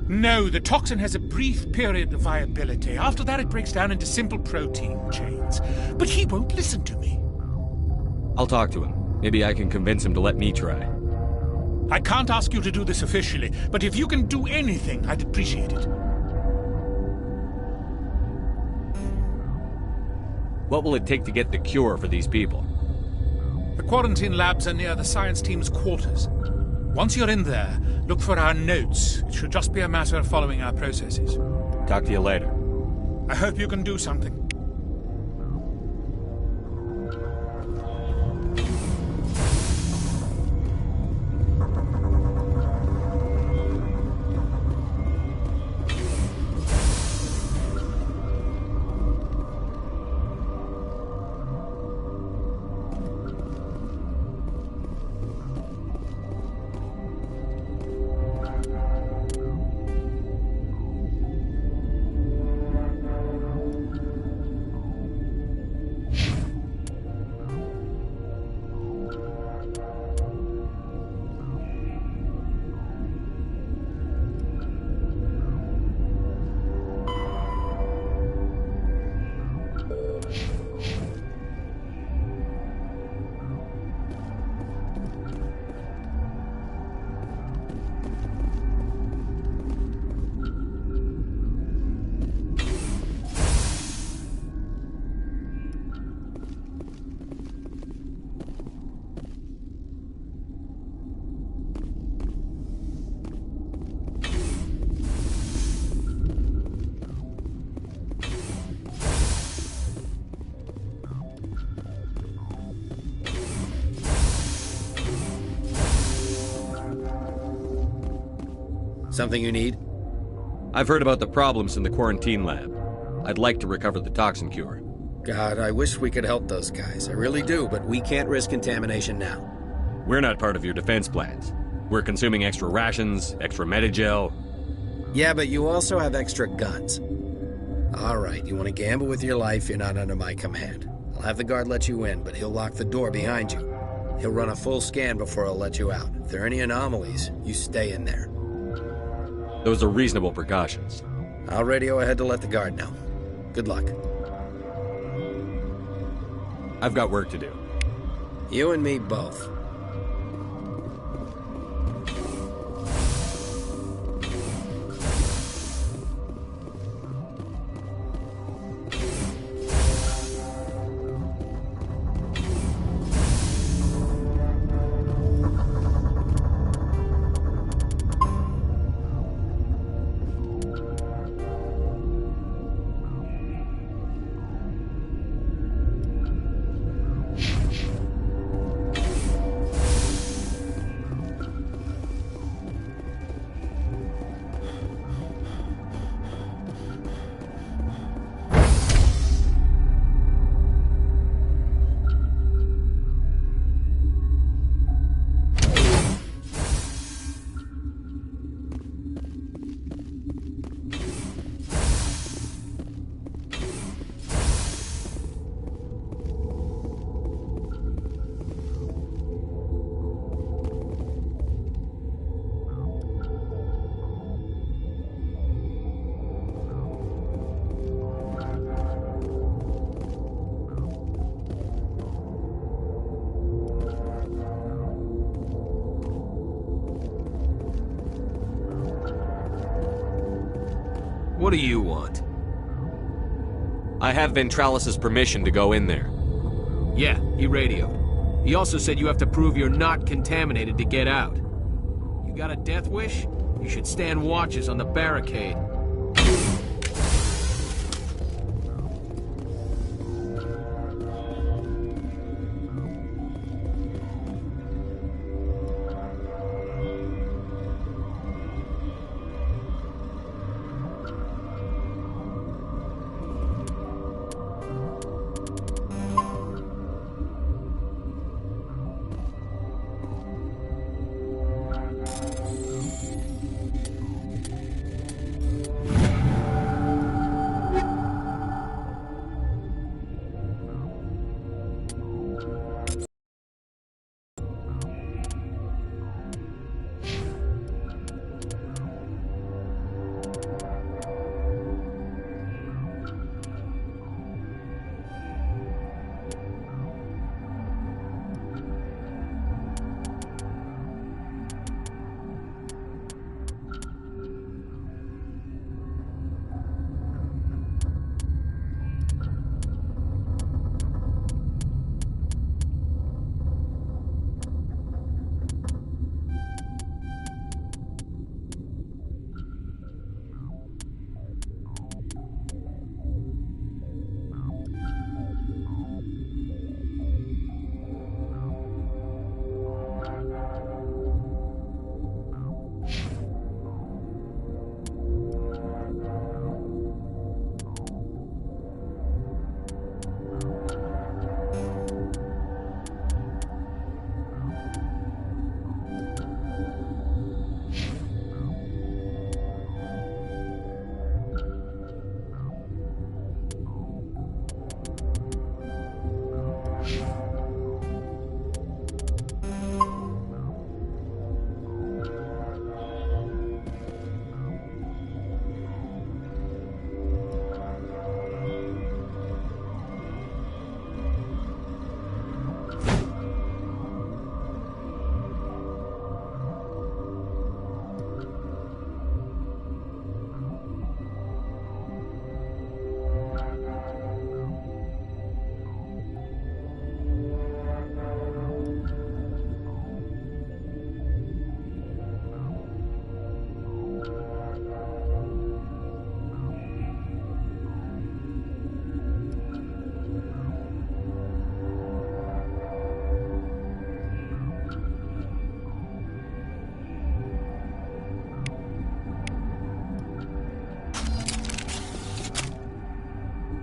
No, the toxin has a brief period of viability. After that, it breaks down into simple protein chains. But he won't listen to me. I'll talk to him. Maybe I can convince him to let me try. I can't ask you to do this officially, but if you can do anything, I'd appreciate it. What will it take to get the cure for these people? The quarantine labs are near the science team's quarters. Once you're in there, look for our notes. It should just be a matter of following our processes. Talk to you later. I hope you can do something. Something you need? I've heard about the problems in the quarantine lab. I'd like to recover the toxin cure. God, I wish we could help those guys. I really do, but we can't risk contamination now. We're not part of your defense plans. We're consuming extra rations, extra Medigel. Yeah, but you also have extra guns. All right, you want to gamble with your life, you're not under my command. I'll have the guard let you in, but he'll lock the door behind you. He'll run a full scan before he'll let you out. If there are any anomalies, you stay in there. Those are reasonable precautions. I'll radio ahead to let the guard know. Good luck. I've got work to do. You and me both. What do you want? I have Ventralis's permission to go in there. Yeah, he radioed. He also said you have to prove you're not contaminated to get out. You got a death wish? You should stand watches on the barricade.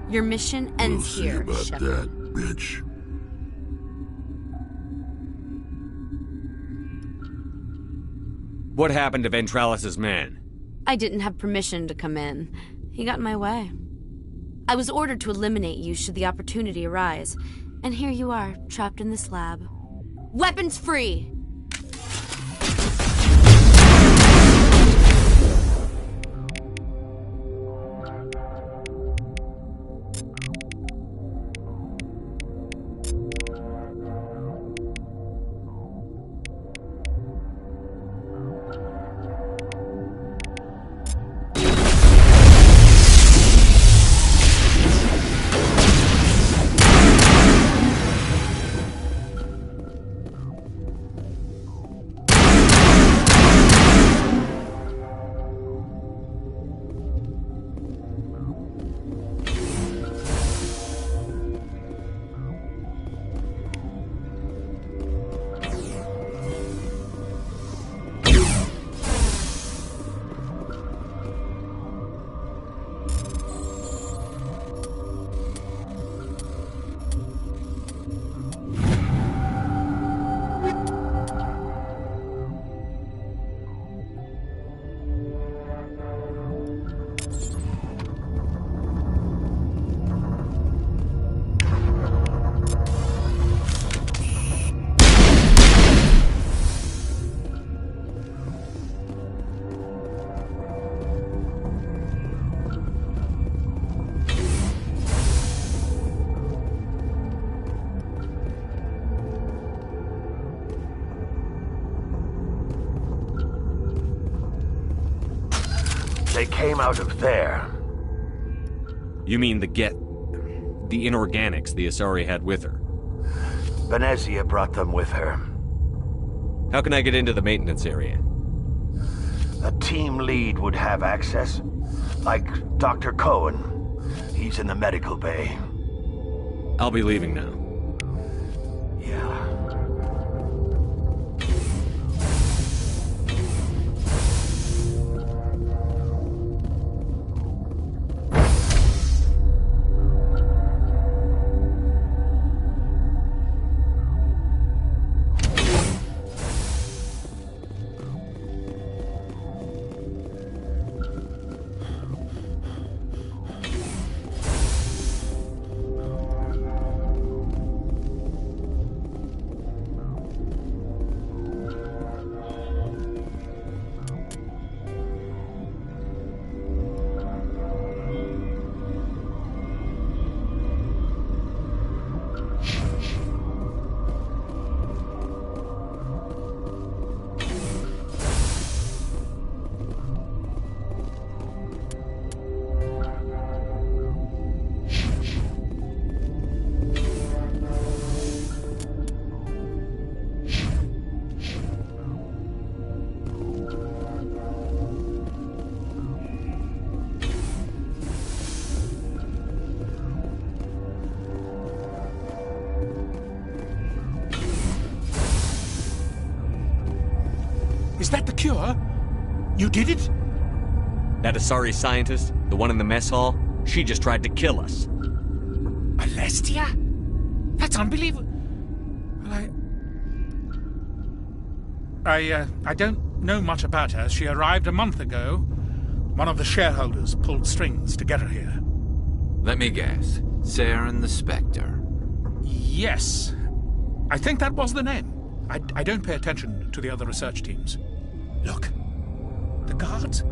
Your mission ends We'll see here, about Shepard. that, bitch. What happened to Ventralis's man? I didn't have permission to come in. He got in my way. I was ordered to eliminate you should the opportunity arise. And here you are, trapped in this lab. Weapons free! They came out of there. You mean the inorganics the Asari had with her? Venezia brought them with her. How can I get into the maintenance area? A team lead would have access. Like Dr. Cohen. He's in the medical bay. I'll be leaving now. Yeah. Is that the cure? You did it? That Asari scientist, the one in the mess hall, she just tried to kill us. Alestia? That's unbelievable. Well, I don't know much about her. She arrived a month ago. One of the shareholders pulled strings to get her here. Let me guess. Saren the Spectre. Yes. I think that was the name. I don't pay attention to the other research teams. Look, the guards,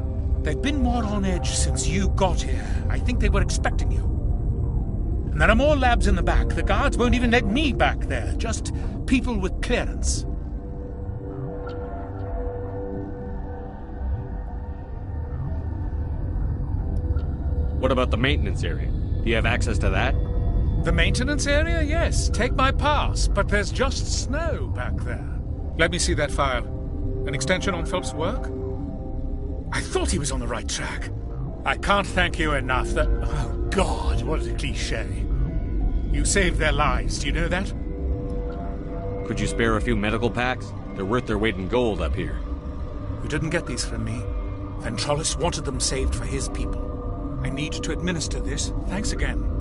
they've been more on edge since you got here. I think they were expecting you. And there are more labs in the back. The guards won't even let me back there. Just people with clearance. What about the maintenance area? Do you have access to that? The maintenance area? Yes. Take my pass. But there's just snow back there. Let me see that file. An extension on Phelps' work? I thought he was on the right track. I can't thank you enough. Oh, God, what a cliché. You saved their lives, do you know that? Could you spare a few medical packs? They're worth their weight in gold up here. You didn't get these from me. Ventralis wanted them saved for his people. I need to administer this. Thanks again.